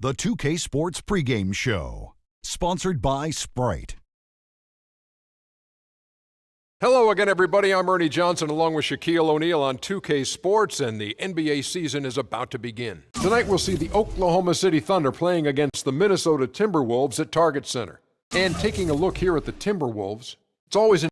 The 2K Sports pregame show, sponsored by Sprite. Hello again, everybody. I'm Ernie Johnson along with Shaquille O'Neal on 2K Sports, and the NBA season is about to begin. Tonight we'll see the Oklahoma City Thunder playing against the Minnesota Timberwolves at Target Center. And taking a look here at the Timberwolves, it's always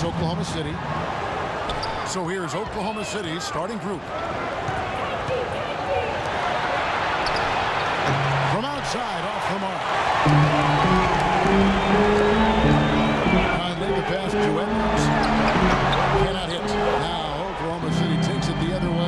Oklahoma City. So here's Oklahoma City's starting group. From outside, off the mark. And then the pass to Edwards. Cannot hit. Now Oklahoma City takes it the other way.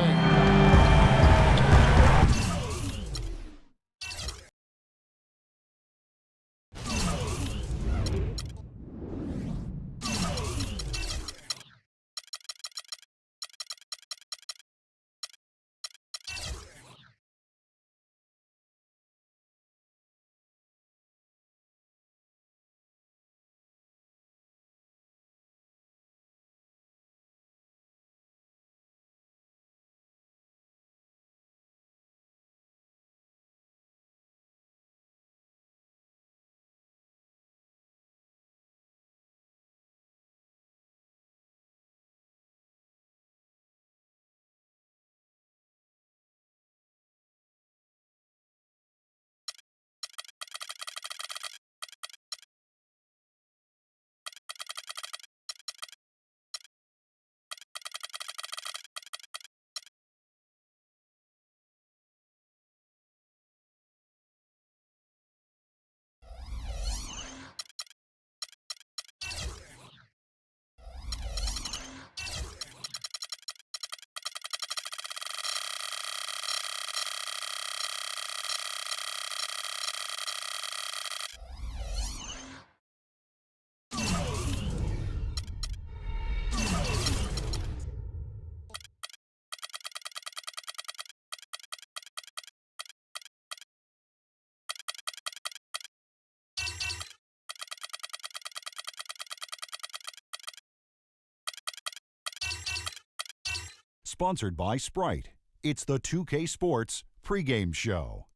Sponsored by Sprite. It's the 2K Sports pregame show.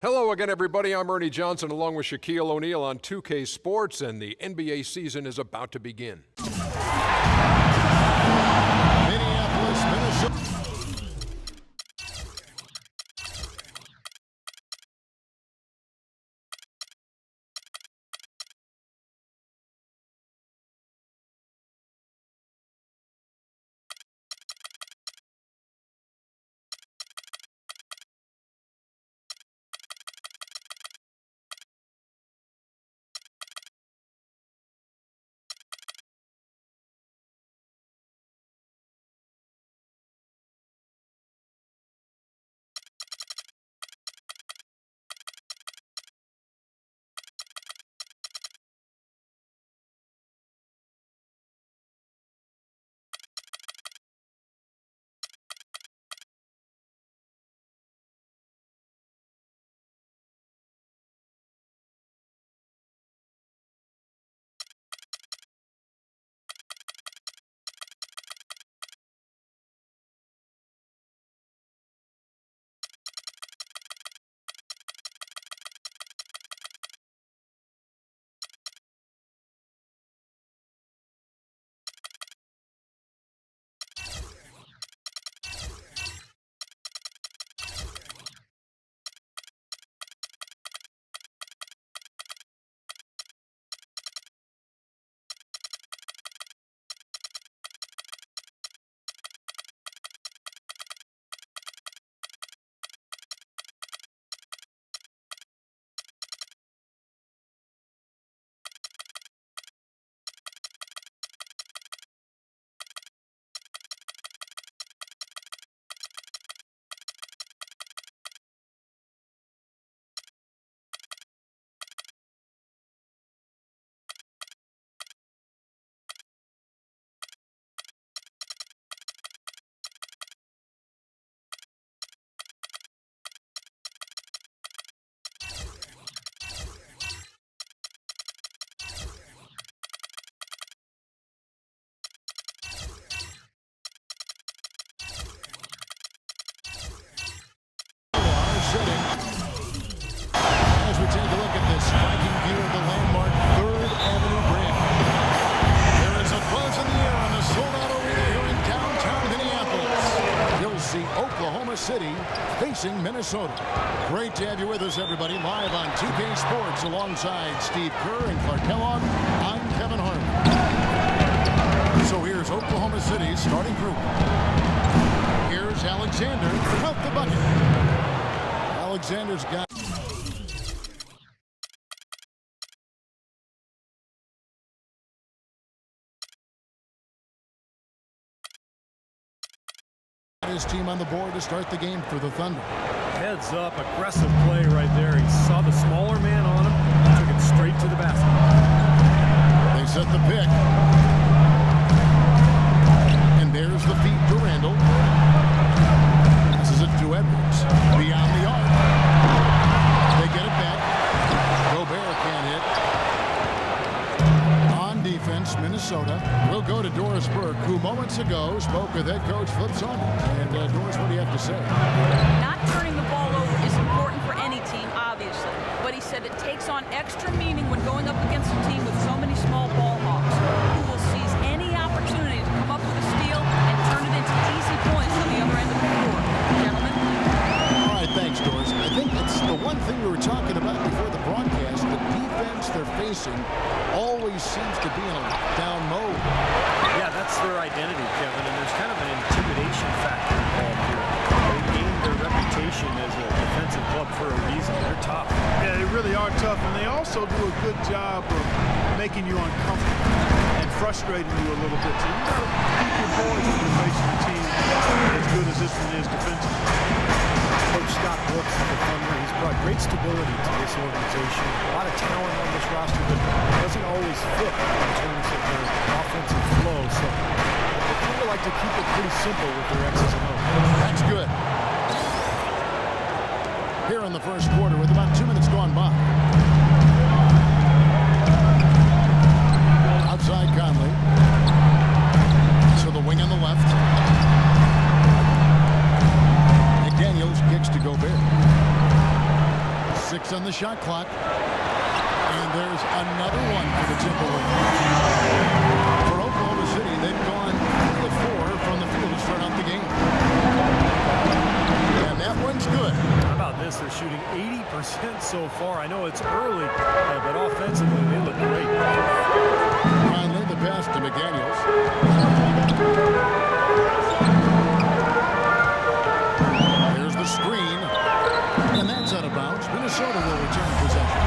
Hello again, everybody. I'm Ernie Johnson along with Shaquille O'Neal on 2K Sports, and the NBA season is about to begin. Minneapolis, Minnesota. As we take a look at this striking view of the landmark 3rd Avenue Bridge, there is a buzz in the air on the sold-out arena here in downtown Minneapolis. You'll see Oklahoma City facing Minnesota. Great to have you with us, everybody, live on 2K Sports alongside Steve Kerr and Clark Kellogg. I'm Kevin Harmon. So here's Oklahoma City's starting group. Here's Alexander out the bucket. Alexander's got his team on the board to start the game for the Thunder. Heads up, aggressive play right there. He saw the smaller man on him, took it straight to the basket. They set the pick. And there's the feed to Randall. This is it to Edwards. Beyond the arc. They get it back. Gobert can't hit. On defense, Minnesota will go to Doris Burke, who moments ago spoke with head coach Flip Saunders. And Doris, what do you have to say? Not turning the ball over is important for any team, obviously. But he said it takes on extra meaning when going up against a team with so many small ball hawks who will seize any opportunity to come up with a steal and turn it into easy points on the other end of the floor. Gentlemen? All right, thanks, Doris. I think it's the one thing we were talking about before the broadcast. The defense they're facing always seems to be in a lockdown mode. Yeah, that's their identity, Kevin, and there's kind of an intimidation factor involved here. They gained their reputation as a defensive club for a reason. They're tough. Yeah, they really are tough, and they also do a good job of making you uncomfortable and frustrating you a little bit. So you got to keep your boys when you're facing a team as good as this one is defensively. Coach Scott Brooks of the Thunder, he's brought great stability to this organization. A lot of talent on this roster, but doesn't always fit in terms of their offensive flow. So they feel like to keep it pretty simple with their X's and O's. That's good. Here in the first quarter with about 2 minutes gone by. Outside Conley. So the shot clock. And there's another one for the Timberwolves. For Oklahoma City, they've gone 3 of 4 from the field to start out the game. And that one's good. How about this? They're shooting 80% so far. I know it's early, but offensively they look great. Conley, the pass to McDaniels. There's the screen. And that's out of bounds. Minnesota will return possession.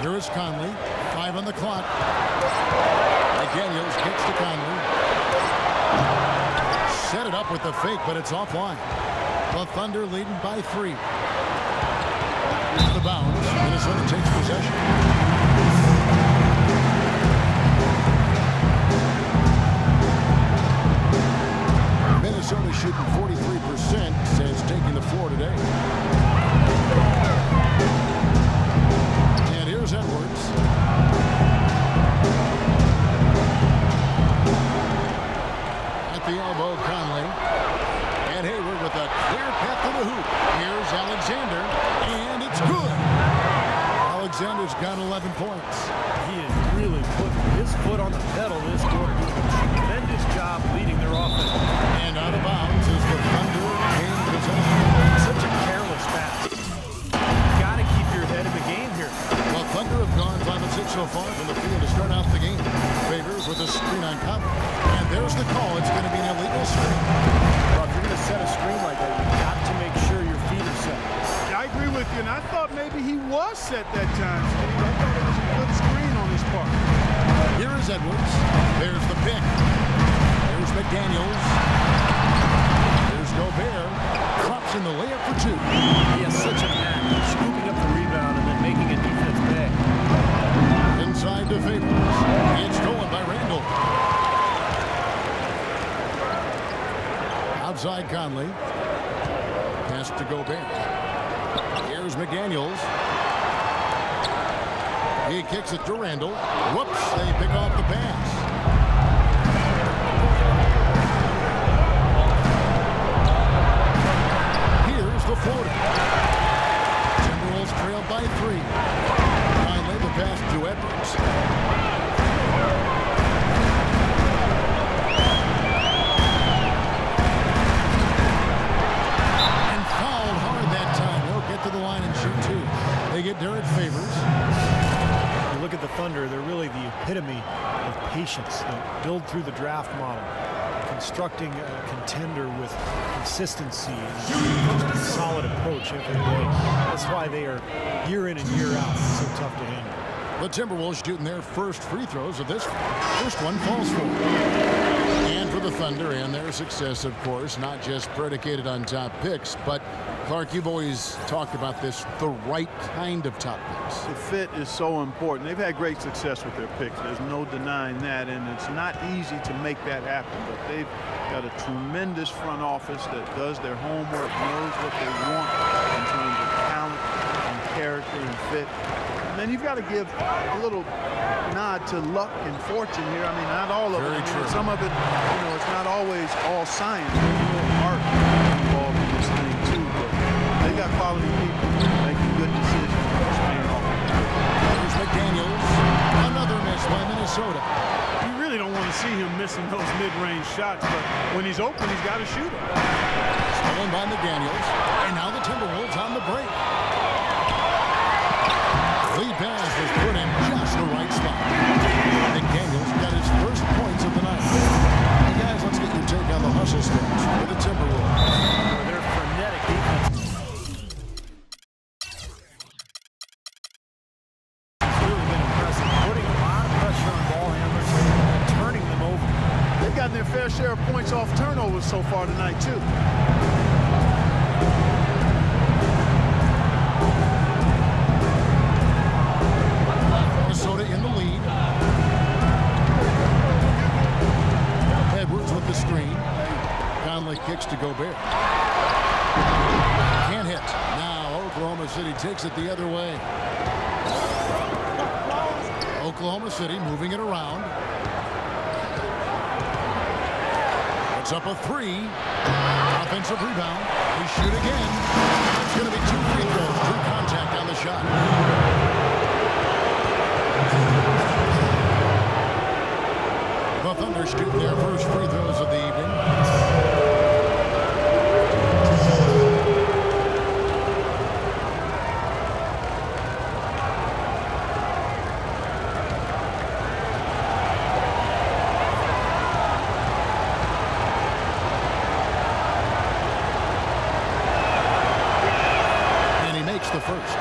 Here is Conley. 5 on the clock. McDaniels kicks to Conley. Set it up with the fake, but it's offline. The Thunder leading by 3. Out of bounds. Minnesota takes possession. Minnesota shooting 43% since taking the floor today. And here's Edwards. At the elbow, Conley. And Hayward with a clear path to the hoop. Here's Alexander, and it's good. Alexander's got 11 points. He is really putting his foot on the pedal this quarter, doing a tremendous job leading their offense. And out of bounds is the Thunder gain possession. Such a careless pass. Got to keep your head in the game here. Well, Thunder have gone 5 of 6 so far from the field to start out the game. Favors with a screen on Conley. And there's the call. It's going to be an illegal screen. Well, if you're going to set a screen like that, you've got to make sure your feet are set. I agree with you, and I thought maybe he was set that time, Steve. I thought it was a good screen on his part. Here is Edwards. There's the pick. There's McDaniels. There's Gobert. Drops in the layup for 2. He has such a knack for scooping up the rebound and then making a defense pay. Inside to Favors. It's stolen by Randall. Outside Conley. Pass to Gobert. Here's McDaniels. He kicks it to Randall. Whoops, they pick off the pass. Here's the floater. Timberwolves trail by 3. Finally, the pass to Edwards. And fouled hard that time. They'll get to the line and shoot 2. They get Derek Favors. You look at the Thunder, they're really the epitome of patience. They build through the draft model, constructing a contender with consistency and just a solid approach every day. That's why they are year in and year out so tough to handle. The Timberwolves shooting their first free throws of this. First one falls for. And for the Thunder and their success, of course, not just predicated on top picks, but Clark, you've always talked about this, the right kind of top picks. The fit is so important. They've had great success with their picks. There's no denying that, and it's not easy to make that happen. But they've got a tremendous front office that does their homework, knows what they want in terms of talent and character and fit. And then you've got to give a little nod to luck and fortune here. I mean, not all of it. Very true. Some of it, you know, it's not always all science. There's a little art involved in this thing too. But they got quality people making good decisions. Here's McDaniels. Another miss by Minnesota. You really don't want to see him missing those mid-range shots, but when he's open, he's got to shoot them. Stolen by McDaniels. And now the Timberwolves on the break. Lead pass was put in just the right spot. McDaniels got his first points of the night. Hey guys, let's get your take on the hustle stats for the Timberwolves. Their frenetic defense. It's really been impressive, putting a lot of pressure on ball handlers and turning them over. They've gotten their fair share of points off turnovers so far tonight, too. Minnesota in the lead. Oklahoma City takes it the other way. Oklahoma City moving it around. Puts up a three. Offensive rebound. They shoot again. It's going to be 2 free throws. True contact on the shot. The Thunder shooting their first free throws of the evening. The first.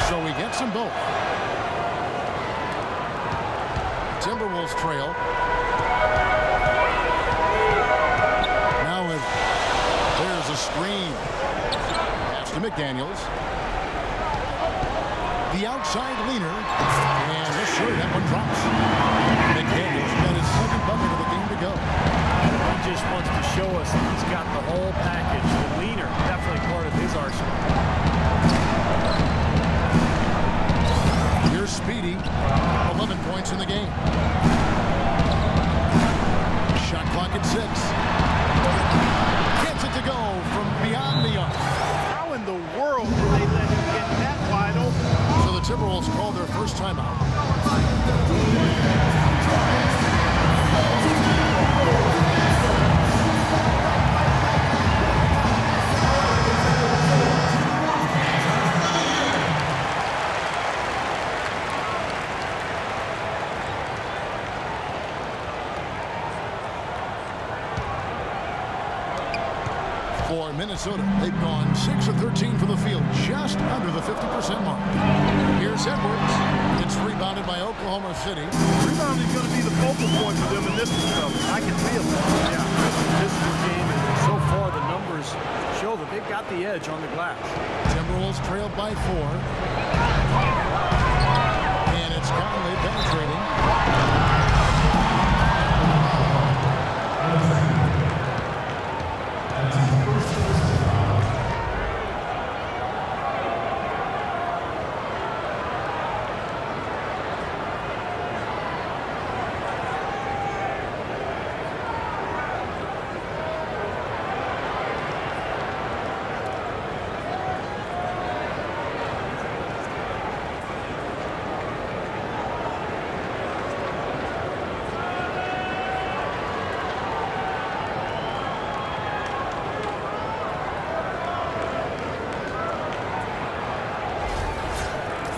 So he gets them both. Timberwolves trail. Now there's a screen. Pass to McDaniels. The outside leaner. And yes, sir, that one drops. McDaniels got his second bucket of the game to go. He just wants to show us that he's got the whole package. The leaner, definitely part of his arsenal. Here's Speedy. 11 points in the game. Shot clock at 6. Gets it to go from beyond the arc. How in the world did they let him get that wide open? So the Timberwolves call their first timeout. For Minnesota, they've gone 6 of 13 from the field, just under the 50% mark. Here's Edwards. It's rebounded by Oklahoma City. Rebounding is going to be the focal point for them in this one, fellas. I can feel it. Yeah, this is the game, and so far the numbers show that they've got the edge on the glass. Timberwolves trailed by 4. And it's Conley penetrating.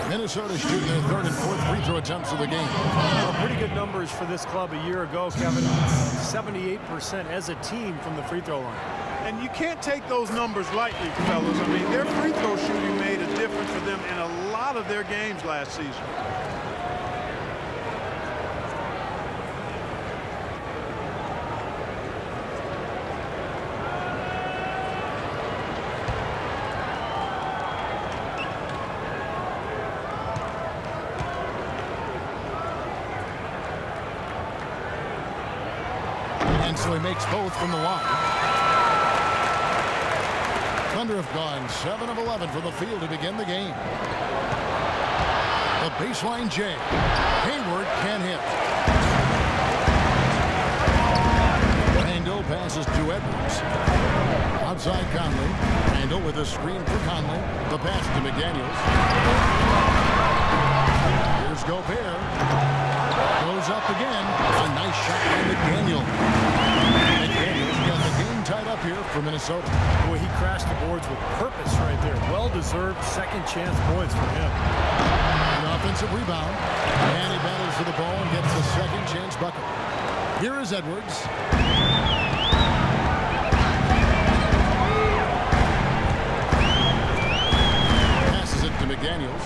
Minnesota shooting their third and fourth free throw attempts of the game. Well, pretty good numbers for this club a year ago, Kevin. 78% as a team from the free throw line. And you can't take those numbers lightly, fellas. I mean, their free throw shooting made a difference for them in a lot of their games last season. So he makes both from the line. Thunder have gone 7 of 11 from the field to begin the game. The baseline J. Hayward can hit. Randall passes to Edwards. Outside Conley. Randall with a screen for Conley. The pass to McDaniels. Here's Gobert. Goes up again. A nice shot by McDaniel. McDaniel's got the game tied up here for Minnesota. Boy, he crashed the boards with purpose right there. Well-deserved second chance points for him. An offensive rebound. And he battles for the ball and gets the second chance bucket. Here is Edwards. Passes it to McDaniels.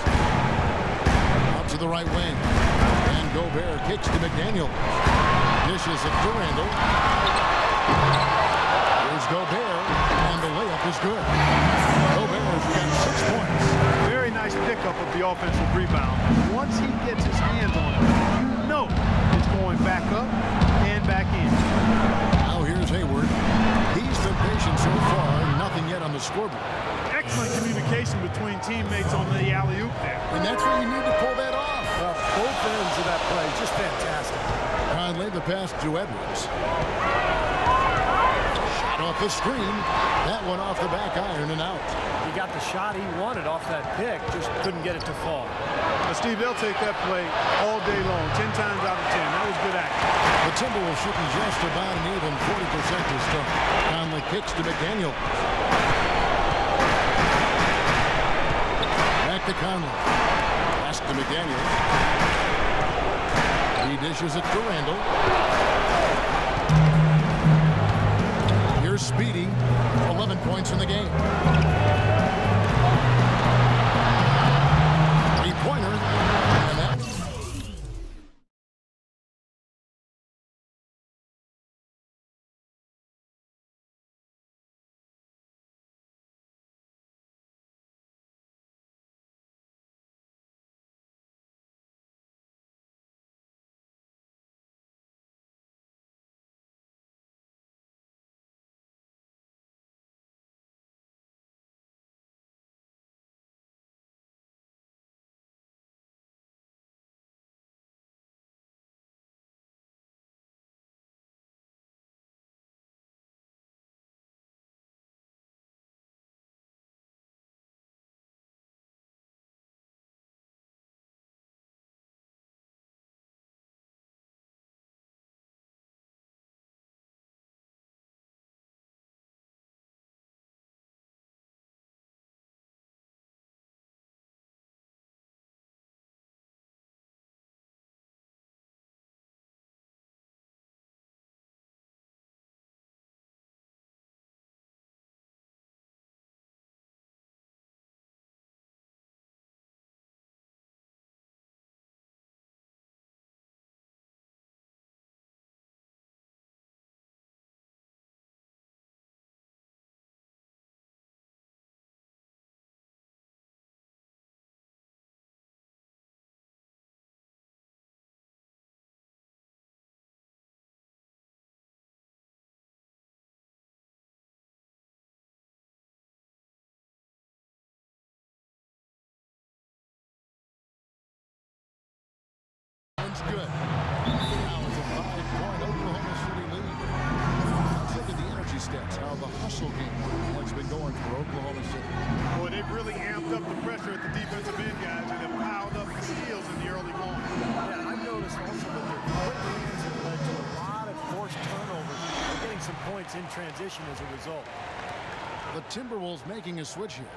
Out to the right wing. And Gobert kicks to McDaniel. Dishes it to Randall. Here's Gobert, and the layup is good. Gobert's got 6 points. Very nice pickup of the offensive rebound. Once he gets his hands on it, you know it's going back up and back in. Now here's Hayward. He's been patient so far, nothing yet on the scoreboard. Excellent communication between teammates on the alley-oop there. And that's where you need to pull that off. Both ends of that play, just fantastic. Conley, the pass to Edwards. Shot off the screen. That one off the back iron and out. He got the shot he wanted off that pick, just couldn't get it to fall. But Steve, they'll take that play all day long, 10 times out of 10. That was good action. The Timberwolves shooting just about an even 40% to start. Conley kicks to McDaniel. Back to Conley. Pass to McDaniel. He dishes it to Randall. Here's Speedy. 11 points in the game. Three-pointer. And that... Good. Now it's a 5-point Oklahoma City lead. Let's look at the energy stats, how the hustle game has been going for Oklahoma City. Boy, they've really amped up the pressure at the defensive end, guys, and have piled up the steals in the early going. Yeah, I've noticed also that their quick leads have led to a lot of forced turnovers. They're getting some points in transition as a result. The Timberwolves making a switch here.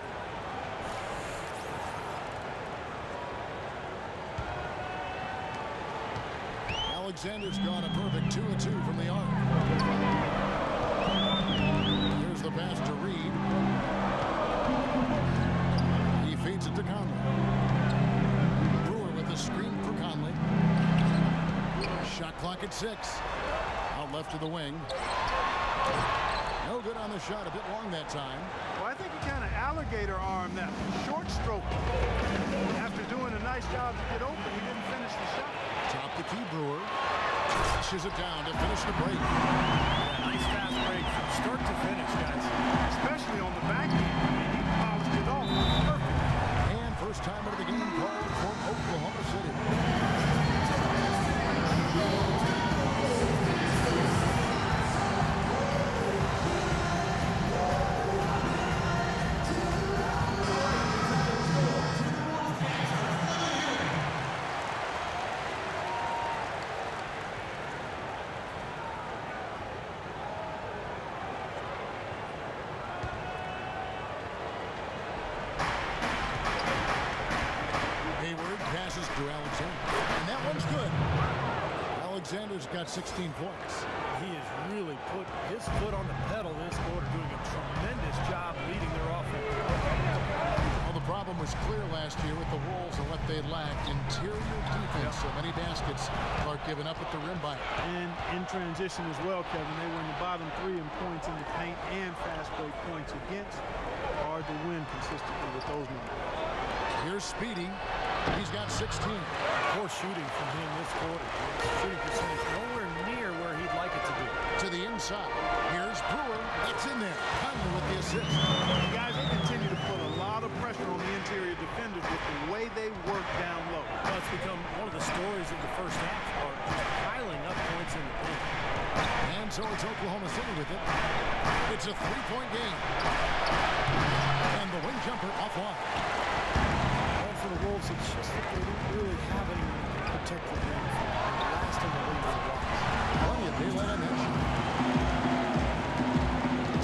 Alexander's gone a perfect 2 of 2 from the arc. Here's the pass to Reed. He feeds it to Conley. Brewer with the screen for Conley. Shot clock at 6. Out left to the wing. No good on the shot. A bit long that time. Well, I think he kind of alligator armed that short stroke. After doing a nice job to get open, he didn't finish the shot. Top the key, Brewer. Flashes it down to finish the break. Yeah, nice fast break from start to finish, guys. Especially on the back end. He polished it off. Perfect. And first time of the game called for Oklahoma City. Passes to Alexander. And that one's good. Alexander's got 16 points. He has really put his foot on the pedal this quarter, doing a tremendous job leading their offense. Well, the problem was clear last year with the Wolves and what they lacked. Interior defense. So many baskets are given up at the rim by it. And in transition as well, Kevin, they were in the bottom 3 in points in the paint and fast break points against. Hard to win consistently with those numbers. Here's Speedy. He's got 16. Poor shooting from him this quarter. His shooting percentage nowhere near where he'd like it to be. To the inside. Here's Brewer. That's in there. Conley with the assist. Guys, they continue to put a lot of pressure on the interior defenders with the way they work down low. Well, it's become one of the stories of the first half, are just piling up points in the paint. And so it's Oklahoma City with it. It's a 3-point game. And the wing jumper offline. And for the Wolves, it's just that they didn't really have anyone to protect the rim. Last in the league for blocks. Plenty of daylight on that shot.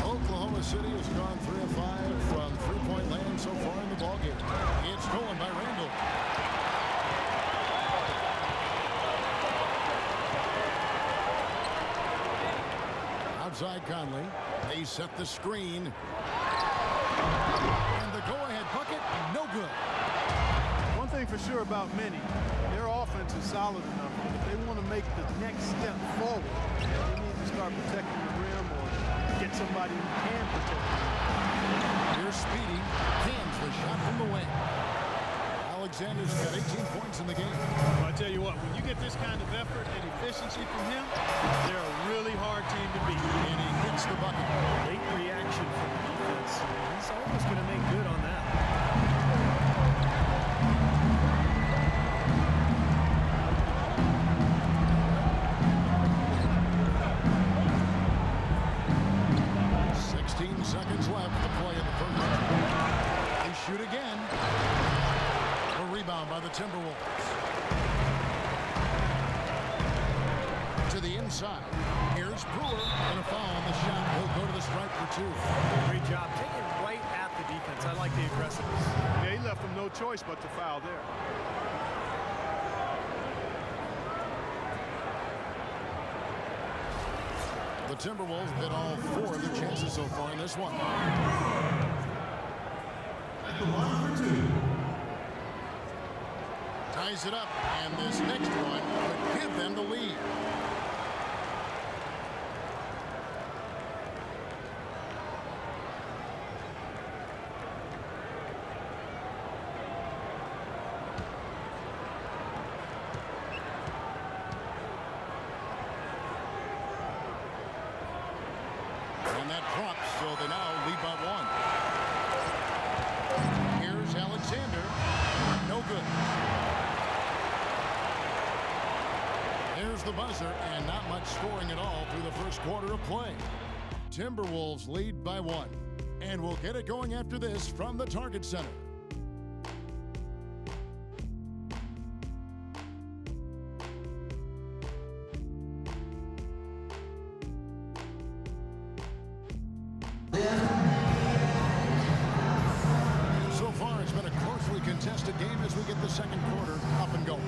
Oklahoma City has gone 3 of 5 from three-point land so far in the ballgame. It's stolen by Randall. Outside Conley. They set the screen. And the go-ahead bucket, no good. One thing for sure about many, their offense is solid enough. If they want to make the next step forward, they need to start protecting the rim or get somebody who can protect the rim. Here's Speedy. Cans the shot from the wing. Alexander's got 18 points in the game. Well, I tell you what, when you get this kind of effort and efficiency from him, they're a really hard team to beat. And he hits the bucket. Late reaction from the defense. He's almost going to make good on that. Seconds left to play in the first. They shoot again. A rebound by the Timberwolves. To the inside. Here's Brewer. And a foul on the shot. He'll go to the stripe for 2. Great job. Taking right at the defense. I like the aggressiveness. Yeah, he left them no choice but to foul there. The Timberwolves have hit all 4 of their chances so far in this one. Ties it up, and this next one could give them the lead. And that drops, so they now lead by 1. Here's Alexander. No good. Here's the buzzer, and not much scoring at all through the first quarter of play. Timberwolves lead by 1. And we'll get it going after this from the Target Center. Contested game as we get the second quarter up and going.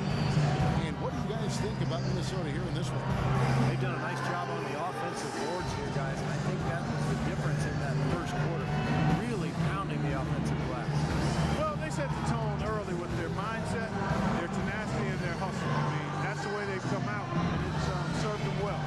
And what do you guys think about Minnesota here in this one? They've done a nice job on the offensive boards here, guys, and I think that was the difference in that first quarter. Really pounding the offensive glass. Well, they set the tone early with their mindset, their tenacity, and their hustle. I mean, that's the way they've come out, and it's served them well.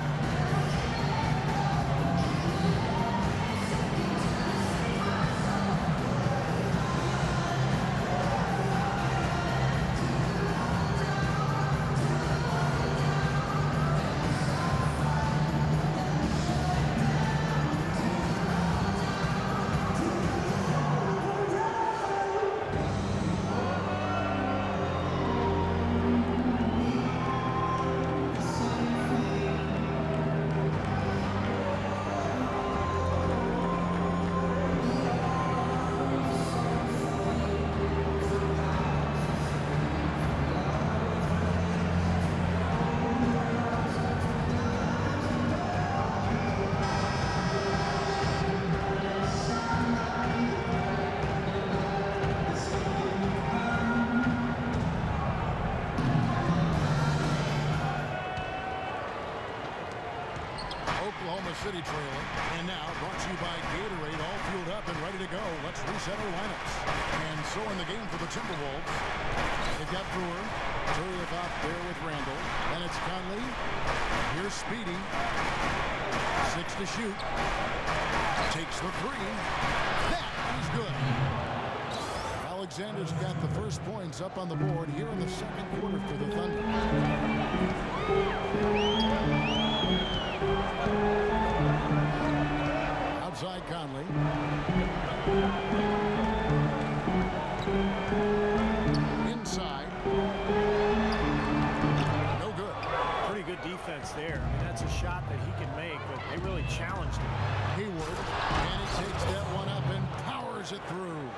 Oklahoma City trailing. And now brought to you by Gatorade, all fueled up and ready to go. Let's reset our lineups. And so in the game for the Timberwolves, they've got Brewer, Turiaf out there with Randall. And it's Conley. Here's Speedy. 6 to shoot. Takes the 3. That is good. Alexander's got the first points up on the board here in the second quarter for the Thunder. Outside Conley. Inside. No good. Pretty good defense there. I mean, that's a shot that he can make, but they really challenged him. Hayward, and he takes that one up and powers it through.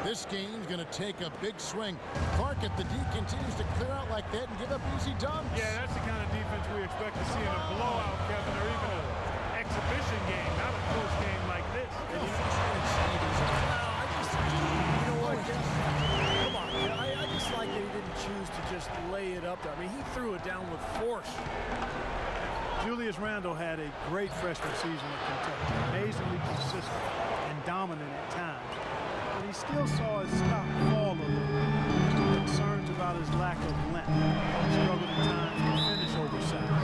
This game's going to take a big swing. Clark at the D continues to clear out like that and give up easy dunks. Yeah, that's the kind of defense we expect to see in a blowout, Kevin, or even an exhibition game, not a close game like this. Come on, I just like that he didn't choose to just lay it up there. I mean, he threw it down with force. Julius Randle had a great freshman season at Kentucky, amazingly consistent and dominant at times. But he still saw his stock fall a little. Concerns about his lack of length. He struggled at times to finish oversized.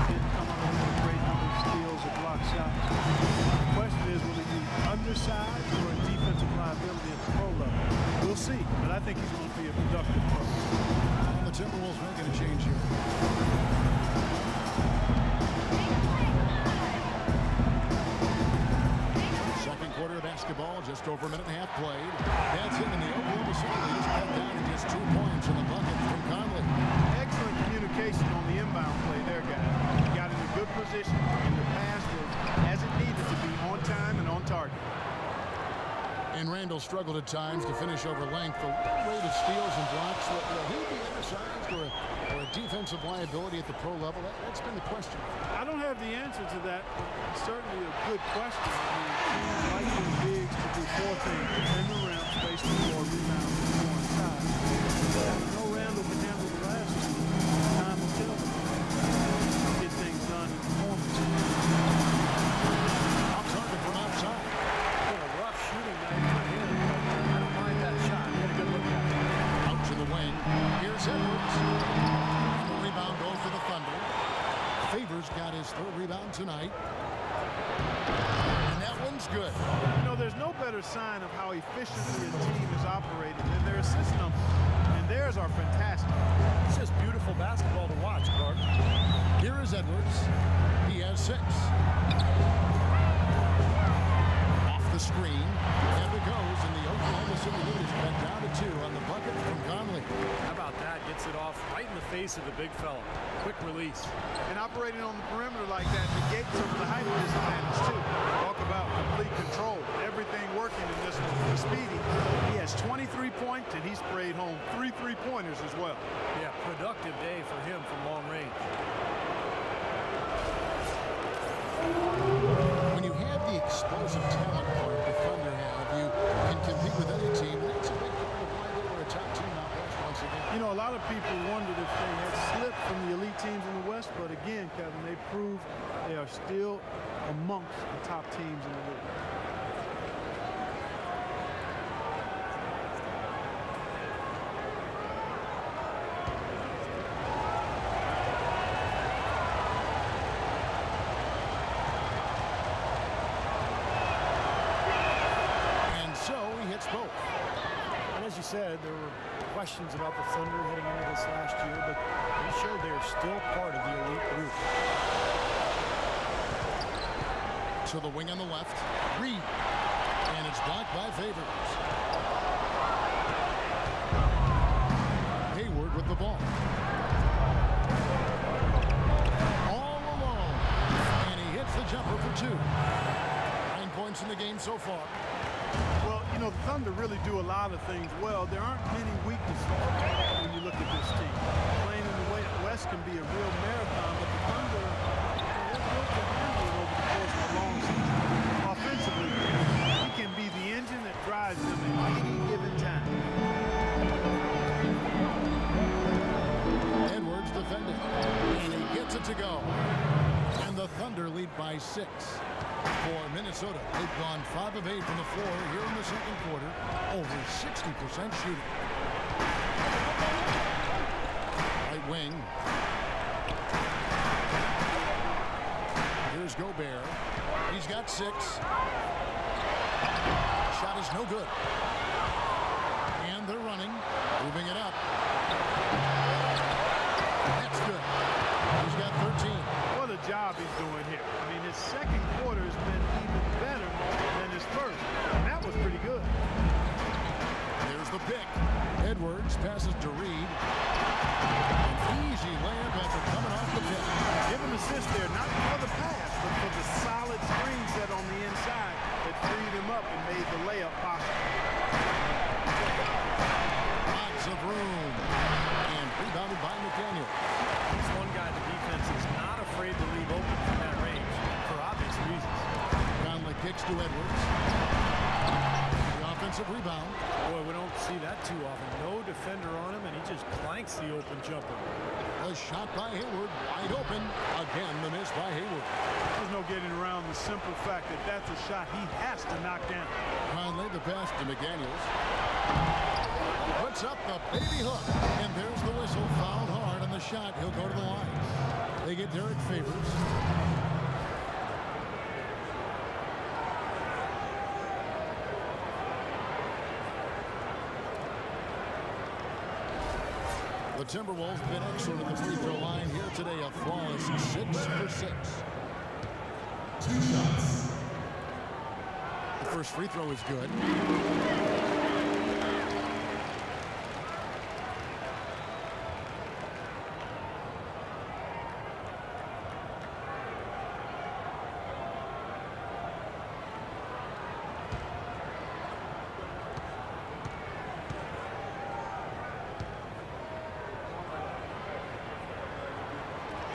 Didn't come up with a great number of steals or block shots. The question is, will he be undersized or a defensive liability at the pro level? We'll see, but I think he's going to be a productive pro. And the Timberwolves making a change here. Quarter of basketball, just over a minute and a half played. That's it, and the Oklahoma City leaders cut down to just 2 points in the bucket from Conley. Excellent communication on the inbound play there, guys. He got in a good position, and the pass was as it needed to be, on time and on target. And Randall struggled at times to finish over length. The rate of steals and blocks, will he be undersized or a defensive liability at the pro level? That's been the question. I don't have the answer to that, but it's certainly a good question. I mean, teams like the bigs to do 4 things: defend the rim, space the floor, rebound, and go inside. I know Randall can handle the last two. Time will tell him. Get things done in performance. Off target from outside. A rough shooting night for him, but I don't mind that shot. He had a good look at it. Out to the wing. Here's Edwards. And the rebound goes to the Thunder. Favors got his 3rd rebound tonight. And that one's good. You know, there's no better sign of how efficiently a team is operating than their assist numbers. And theirs are fantastic. It's just beautiful basketball to watch, Clark. Here is Edwards. He has 6. Off the screen. And it goes, and the Oklahoma City leaders cut down to 2 on the bucket from Conley. How about that? Gets it off right in the face of the big fella. Quick release. And operating on the perimeter like that negates some of the height disadvantage, too. Talk about complete control. Everything working in this one for Speedy. He has 23 points, and he sprayed home 3 3-pointers as well. Yeah, productive day for him from long range. When you have the explosive talent part the Thunder have, you can compete with any team. That's a big part of why they were a top team out west once again. You know, a lot of people wondered if they had slipped from the elite teams in the West, but again, Kevin, they proved they are still amongst the top teams in the league. Said there were questions about the Thunder heading into this last year, but they showed they're still part of the elite group. To the wing on the left, Reed, and it's blocked by Favors. Hayward with the ball. All alone, and he hits the jumper for 2. 9 points in the game so far. Well, you know, the Thunder really do a lot of things well. There aren't many weaknesses when you look at this team. Playing in the West can be a real marathon, but the Thunder, they're built to handle it over the course of a long season. Offensively, he can be the engine that drives them at any given time. Edwards defending, and he gets it to go. And the the Thunder lead by 6. For Minnesota, they've gone 5 of 8 from the floor here in the second quarter. Over 60% shooting. Right wing. Here's Gobert. He's got 6. Shot is no good. And they're running. Moving it up. That's good. He's got 13. What a job he's doing here. I mean, his second quarter has been even better than his first. And that was pretty good. There's the pick. Edwards passes to Reed. An easy layup after coming off the pick. Give him assist there, not for the pass, but for the solid screen set on the inside that freed him up and made the layup possible. Lots of room. And rebounded by McDaniel. He's one guy the defense is not afraid to leave open from that range for obvious reasons. Conley kicks to Edwards. The offensive rebound. Boy, we don't see that too often. No defender on him, and he just clanks the open jumper. A shot by Hayward, wide open. Again, the miss by Hayward. There's no getting around the simple fact that that's a shot he has to knock down. Conley the pass to McDaniels. Puts up the baby hook. And there's the whistle. Fouled hard on the shot. He'll go to the line. They get Derek Favors. The Timberwolves have been excellent at the free throw line here today. A flawless 6 for 6. 2 shots. The first free throw is good.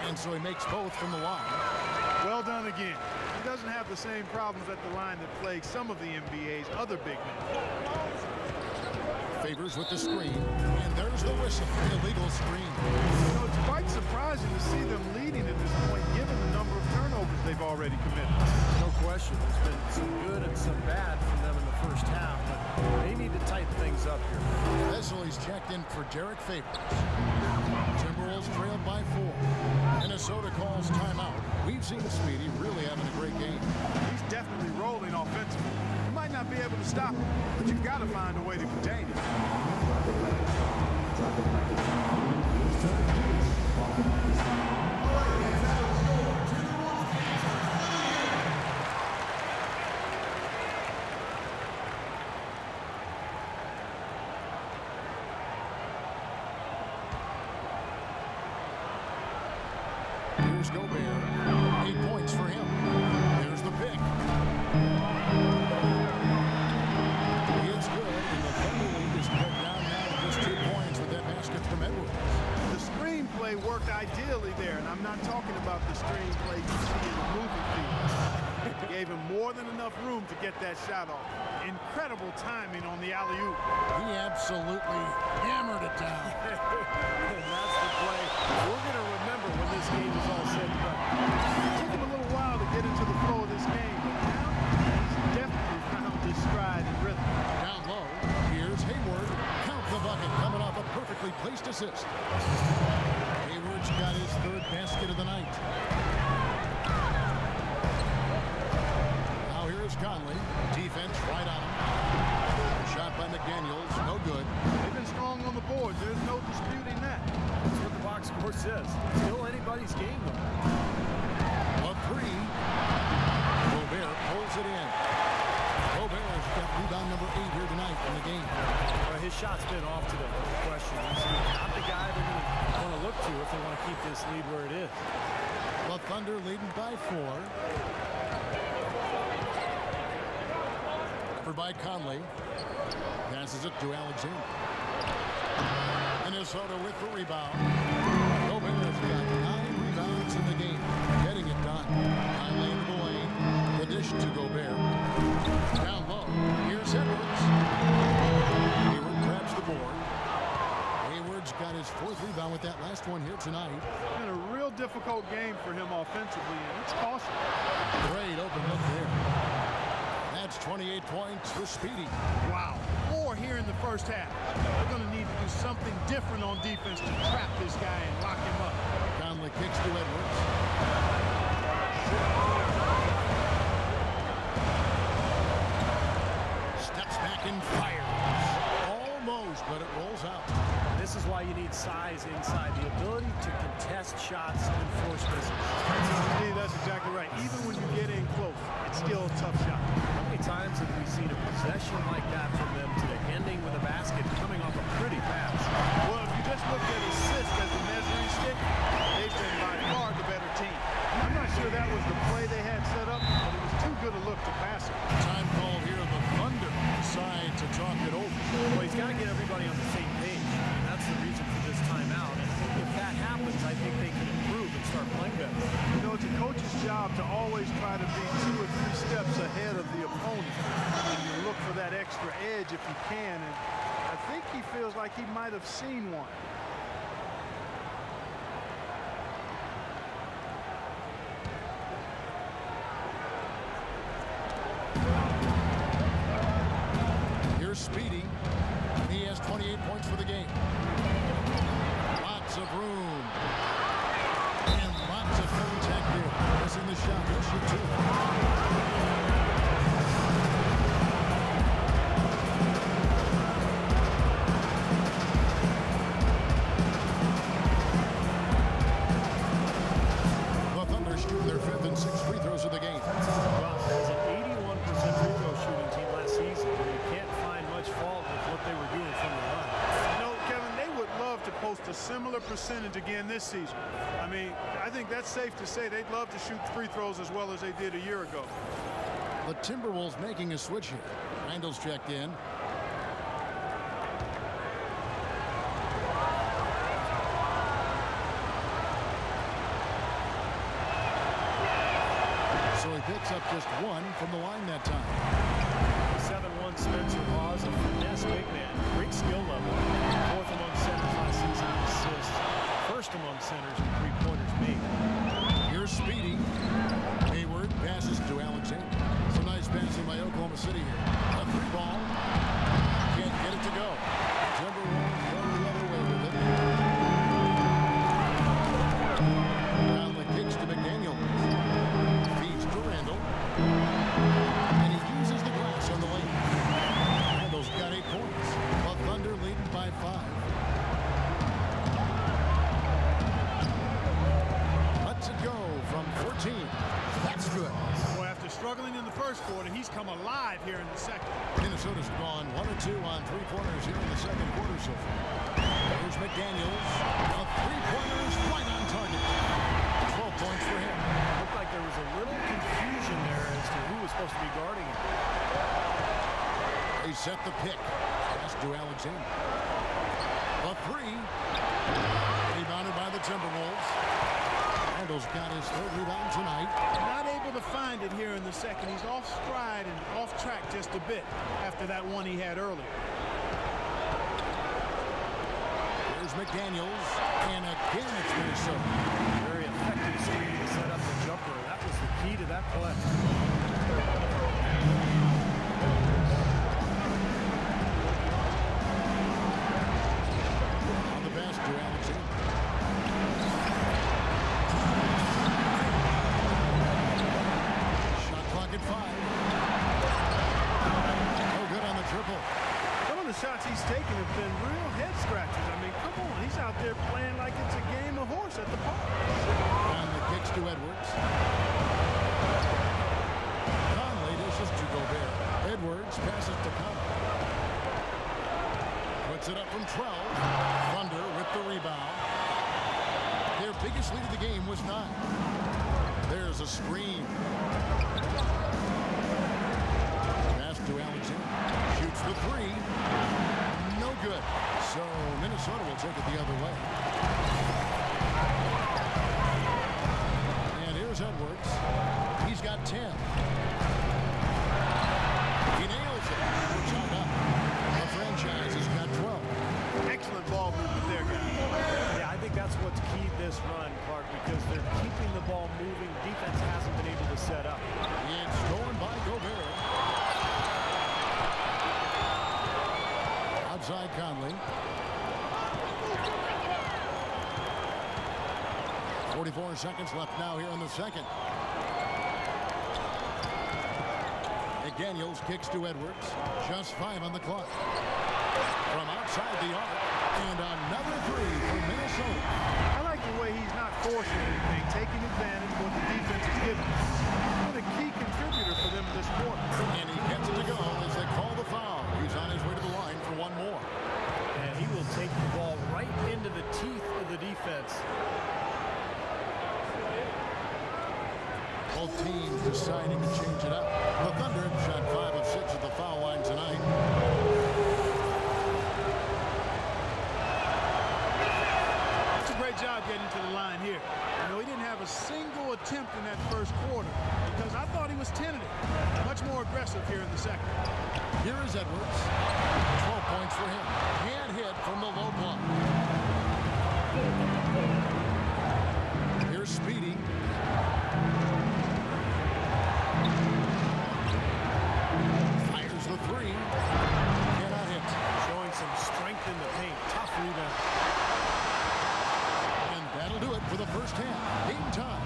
And so he makes both from the line. Well done again. He doesn't have the same problems at the line that plague some of the NBA's other big men. Favors with the screen. And there's the whistle. Illegal screen. You know, it's quite surprising to see them leading at this point, given the number of turnovers they've already committed. No question. There's been some good and some bad from them in the first half, but they need to tighten things up here. Leslie's checked in for Derek Favors. Timberwolves trailed by 4. Minnesota calls timeout. We've seen Speedy really having a great game. He's definitely rolling offensively. You might not be able to stop him, but you've got to find a way to contain him. Here's Gobert. 8 points for him. There's the pick. He is good, and the Thunder lead is cut down now to just 2 points with that basket from Edwards. The screenplay worked ideally there, and I'm not talking about the screenplay you see in the movie theater. Gave him more than enough room to get that shot off. Incredible timing on the alley-oop. He absolutely hammered it down. And that's the play we're going to remember when this game is all said and done. It took him a little while to get into the flow of this game, but now he's definitely found his stride and rhythm. Down low, here's Hayward. Count the bucket, coming off a perfectly placed assist. Hayward's got his 3rd basket of the night. Now here's Conley. Defense right on him. Shot by McDaniels, no good. They've been strong on the board. There's no disputing that. That's what the box score says. Still anybody's game, though. A 3. Gobert pulls it in. Gobert has got rebound number 8 here tonight in the game. Well, his shot's been off today, no question. He's not the guy they're going to want to look to if they want to keep this lead where it is. The Thunder leading by 4. By Conley. Passes it to Alexander. Minnesota with the rebound. Gobert's got 9 rebounds in the game. Getting it done. Conley into the lane. The dish to Gobert. Down low. Here's Edwards. Hayward grabs the board. Hayward's got his 4th rebound with that last one here tonight. It's been a real difficult difficult game for him offensively, and it's costly. Great open look there. That's 28 points for Speedy. Wow. 4 here in the first half. They're going to need to do something different on defense to trap this guy and lock him up. Conley kicks to Edwards. Steps back and fires. Almost, but it rolls out. This is why you need size inside, the ability to contest shots and force misses. Steve, that's exactly right. Even when you get in close, it's still a tough shot. How many times have we seen a possession like that from them today, ending with a basket coming off a pretty pass? Well, if you just look at assists as a measuring stick, they've been by far the better team. I'm not sure that was the play they had set up, but it was too good a look to pass it. Time call here. The Thunder decide to talk it over. Well, he's got to get everybody on the same page. And that's the reason for this timeout. And if that happens, I think they can improve and start playing better. You know, it's a coach's job to always try to be 2 or 3 steps ahead of the opponent. And you look for that extra edge if you can. And I think he feels like he might have seen one. Here's Speedy. He has 28 points for the game. Lots of room. And lots of contact there. Missing the shot. He'll shoot 2. The Thunder shoot their 5th and 6th free throws of the game. Well, it was an 81% free throw shooting team last season. And you can't find much fault with what they were doing from the line. You know, Kevin, they would love to post a similar percentage again this season. I mean, I think that's safe to say they'd love to shoot free throws as well as they did a year ago. The Timberwolves making a switch here. Randall's checked in. So he picks up just 1 from the line that time. 7-1 Spencer Hawes, a finesse big man. Great skill level. 4th among centers last season in assists. 1st among centers in three-pointers made. Here's Speedy. Hayward passes to Alexander. Some nice passing by Oklahoma City here. A 3-ball. Can't get it to go. Timberwolves go the other way with it. Conley kicks to McDaniel. Feeds to Randall. And he uses the glass on the lane. Randall's got 8 points. The Thunder leading by 5. Lets it go from 14. That's good. Well, after struggling in the first quarter, he's come alive here in the second. Minnesota's gone 1 or 2 on 3-pointers here in the second quarter so far. Here's McDaniels. A 3-pointers right on target. 12 points for him. Looked like there was a little confusion there as to who was supposed to be guarding him. They set the pick. Pass to Alexander. A 3. Rebounded by the Timberwolves. Randall's got his 3rd rebound tonight. Not able to find it here in the second. He's off stride and off track just a bit after that one he had earlier. Here's McDaniels. And again it's Minnesota. Very effective screen to set up the jumper. That was the key to that play. On the pass to Alexander. Shot clock at 5. No good on the triple. Some of the shots he's taken have been real head scratchers. I mean, come on. He's out there playing like it's a game of horse at the park. And the kicks to Edwards. Conley dishes to Gobert. Edwards passes to Conley. Puts it up from 12. Thunder with the rebound. Their biggest lead of the game was 9. There's a screen. Pass to Alexander. Shoots the 3. No good. So Minnesota will take it the other way. And here's Edwards. He's got 10. He nails it. Puts on up. The franchise has got 12. Excellent ball movement there, guys. Yeah, I think that's what's keyed this run, Clark, because they're keeping the ball moving. Defense hasn't been able to set up. It's stolen by Gobert. Outside Conley. 44 seconds left now here in the second. McDaniels kicks to Edwards. Just 5 on the clock. From outside the arc. And another three for Minnesota. I like the way he's not forcing anything, taking advantage of what the defense is giving. He's a key contributor for them this quarter. And he gets it to go as they call the foul. He's on his way to the line for one more. And he will take the ball right into the teeth of the defense. Both teams deciding to change it up. The Thunder have shot 5 of 6 at the foul line tonight. It's a great job getting to the line here. You know, he didn't have a single attempt in that first quarter because I thought he was tentative. Much more aggressive here in the second. Here is Edwards. 12 points for him. Hand hit from the low block. Here's Speedy. Fires the three. Cannot hit. Showing some strength in the paint. Tough rebound. And that'll do it for the first half. Game time.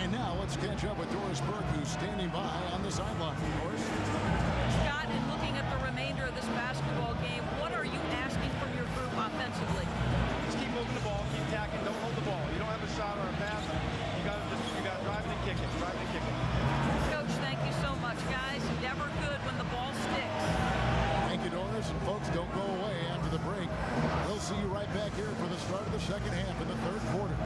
And now let's catch up with Doris Burke, who's standing by on the sideline. Doris? Scott, in looking at the remainder of this basketball game, what are you asking from your group offensively? Just keep moving the ball, keep attacking, don't hold the ball. You don't have a shot or a pass, you got to drive it and kick it, drive it and kick it. Coach, thank you so much, guys. Never good when the ball sticks. Thank you, Doris. And folks, don't go away after the break. We'll see you right back here for the start of the second half in the third quarter.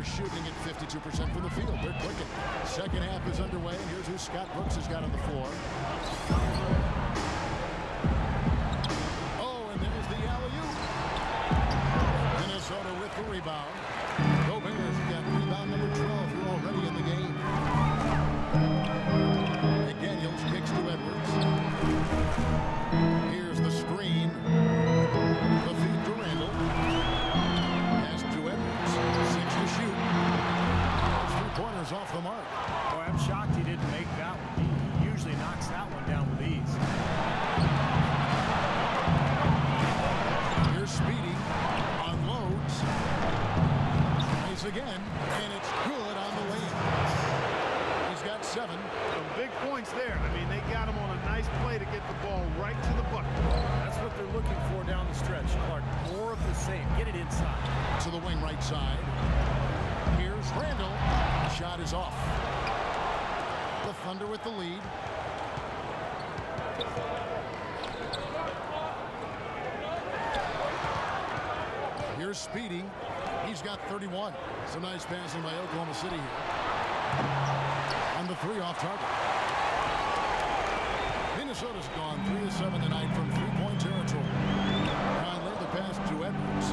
Shooting at 52% from the field. They're clicking. Second half is underway. Here's who Scott Brooks has got on the floor. Oh, and there's the alley-oop. Minnesota with the rebound. Gobert's got rebound number 12 here already in the game. McDaniels kicks to Edwards. Here's the screen. The feed to Randall. Pass to Edwards. 6 to shoot. Pointers off the mark. Boy, I'm shocked he didn't make that one. He usually knocks that one down with ease. Here's Speedy. Unloads. Tries again. And it's good on the way. He's got 7. Some big points there. I mean, they got him on a nice play to get the ball right to the bucket. That's what they're looking for down the stretch, Clark. More of the same. Get it inside. To the wing right side. Here's Randall. Shot is off. The Thunder with the lead. Here's Speedy. He's got 31. Some nice passing by Oklahoma City here. On the 3 off target. Minnesota's gone 3 of 7 tonight from 3-point territory. Conley the pass to Edwards.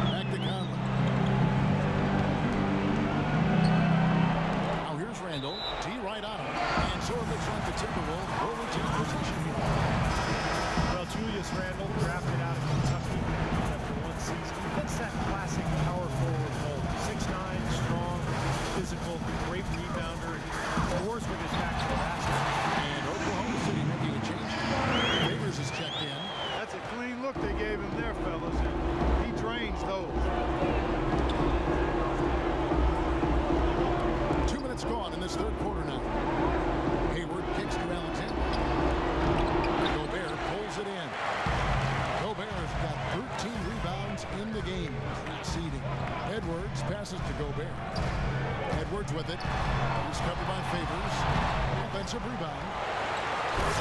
Back to Conley. Now here's Randall. T right on him. And so it looks like the Timberwolves will retain possession here. Well, Julius Randle, drafted out of Kentucky after 1 season. He fits that classic power forward mold. 6'9", strong, physical, great rebounder. He scores with his back to the basket. And Oklahoma City making a change. Favors is checked in. That's a clean look they gave him there, fellas, and he drains those. 2 minutes gone in this third quarter now. Hayward kicks to Alexander. Gobert pulls it in. Gobert has got 13 rebounds in the game. Exceeding. Edwards passes to Gobert. Edwards with it. He's covered by Favors. Offensive rebound.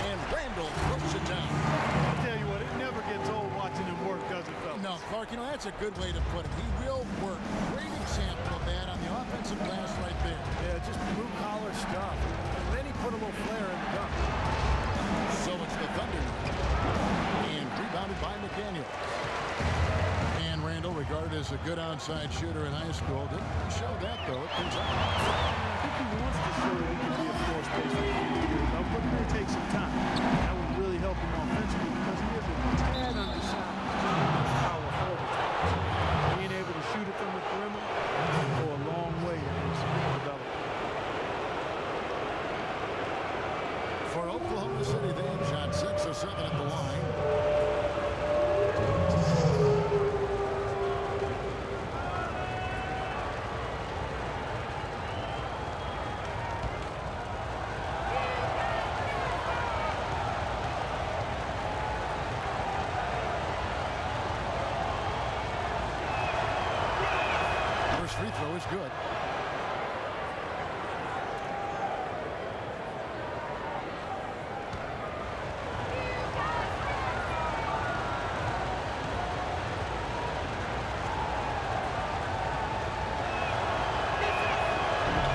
And Randall puts it down. I'll tell you what, it never gets old watching him work, does it, fellas? No, Clark, you know, that's a good way to put it. He will work. Great example of that on the offensive glass right there. Yeah, just blue-collar stuff. And then he put a little flair in the dunk. So it's the Thunder. And rebounded by McDaniel. And Randall, regarded as a good outside shooter in high school, didn't show that, though. It comes out. I think he wants to show that he can be a floor spacer for years. I'm looking to take some time. That would really help him offensively because he is a tad undersized. Power forward. Being able to shoot it from the perimeter will go a long way in his development. For Oklahoma City, they have shot 6 of 7 at the line. First free throw is good.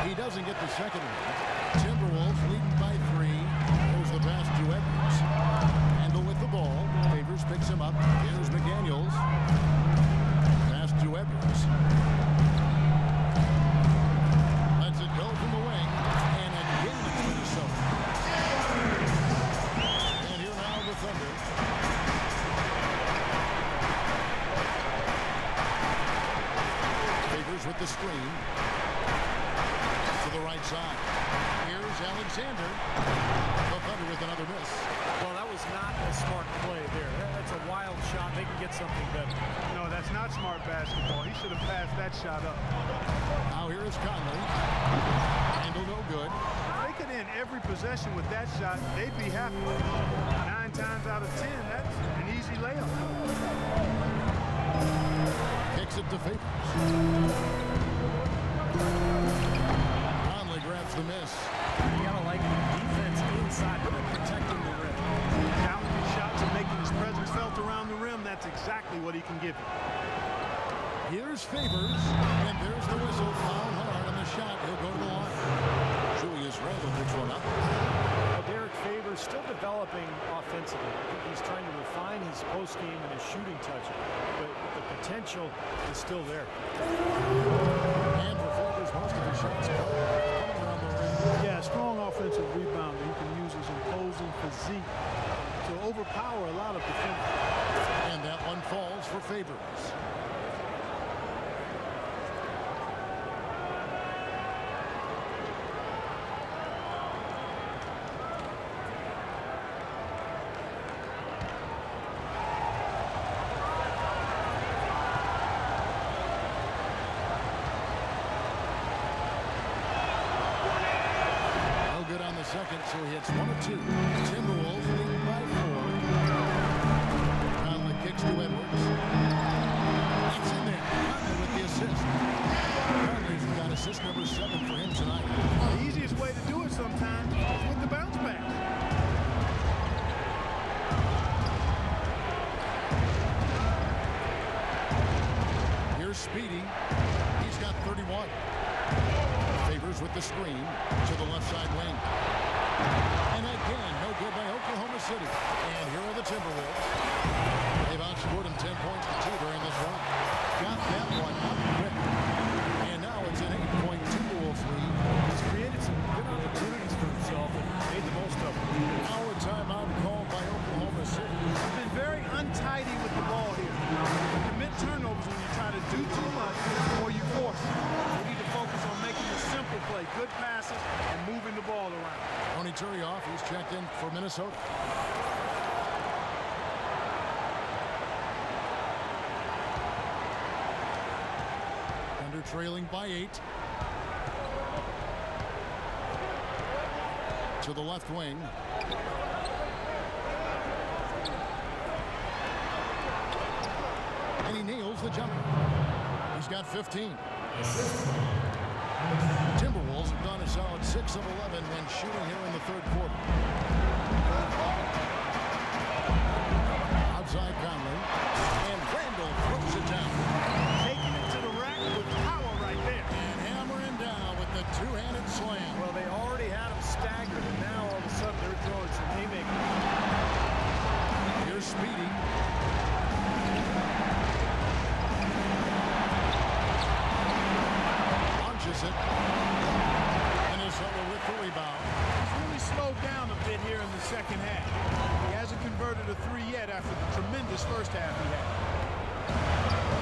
He doesn't get the second one. Timberwolves leading by 3. There's the pass to Edwards. Randall with the ball. Favors picks him up. Here's McDaniels. Pass to Edwards. Lets it go from the wing. And again it's Minnesota. And here now the Thunder. Favors with the screen. To the right side. Here's Alexander. The Thunder with another miss. Well, that was not a smart play there. That's a wild shot. They can get something better. No, that's not smart basketball. He should have passed that shot up. Now here is Conley. Handle no good. If they could end every possession with that shot, they'd be happy. 9 times out of 10, that's an easy layup. Kicks it to Favors. Conley grabs the miss. You gotta like defense inside, but protecting the rim. Counting his shots and making his presence felt around the rim, that's exactly what he can give you. Here's Favors, and there's the whistle. Foul hard on the shot. He'll go to the line. Julius Randle picks one up. Well, Derek Favors still developing offensively. I think he's trying to refine his post game and his shooting touch, but the potential is still there. And for Favors, most of his shots coming around the rim. Yeah, strong offensive rebounder. He can use his imposing physique to overpower a lot of defenders. And that one falls for Favors. Good on the second, so he hits 1 of 2. Timberwolves leading by 4. Conley kicks to Edwards. assist number 7 for him tonight. The easiest way to do it sometimes is with the bounce pass. Here's Speedy. He's got 31. Favors with the screen to the left side wing. And again, no good by Oklahoma City. And here are the Timberwolves. They've outscored them 10 points to 2 during this run. Got that one up quick. And now it's an 8-point Timberwolves lead. He's created some good opportunities for himself and made the most of them. Now a timeout called by Oklahoma City. He's been very untidy with the ball here. You commit turnovers when you try to do too much or you force it. You need to focus on making the simple play, good passes, and moving the ball around. Tony Turioff, he's checked in for Minnesota. Thunder trailing by 8. To the left wing. And he nails the jumper. He's got 15. Timberwolves have gone a solid 6 of 11 when shooting here in the third quarter. Outside Conley. And Randall throws it down. Taking it to the rack with power right there. And hammering down with the two-handed slam. Well, they already had him staggered, and now all of a sudden they're throwing some haymakers. Here's Speedy. Launches it. Minnesota with the rebound. He's really slowed down a bit here in the second half. He hasn't converted a 3 yet after the tremendous first half he had.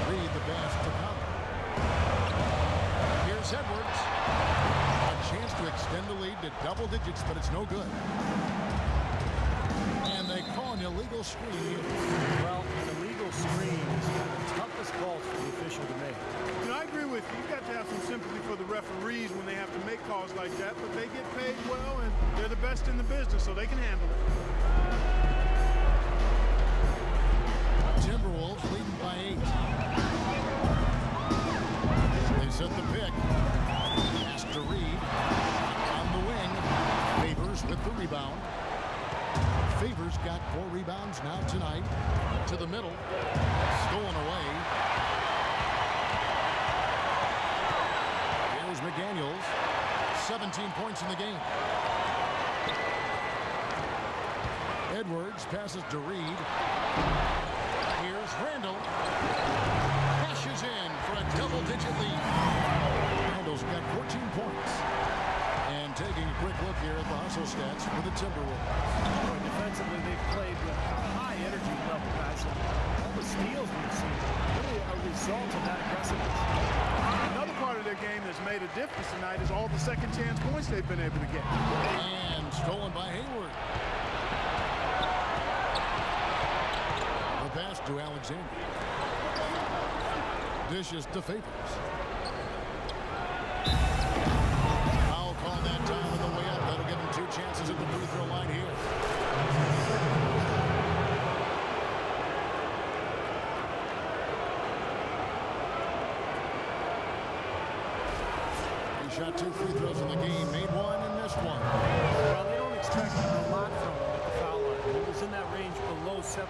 Reed the pass to Conley. Here's Edwards. A chance to extend the lead to double digits, but it's no good. And they call an illegal screen. Well, an illegal screen is one of the toughest calls for the official to make. You know, I agree with you. You've got to have some sympathy for the referees when they have to make calls like that, but they get paid well, and they're the best in the business, so they can handle it. Timberwolves leading by 8. They set the pick. Pass to Reed. On the wing. Favors with the rebound. Favors got 4 rebounds now tonight. To the middle. Stolen away. Here's McDaniels. 17 points in the game. Edwards passes to Reed. Here's Randall. Crashes in for a double-digit lead. Randall's got 14 points. And taking a quick look here at the hustle stats for the Timberwolves. Boy, defensively, they've played with a high energy level, guys. And all the steals we've seen, really a result of that aggressiveness. Another part of their game that's made a difference tonight is all the second chance points they've been able to get. And stolen by Hayward. The pass to Alexander. Dishes to Favors. Foul called that time on the way up. That'll give him 2 chances at the free throw line here. He shot 2 free throws in the game, made 1 and missed 1. Well, they don't expect a lot from him at the foul line. He was in that range below 70%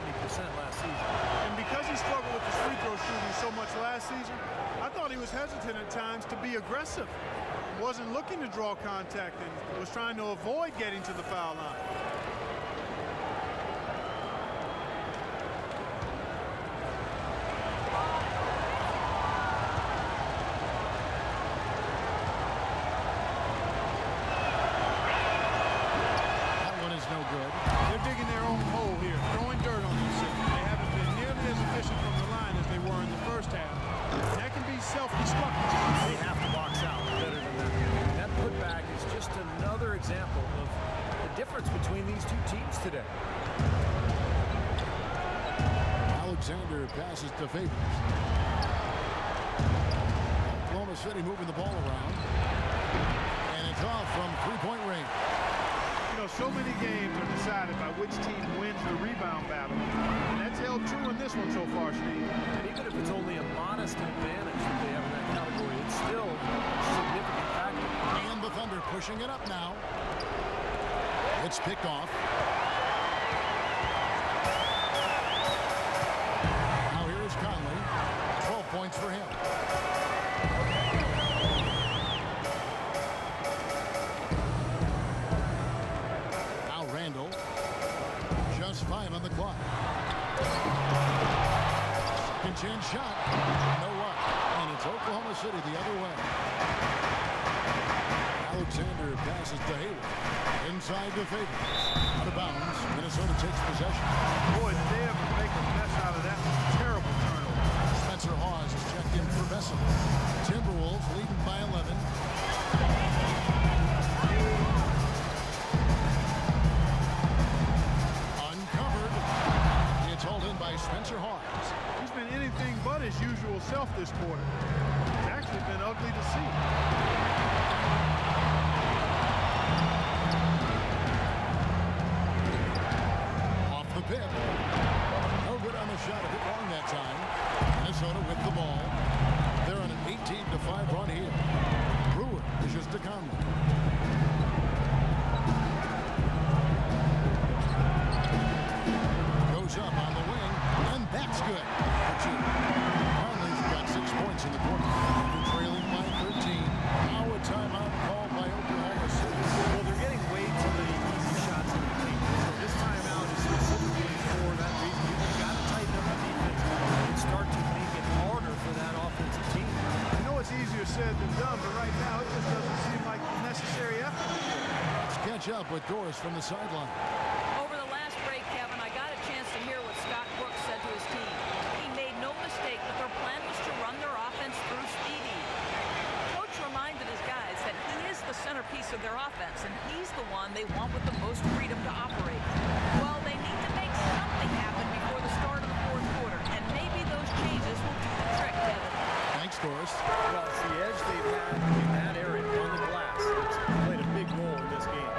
last season. And because he struggled with his free throw shooting so much last season, I thought he was hesitant at times to be aggressive. He wasn't looking to draw contact and was trying to avoid getting to the foul line. That one is no good. They're digging their own hole here, throwing dirt on themselves. They haven't been nearly as efficient from the line as they were in the first half. And that can be self-destructive. They have to box out better than that. That putback is just another example of the difference between these two teams today. Alexander passes to Favors. Oklahoma City moving the ball around. And it's off from three-point range. You know, so many games are decided by which team wins the rebound battle. And that's held true in this one so far, Steve. And even if it's only a modest advantage that they have in that category, it's still significant pushing it up now. It's picked off. Now here's Conley. 12 points for him. Now Randall. Just 5 on the clock. Second chance shot. No luck. And it's Oklahoma City the other way. Alexander passes to Hayward. Inside to Favors. Out of bounds. Minnesota takes possession. Boy, did they ever make a mess out of that. Terrible turnover. Spencer Hawes is checked in for Vesely. Timberwolves leading by 11. Uncovered. It's hauled in by Spencer Hawes. He's been anything but his usual self this quarter. It's actually been ugly to see. Pip. No good on the shot. A bit long that time. Minnesota with the ball. They're on an 18-5 run here. Brewer pushes to Conley. Goes up on the wing, and that's good. Conley's got 6 points in the quarter. They're trailing by 13. Now a timeout called by Oklahoma City. Well, they're getting way too many easy shots in the paint. So this timeout is specifically for that reason. You've got to tighten up the defense and start to make it harder for that offensive team. I know it's easier said than done, but right now it just doesn't seem like the necessary effort. Let's catch up with Doris from the sideline. Over the last break, Kevin, I got a chance to hear what Scott Brooks said to his team. He made no mistake that their plan was to run their offense through Speedy. Coach reminded his guys that he is the centerpiece of their offense, and he's the one they want with the most freedom to operate. Well, they need to make something happen before the start of the fourth quarter, and maybe those changes will do the trick, Kevin. Thanks, Doris. Well, it's the edge they've had in that area on the glass. It's played a big role in this game.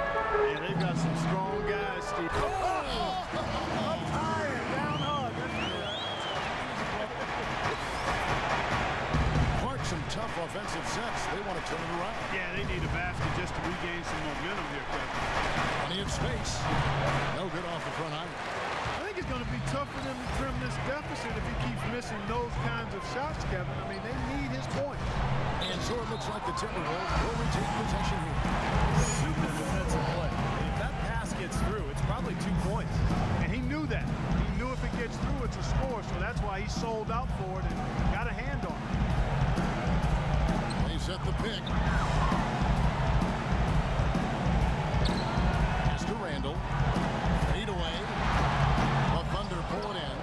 Yeah, they've got some strong guys, Steve. Up high and down hard. Clark, some tough offensive sets. They want to turn it around. Yeah, they need a basket just to regain some momentum here, Kevin. Plenty of space. No good off the front iron. I think it's going to be tough for them to trim this deficit if he keeps missing those kinds of shots, Kevin. I mean, they need his point. And so it looks like the Timberwolves will retain possession here. Super defensive play. If that pass gets through, it's probably 2 points. And he knew that. He knew if it gets through, it's a score. So that's why he sold out for it and got a hand on it. They set the pick. Pass to Randall. Fade away. The Thunder pull it in.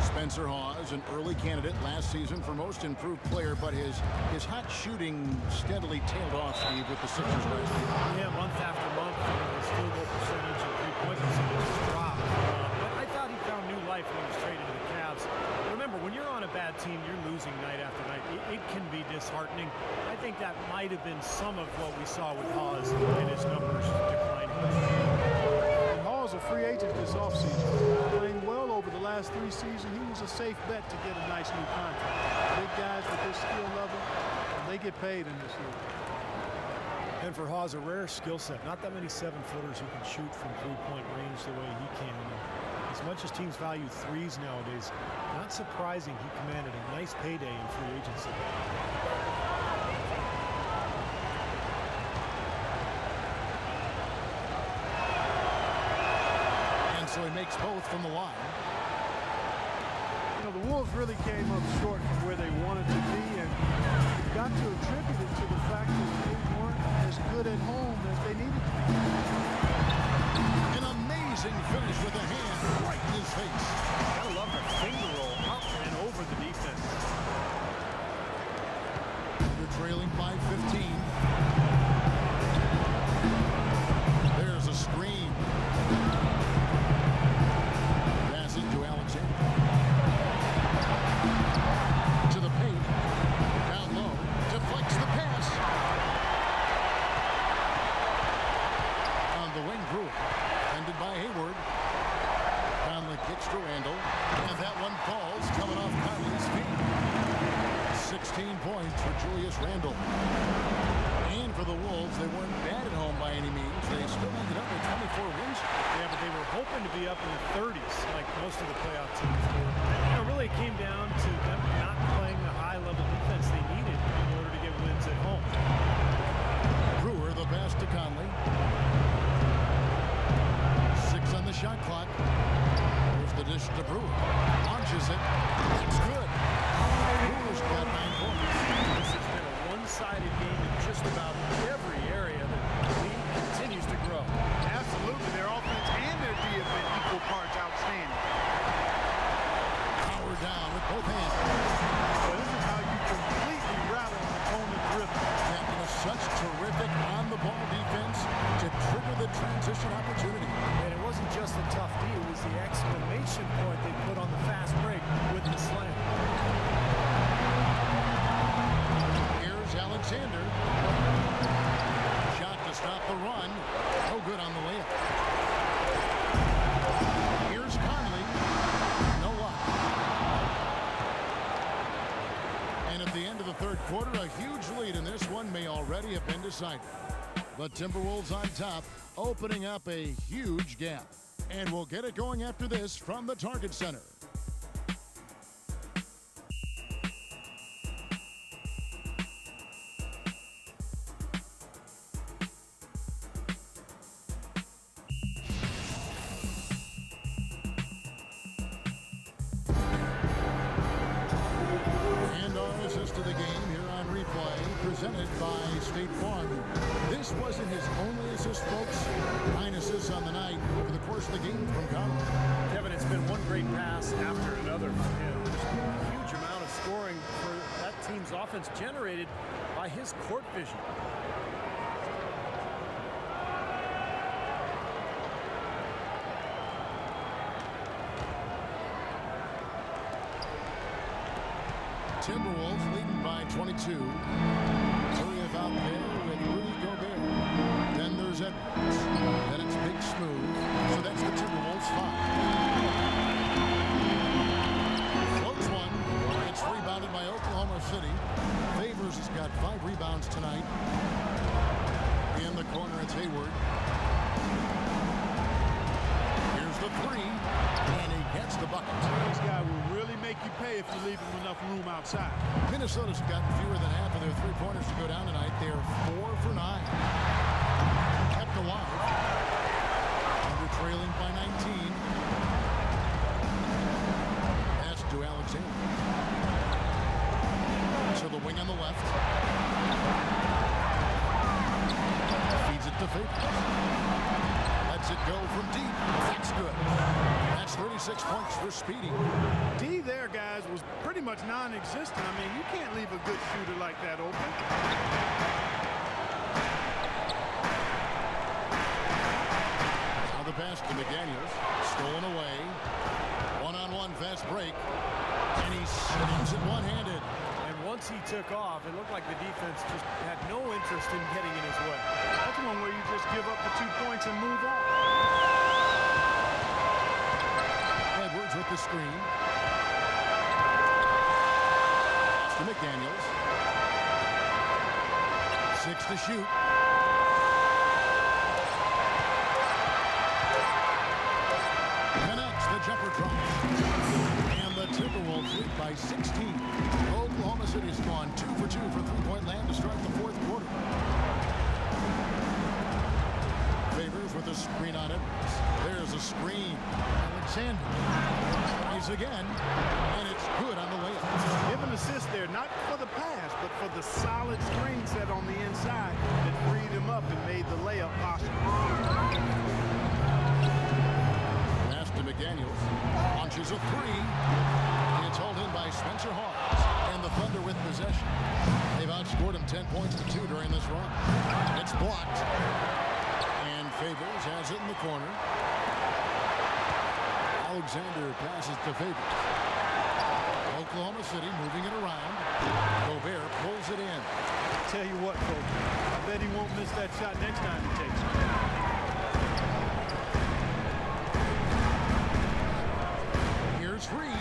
Spencer Hawes, an early candidate last season for most improved player, but his hot shooting steadily tailed off, Steve, with the Sixers last year. Yeah, month after month, his field goal percentage and three-point percentage just dropped. But I thought he found new life when he was traded to the Cavs. Remember, when you're on a bad team, you're losing night after night. It can be disheartening. I think that might have been some of what we saw with Hawes and his numbers declining. And Hall's a free agent this offseason. Playing well over the last 3 seasons, he was a safe bet to get a nice new contract. Big guys with this skill level, they get paid in this league. And for Hawes, a rare skill set. Not that many 7-footers who can shoot from three-point range the way he can. And as much as teams value threes nowadays, not surprising he commanded a nice payday in free agency. And so he makes both from the line. You know, the Wolves really came up short from where they wanted to be, and you've got to attribute it to the fact that they weren't as good at home as they needed to be. An amazing finish with a hand right in his face. Gotta love the finger roll up and over the defense. They're trailing by 15. There's a screen. Pass it to Alexander. To the paint. Down low. Deflects the pass. On the wing, Brewer. Ended by Hayward. Conley kicks to Randall. And that one falls coming off Conley's feet. 16 points for Julius Randle. And for the Wolves. Wolves, they weren't bad at home by any means. They still ended up with 24 wins. Yeah, but they were hoping to be up in the 30s like most of the playoff teams were. Really it came down to them not playing the high-level defense they needed in order to get wins at home. Brewer, the pass to Conley. 6 on the shot clock. Here's the dish to Brewer. Launches it. That's good. Brewer's got 9 points. This has been a one-sided game in just about every area. The league continues to grow. Absolutely. Their offense and their D have been equal parts outstanding. Power down with both hands. So this is how you completely rattle an opponent's rhythm. That was such terrific on-the-ball defense to trigger the transition opportunity. And it wasn't just a tough D, it was the exclamation point they put on the fast break with the slam. Here's Alexander. Shot to stop the run. No good on the layup. Here's Conley. No luck. And at the end of the third quarter, a huge lead in this one may already have been decided. The Timberwolves on top, opening up a huge gap. And we'll get it going after this from the Target Center. And our assist to the game here on replay, presented by State Farm. This wasn't his only assist, folks. 9 assists on the night over the course of the game from Conley. Kevin, it's been one great pass after another for him. There's a huge amount of scoring for that team's offense generated by his court vision. Timberwolves leading by 22. Turiev out there with Rudy Gobert. Then there's Edwards. Then it's Big Smooth. So that's the Timberwolves 5. Floats one. It's rebounded by Oklahoma City. Favors has got 5 rebounds tonight. In the corner, it's Hayward. Here's the 3. And he gets the bucket. This guy will really make you pay if you leave him enough room outside. Minnesota's gotten fewer than half of their 3-pointers to go down tonight. They are 4 for 9. Kept alive. Under trailing by 19. Pass to Alexander. To the wing on the left. Feeds it to Favors. Lets it go from deep. That's good. That's 36 points for Speedy. D there, guys, was pretty much non-existent. I mean, you can't leave a good shooter like that open. Now the pass to McDaniels. Stolen away. One-on-one fast break. And he slams it one-handed. And once he took off, it looked like the defense just had no interest in getting in his way. That's one where you just give up the 2 points and move on. Edwards with the screen. Pass to McDaniels. 6 to shoot. Connects the jumper drop. And the Timberwolves lead by 16. Oklahoma City's gone 2 for 2 from three-point land to start the fourth quarter. Favors with a screen on Edwards. There's a screen. Alexander tries again, and it's good on the layup. Give an assist there, not for the pass, but for the solid screen set on the inside that freed him up and made the layup possible. Pass to McDaniels. Launches a 3. It's hauled in by Spencer Hawes. And the Thunder with possession. They've outscored him 10 points to 2 during this run. It's blocked. And Favors has it in the corner. Alexander passes to Favors. Oklahoma City moving it around. Gobert pulls it in. Tell you what, folks, I bet he won't miss that shot next time he takes it. Here's Reed.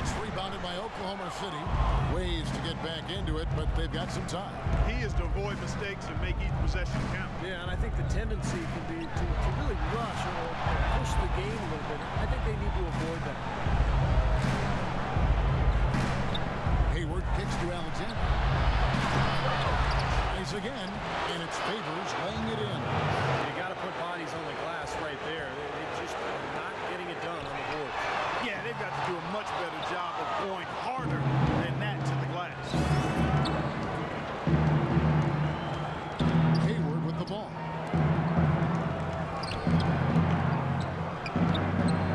It's rebounded by Oklahoma. Oklahoma City ways to get back into it, but they've got some time. He is to avoid mistakes and make each possession count. Yeah, and I think the tendency can be to really rush or push the game a little bit. I think they need to avoid that. Hayward kicks to Alexander. Tries again, and it's Favors laying it in. You got to put bodies on the glass right there. They just are not getting it done on the board. Yeah, they've got to do a much better job of going harder than that to the glass. Hayward with the ball.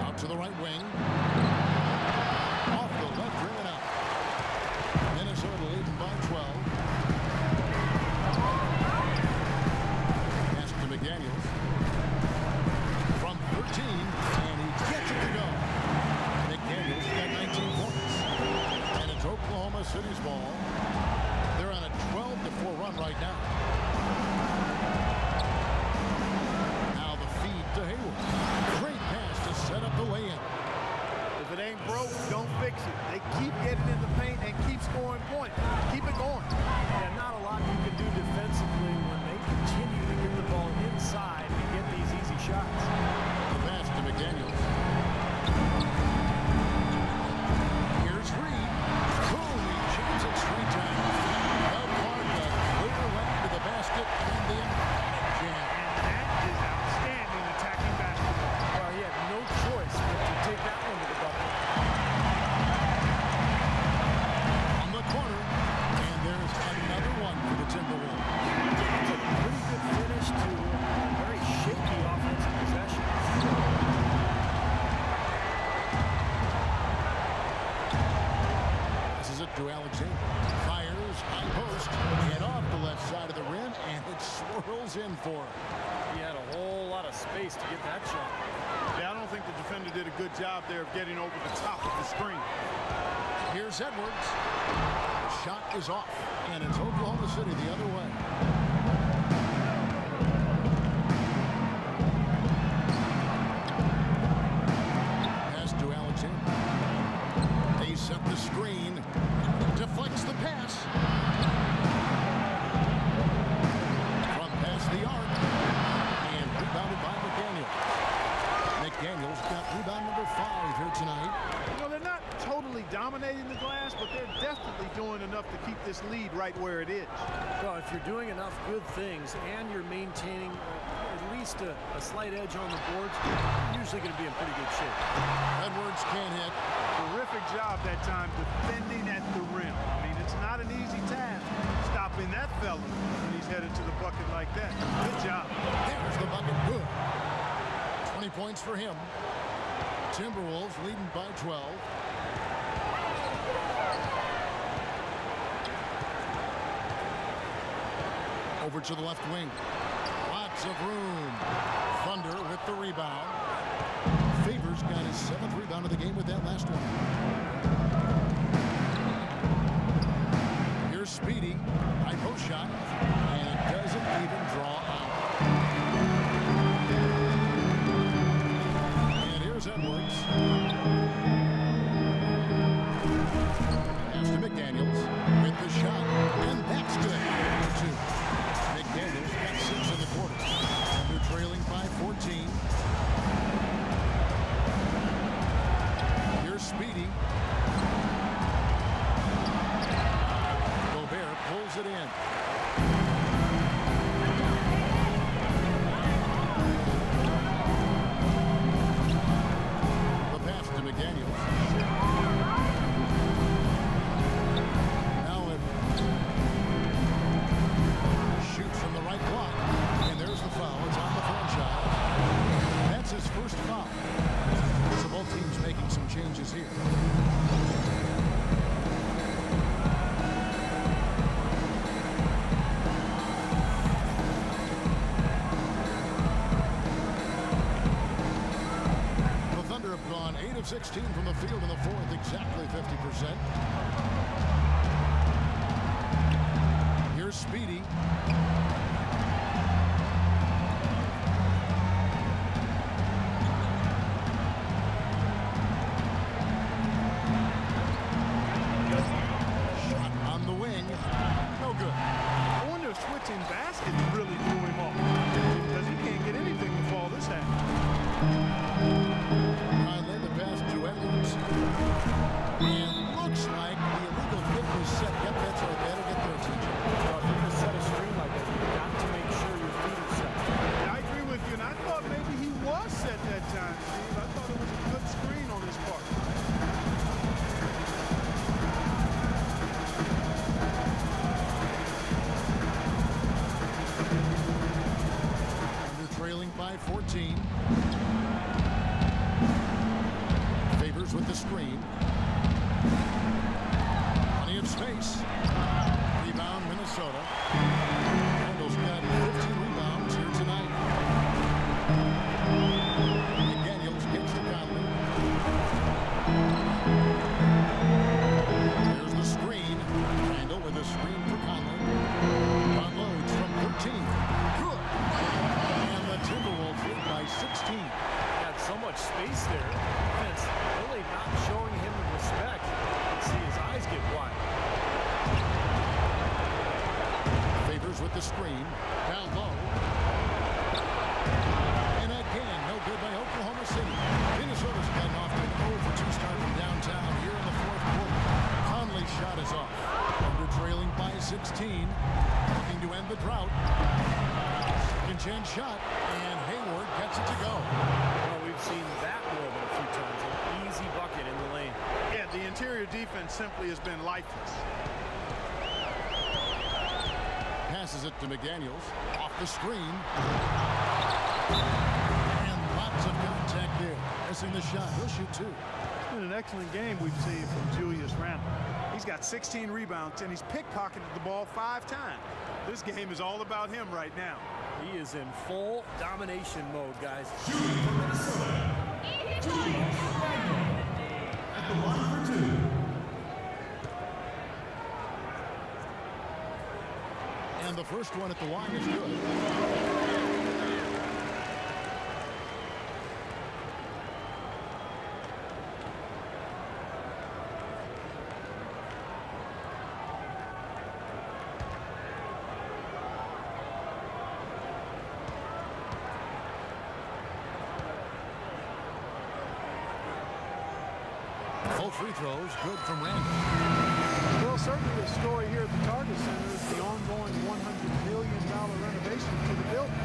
Out to the right wing. Off the left rim and out. Minnesota leading by 12. Pass to McDaniels. From 13, and he gets it to go. McDaniels got 19 points. And it's Oklahoma City's ball. They're on a 12-4 run right now. Now the feed to Hayward. Great pass to set up the lay-in. If it ain't broke, don't fix it. They keep getting in the paint and keep scoring points. Keep it going. Yeah, not a lot you can do defensively when they continue to get the ball inside and get these easy shots. The pass to McDaniels. Here's Reed. Boom, he jams it straight down. Well, Clark, a clear lane to the basket and the emphatic jam. And that is outstanding attacking basketball. Well, he had no choice but to take that one to the bucket. On the corner, and there's another one for the Timberwolves. It's a pretty good finish to a very shaky offensive possession. Passes it to Alexander. Fires, high post, and off the left side of the rim, and it swirls in for him. He had a whole lot of space to get that shot. Yeah, I don't think the defender did a good job there of getting over the top of the screen. Here's Edwards. Shot is off, and it's Oklahoma City the other way. Pass to Alexander. They set the screen. Deflects the pass. From past the arc. And rebounded by McDaniels. McDaniels got rebound number 5 here tonight. You know, they're not totally dominating the glass, but they're definitely doing enough to keep this lead right where it is. Well, if you're doing enough good things and you're maintaining at least a slight edge on the boards, you're usually going to be in pretty good shape. Edwards can't hit. Terrific job that time defending at the rim. I mean, it's not an easy task stopping that fella when he's headed to the bucket like that. Good job. There's the bucket. Good. 20 points for him. Timberwolves leading by 12. Over to the left wing. Lots of room. Thunder with the rebound. Favors got his 7th rebound of the game with that last one. Here's Speedy. High post shot. And it doesn't even draw out. And here's Edwards. Pass to McDaniels with the shot. And that's good. 2. McDaniels got 6 in the quarter. And they're trailing by 14. Here's Speedy. Gobert pulls it in. The pass to McDaniels. Now Edwards shoots from the right block, and there's the foul. It's on the franchise. That's his first foul. So both teams making some changes here. The Thunder have gone 8 of 16 from the field in the fourth, exactly 50%. Here's Speedy. with the screen. Down low. And again, no good by Oklahoma City. Minnesota's gotten off to an 0-for-2 start from downtown here in the fourth quarter. Conley's shot is off. Thunder trailing by 16. Looking to end the drought. Second chance shot, and Hayward gets it to go. Well, we've seen that moment a few times. An easy bucket in the lane. Yeah, the interior defense simply has been lifeless. Passes it to McDaniels. Off the screen. And lots of contact there. Missing the shot. He'll shoot two. It's been an excellent game we've seen from Julius Randle. He's got 16 rebounds, and he's pickpocketed the ball 5 times. This game is all about him right now. He is in full domination mode, guys. At the line for 2. And the first one at the line is good. Both free throws good from Randle. Well, certainly the story here at the Target Center is the ongoing $100 million renovation to the building.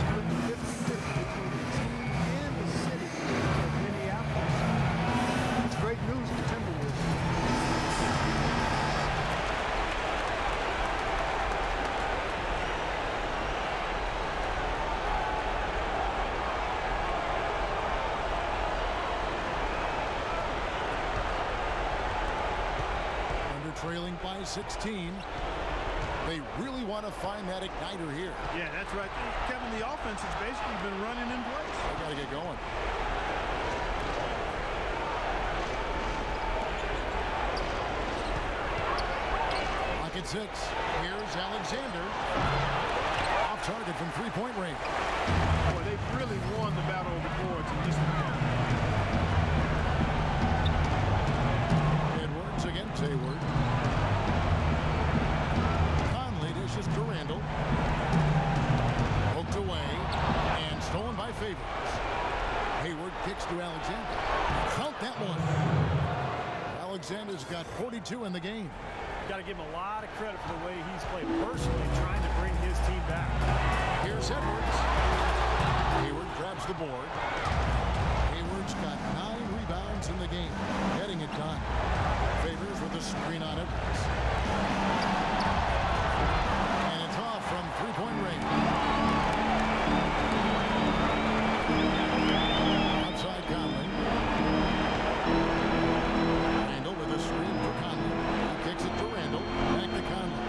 Split 50-50 between the team and the city of Minneapolis. It's great news for Timberwolves. Trailing by 16. They really want to find that igniter here. Yeah, that's right. Kevin, the offense has basically been running in place. They got to get going. Pocket 6. Here's Alexander. Off target from three-point range. Boy, they've really won the battle of the boards in this one. Edwards against Hayward. Conley dishes to Randle. Poked away and stolen by Favors. Hayward kicks to Alexander. Count that one. Alexander's got 42 in the game. Got to give him a lot of credit for the way he's played personally, trying to bring his team back. Here's Edwards. Hayward grabs the board. Hayward's got 9 rebounds in the game. Getting it done. Favors with a screen on Edwards. And it's off from three-point range. Outside Conley. Randle with a screen for Conley. He kicks it to Randle. Back to Conley.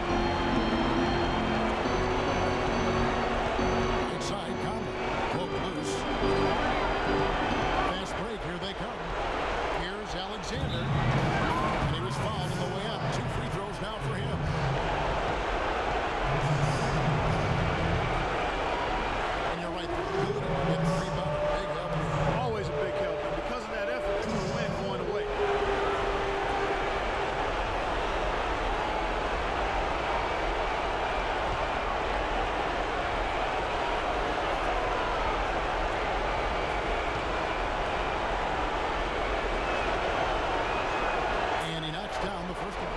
Inside Conley. Poke loose. Fast break. Here they come. Here's Alexander. And he was fouled on the way up. 2 free throws now for him. And you're right. Good. Get the rebound. Big help here. Always a big help, and because of that effort, it's a win going away. And he knocks down the first one.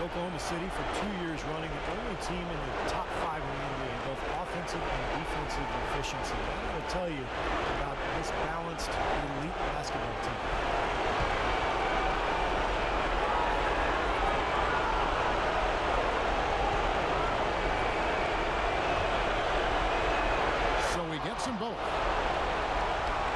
Oklahoma City for 2 years running, the only team in the top 5 in the NBA in both offensive and defensive efficiency. I got to tell you about this balanced elite basketball team. So he gets them both.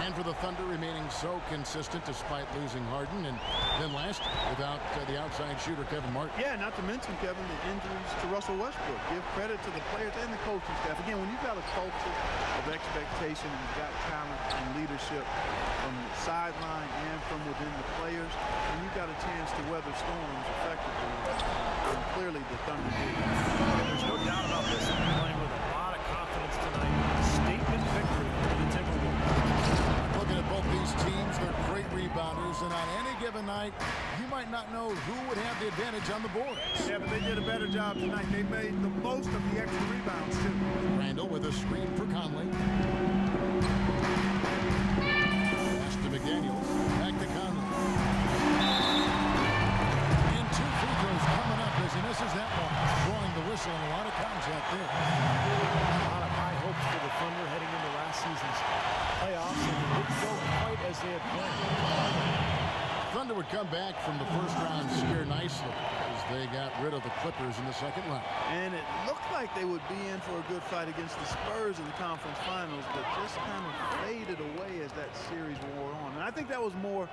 And for the Thunder remaining so consistent despite losing Harden, and then last without the outside shooter Kevin Martin. Yeah, not to mention, Kevin, the injuries to Russell Westbrook. Give credit to the players and the coaching staff. Again, when you've got a culture of expectation and you've got talent and leadership from the sideline and from within the players, and you've got a chance to weather storms effectively, and clearly the Thunder did. There's no doubt about this. They're playing with a lot of confidence tonight. Statement victory for the Timberwolves. Looking at both these teams, they're great rebounders, and on any given night, you might not not know who would have the advantage on the boards. Yeah, but they did a better job tonight. They made the most of the extra rebounds, too. Randall with a screen for Conley. Pass to McDaniels. Back to Conley. And 2 free throws coming up as he misses that one. Drawing the whistle and a lot of contact there. A lot of high hopes for the Thunder heading into last season's playoffs, and it didn't go quite as they had planned. Thunder would come back from the first round scare nicely as they got rid of the Clippers in the second round. And it looked like they would be in for a good fight against the Spurs in the conference finals, but just kind of faded away as that series wore on. And I think that was more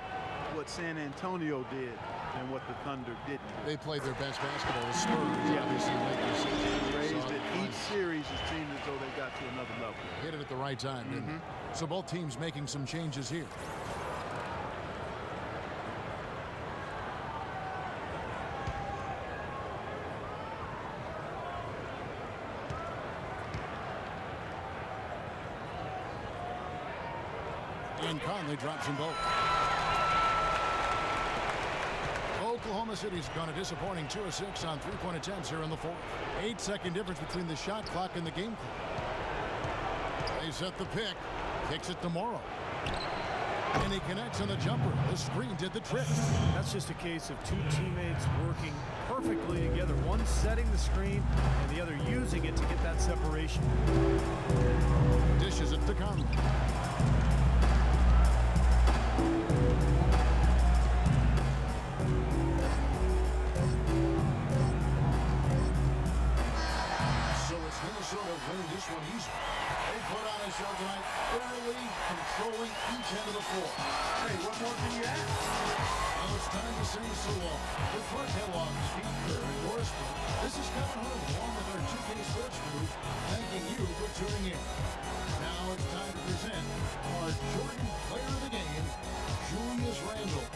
what San Antonio did than what the Thunder didn't do. They played their best basketball. The Spurs, obviously, late this season. They raised it. Each series, it seemed as though they got to another level. Hit it at the right time, didn't they? So both teams making some changes here. And Conley drops them both. Oklahoma City's gone a disappointing 2 of 6 on three-point attempts here in the fourth. 8-second difference between the shot clock and the game clock. They set the pick. Kicks it to Morrow. And he connects on the jumper. The screen did the trick. That's just a case of two teammates working perfectly together. One setting the screen and the other using it to get that separation. Dishes it to Conley. Minnesota winning this one easy. They put on a show tonight, early controlling each end of the floor. Hey, what more can you ask? Now it's time to say so long. With Clark Kellogg, Steve Kerr, and Doris Burke, this is Kevin Hurley, along with our 2K Sports crew, thanking you for tuning in. Now it's time to present our Jordan Player of the Game, Julius Randle.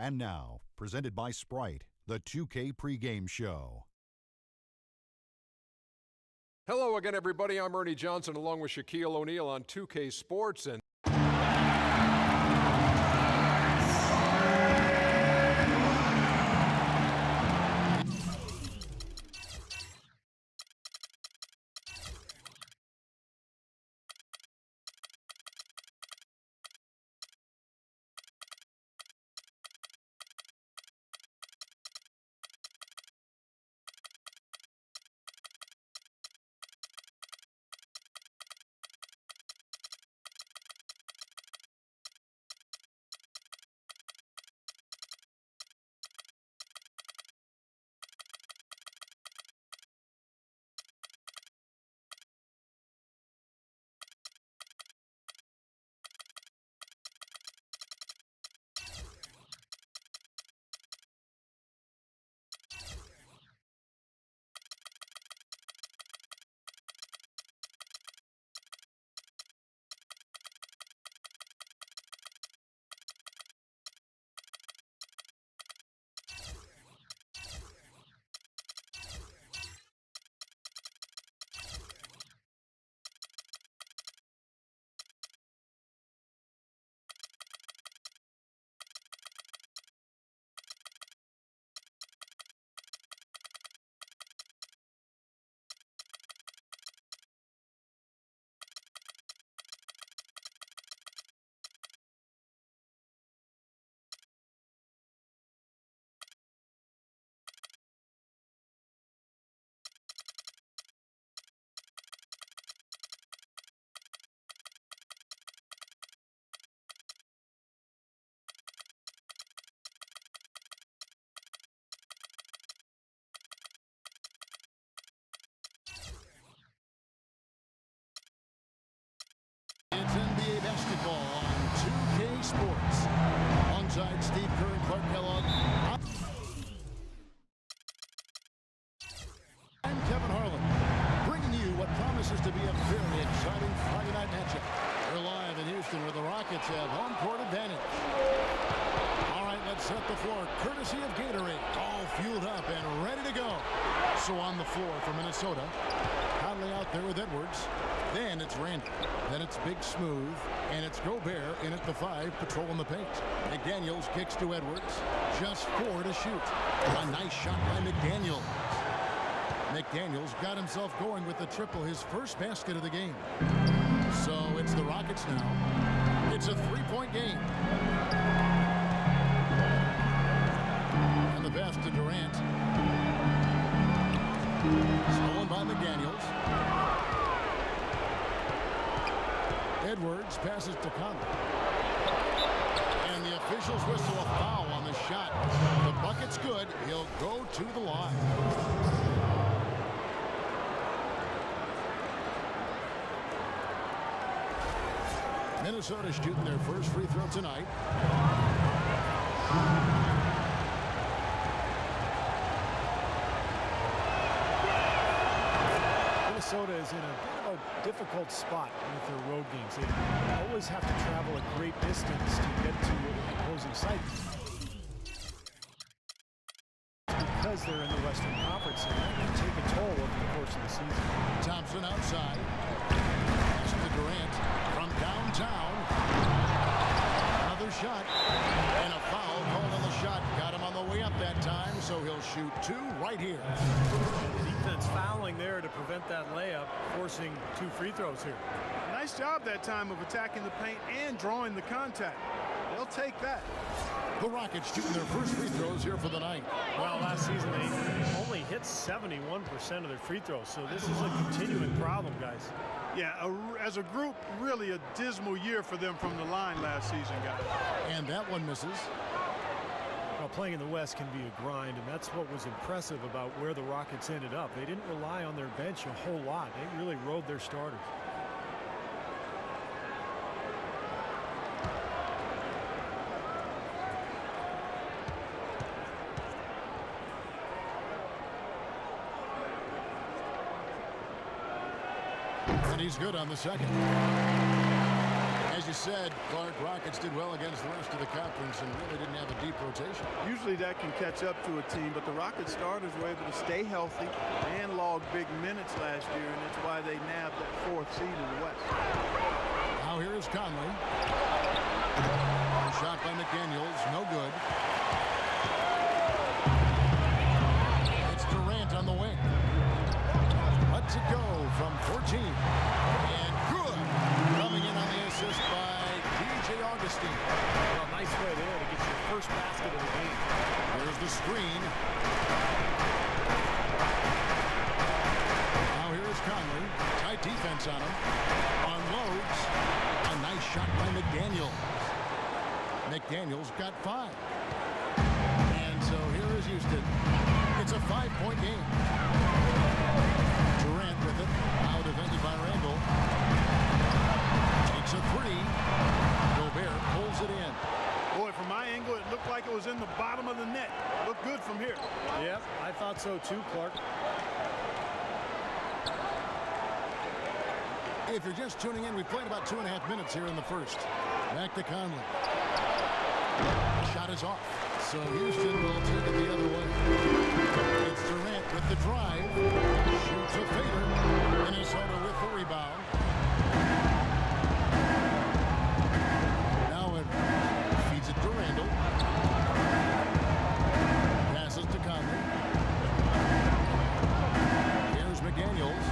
And now, presented by Sprite, the 2K pregame show. Hello again, everybody. I'm Ernie Johnson along with Shaquille O'Neal on 2K Sports. And it's NBA basketball on 2K Sports. Alongside Steve Kerr and Clark Kellogg. I'm Kevin Harlan, bringing you what promises to be a very exciting Friday night matchup. We're live in Houston where the Rockets have home court advantage. All right, let's set the floor courtesy of Gatorade. All fueled up and ready to go. So on the floor for Minnesota, Conley out there with Edwards. Then it's Randall. Then it's Big Smooth. And it's Gobert in at the 5, patrolling the paint. McDaniels kicks to Edwards. Just 4 to shoot. A nice shot by McDaniels. McDaniels got himself going with the triple, his first basket of the game. So it's the Rockets now. It's a 3-point game. And the pass to Durant. Stolen by McDaniels. Edwards passes to Conley. And the officials whistle a foul on the shot. The bucket's good. He'll go to the line. Minnesota shooting their first free throw tonight. Minnesota is in a bit of a difficult spot with their road games. They always have to travel a great distance to get to an opposing site. Because they're in the Western Conference, and that can take a toll over the course of the season. Thompson outside. Pass to Durant from downtown. Another shot. And a foul called on the shot. Got him on the way up that time, so he'll shoot 2 right here. Defense fouling there to prevent that layup, forcing 2 free throws here. Nice job that time of attacking the paint and drawing the contact. They'll take that. The Rockets shooting their first free throws here for the night. Well, last season they only hit 71% of their free throws, so this is a continuing problem, guys. Yeah, as a group, really a dismal year for them from the line last season, guys. And that one misses. Well, playing in the West can be a grind, and that's what was impressive about where the Rockets ended up. They didn't rely on their bench a whole lot. They really rode their starters. And he's good on the second. As you you said, Clark, Rockets did well against the rest of the conference and really didn't have a deep rotation. Usually that can catch up to a team, but the Rockets starters were able to stay healthy and log big minutes last year, and that's why they nabbed that 4th seed in the West. Now here is Conley. Shot by McDaniels, no good. It's Durant on the wing. Lets it go from 14. And good. Coming in on the assist by DJ Augustine. Well, nice way there to get your first basket of the game. Here's the screen. Now here's Conley. Tight defense on him. Unloads. A nice shot by McDaniels. McDaniels got 5. And so here is Houston. It's a 5-point game. Durant with it. Now defended by Randall. Takes a 3. Gobert pulls it in. Boy, from my angle, it looked like it was in the bottom of the net. Looked good from here. Yep, I thought so too, Clark. If you're just tuning in, we played about 2.5 minutes here in the first. Back to Conley. The shot is off. So Houston will take it the other way. It's Durant with the drive. Shoots a fader. Minnesota with the rebound. Now it feeds it to Randall. Passes to Conley. Here's McDaniels.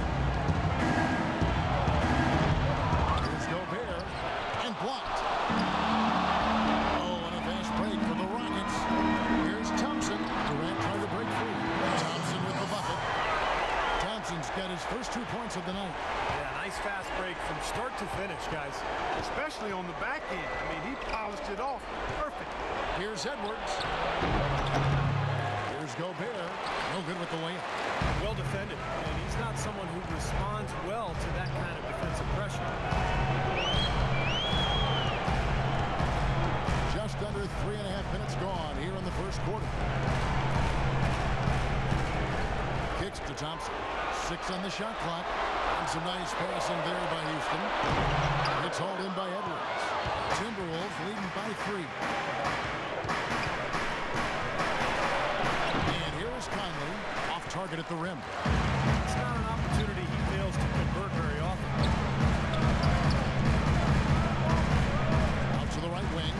Here's Gobert. And blocked. Oh, and a fast break for the Rockets. Here's Thompson. Durant trying to break free. Thompson with the bucket. Thompson's got his first 2 points of the night. Yeah, nice fast break from start to finish, guys. Especially on the back end. I mean, he polished it off. Perfect. Here's Edwards. Here's Gobert. No good with the layup. Well defended, and he's not someone who responds well to that kind of defensive pressure. Just under 3.5 minutes gone here in the first quarter. Kicks to Thompson. 6 on the shot clock. And some nice passing there by Houston. It's hauled in by Edwards. Timberwolves leading by 3. And here's Conley. Off target at the rim. It's not an opportunity he fails to convert very often. Out to the right wing.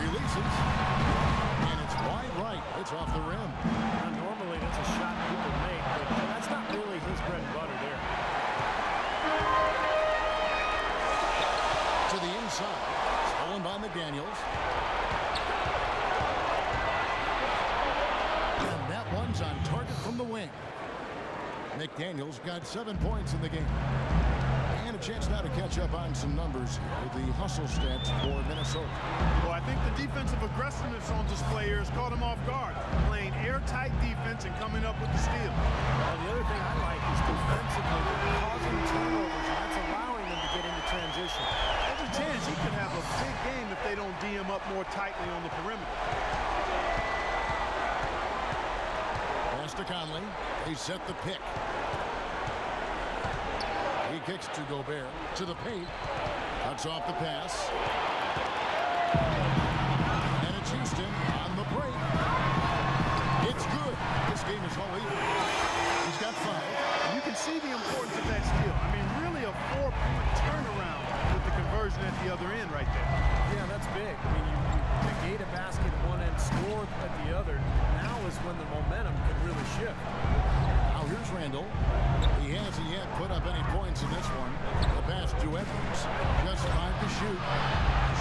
Releases. And it's wide right. It's off the rim. Now, normally that's a shot people make, but that's not really his bread and butter there. To the inside. Stolen by McDaniels. And that one's on target from the wing. McDaniels got 7 points in the game. And a chance now to catch up on some numbers with the hustle stats for Minnesota. Well, I think the defensive aggressiveness on display here has caught him off guard. Playing airtight defense and coming up with the steal. Well, the other thing I like is defensively causing turnovers, and that's allowing them to get into transition. There's a chance he could have a big game if they don't D him up more tightly on the perimeter. Pass to Conley. They set the pick. He kicks to Gobert. To the paint. Cuts off the pass. And it's Houston on the break. It's good. This game is all even. He's got 5. And you can see the importance of that steal. I mean, really a 4-point turnaround with the conversion at the other end right there. Yeah, that's big. I mean, you negate a basket at one end, score at the other. Now is when the momentum can really shift. Now here's Randall. He hasn't yet put up any points in this one. The pass to Edwards. Just 5 to shoot.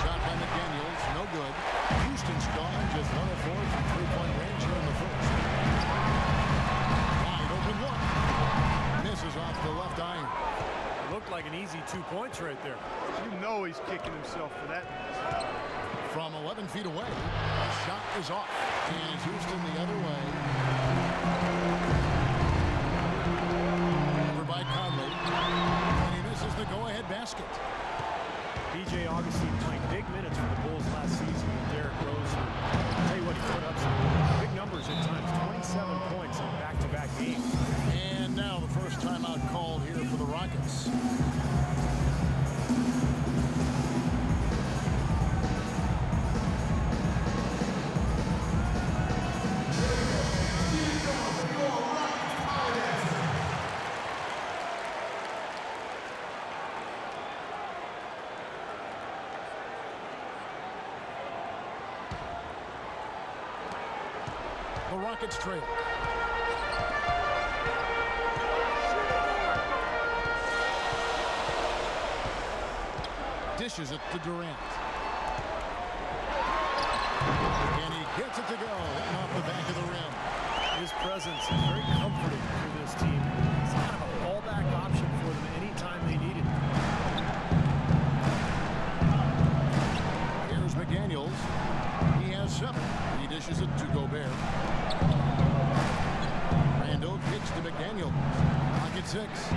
Shot by McDaniels. No good. Houston's gone just 1 of 4 from 3-point range here in the first. Wide open look. Misses off the left iron. It looked like an easy 2 points right there. You know he's kicking himself for that. From 11 feet away, the shot is off. And Houston the other way. Over by Conley. And he misses the go-ahead basket. DJ Augustine playing big minutes for the Bulls last season with Derrick Rose. I'll tell you what, he put up some big numbers at times. 27 points in back-to-back games. And now the first timeout called here for the Rockets. the Rockets trail. Dishes it to Durant. And he gets it to go, hitting off the back of the rim. His presence is very comforting for this team. He's kind of a fallback option for them anytime they need it. Here's McDaniels. He has 7. He dishes it to Gobert. Randall kicks to McDaniel. Pocket 6.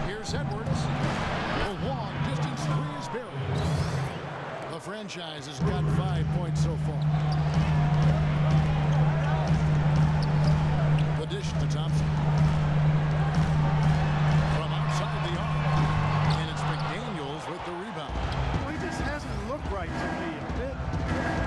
Here's Edwards. The long distance 3 is buried. The franchise has got 5 points so far. The dish to Thompson. From outside the arc. And it's McDaniels with the rebound. Well, he just hasn't looked right to me. A bit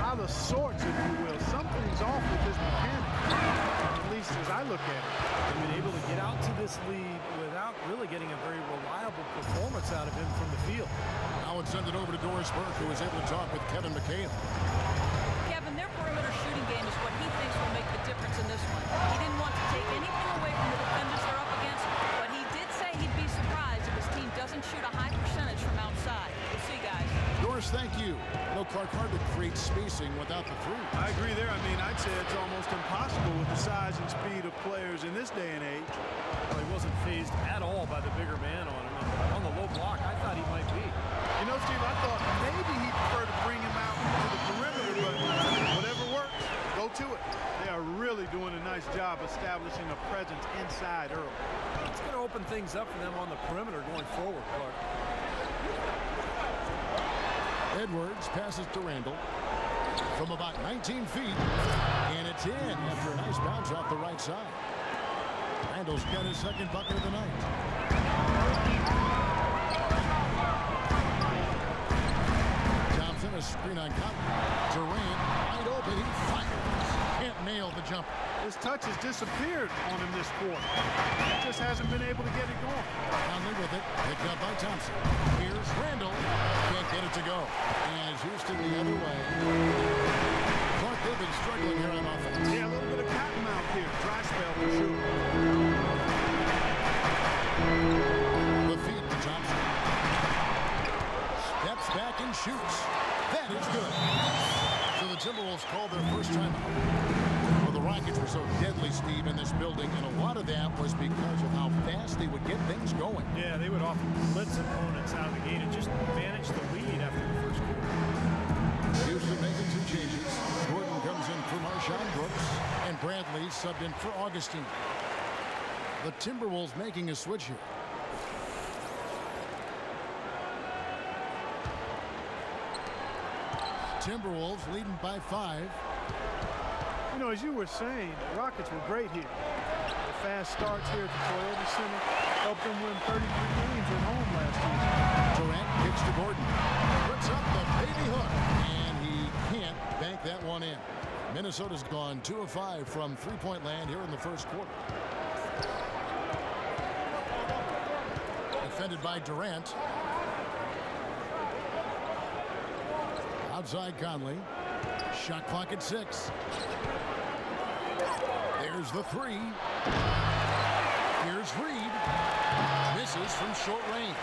out of sorts, if you will. Something's off with his mechanics, at least as I look at it. They've been able to get out to this lead without really getting a very reliable performance out of him from the field. Now it's sent it over to Doris Burke, who is able to talk with Kevin McHale. Kevin, their perimeter shooting game is what he thinks will make the difference in this one. He didn't want to take anything away from the defenders they're up against, but he did say he'd be surprised if his team doesn't shoot a high percentage from outside. We'll see, guys. Doris, thank you. Clark, hard to create spacing without the three. I agree there. I mean, I'd say it's almost impossible with the size and speed of players in this day and age. Well, he wasn't phased at all by the bigger man on him. And on the low block, I thought he might be. You know, Steve, I thought maybe he'd prefer to bring him out to the perimeter, but whatever works, go to it. They are really doing a nice job establishing a presence inside early. It's going to open things up for them on the perimeter going forward, Clark. Edwards passes to Randall from about 19 feet, and it's in after a nice bounce off the right side. Randall's got his second bucket of the night. Thompson, a screen on Conley. Durant, wide open, he fires. Can't nail the jumper. His touch has disappeared on him this quarter. He just hasn't been able to get it going. Conley with it, picked up by Thompson. Here's Randall. Can't get it to go. And Houston the other way. Clark, they've been struggling here on offense. Yeah, a little bit of cottonmouth here. Dry spell for sure. The feed to Thompson. Steps back and shoots. That is good. So the Timberwolves called their first timeout. Well, the Rockets were so deadly, Steve, in this building, and a lot of that was because of how fast they would get things going. Yeah, they would often blitz opponents out of the gate and just manage the lead after the first quarter. Houston making 2 changes. Gordon comes in for Marshawn Brooks, and Bradley subbed in for Augustine. The Timberwolves making a switch here. Timberwolves leading by 5. You know, as you were saying, the Rockets were great here. The fast starts here at the Toyota Center helped them win 33 games at home last year. Durant kicks to Gordon. Puts up the baby hook, and he can't bank that one in. Minnesota's gone 2 of 5 from three-point land here in the first quarter. Defended by Durant. Outside Conley. Shot clock at 6. There's the 3. Here's Reed. Misses from short range.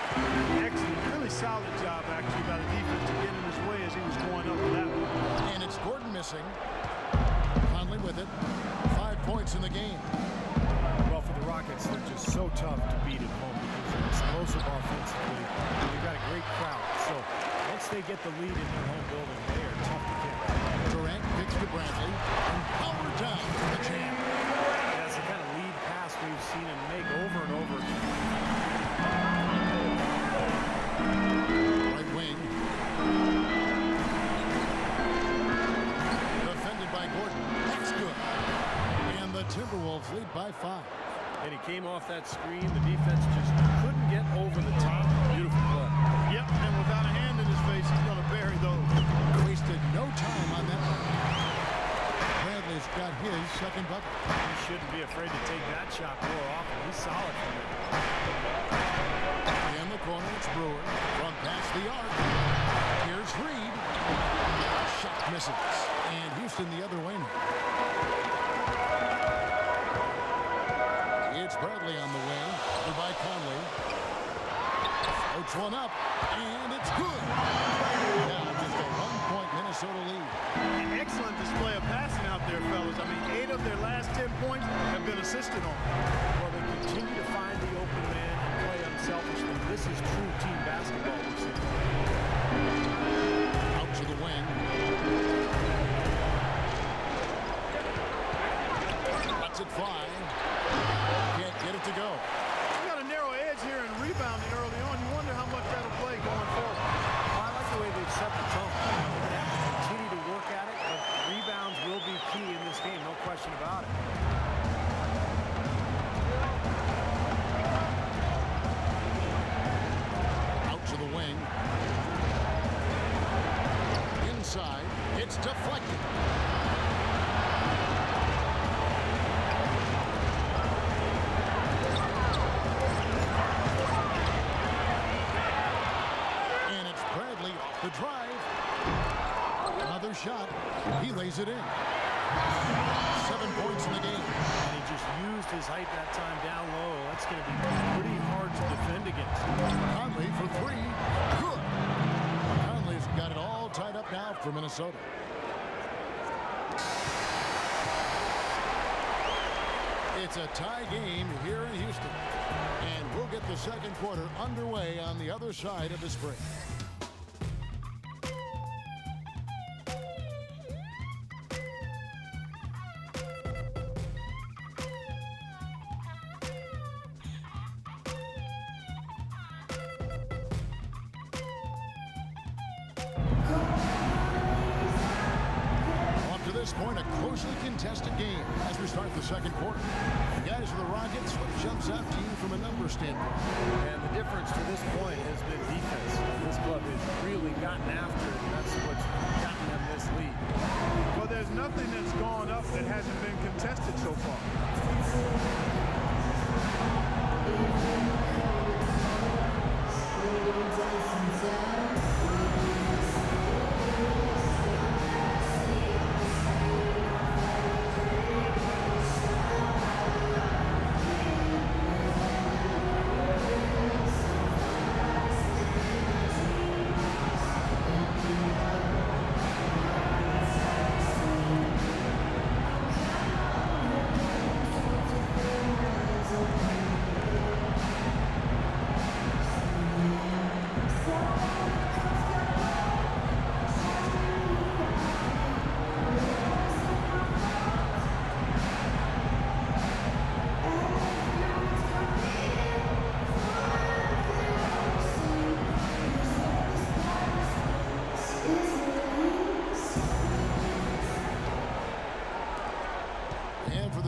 Excellent, really solid job actually by the defense to get in his way as he was going up with that one. And it's Gordon missing. Conley with it. 5 points in the game. Well, for the Rockets, they're just so tough to beat at home because they're explosive offensively. They've got a great crowd. So once they get the lead in their home building, they are tough to kick. Durant kicks to Bradley and power down to the champ. That's the kind of lead pass we've seen him make over and over. Right wing. Defended by Gordon. That's good. And the Timberwolves lead by 5. And he came off that screen. The defense just couldn't get over the top. Beautiful play. Yep, and without a hand in his face, he's going to bury those. Wasted no time on that one. Bradley's got his second bucket. He shouldn't be afraid to take that shot more often. He's solid from there. In the corner, it's Brewer. From past the arc. Here's Reed. Shot misses. And Houston the other way now. It's Bradley on the wing. Over by Conley. Floats one up, and it's good. Now just a 1-point Minnesota lead. An excellent display of passing out there, fellas. I mean, 8 of their last 10 points have been assisted on. Well, they continue to find the open man and play unselfishly. This is true team basketball we're seeing. Out to the wing. Lets it fly. Can't get it to go. You got a narrow edge here in rebounding early on. You wonder how much that'll play going forward. Well, I like the way they've set the tone. They're going to have to continue to work at it, but rebounds will be key in this game, no question about it. Out to the wing. Inside. It's deflected. And it's Bradley off the drive. Another shot. He lays it in. 7 points in the game. And he just used his height that time down low. That's going to be pretty hard to defend against. Conley for 3. Good. Conley's got it all tied up now for Minnesota. It's a tie game here in Houston. And we'll get the second quarter underway on the other side of this break. This point, a closely contested game as we start the second quarter. The guys of the Rockets, what jumps out to you from a number standpoint? And the difference to this point has been defense. This club has really gotten after it, and that's what's gotten them this lead. Well, there's nothing that's gone up that hasn't been contested so far.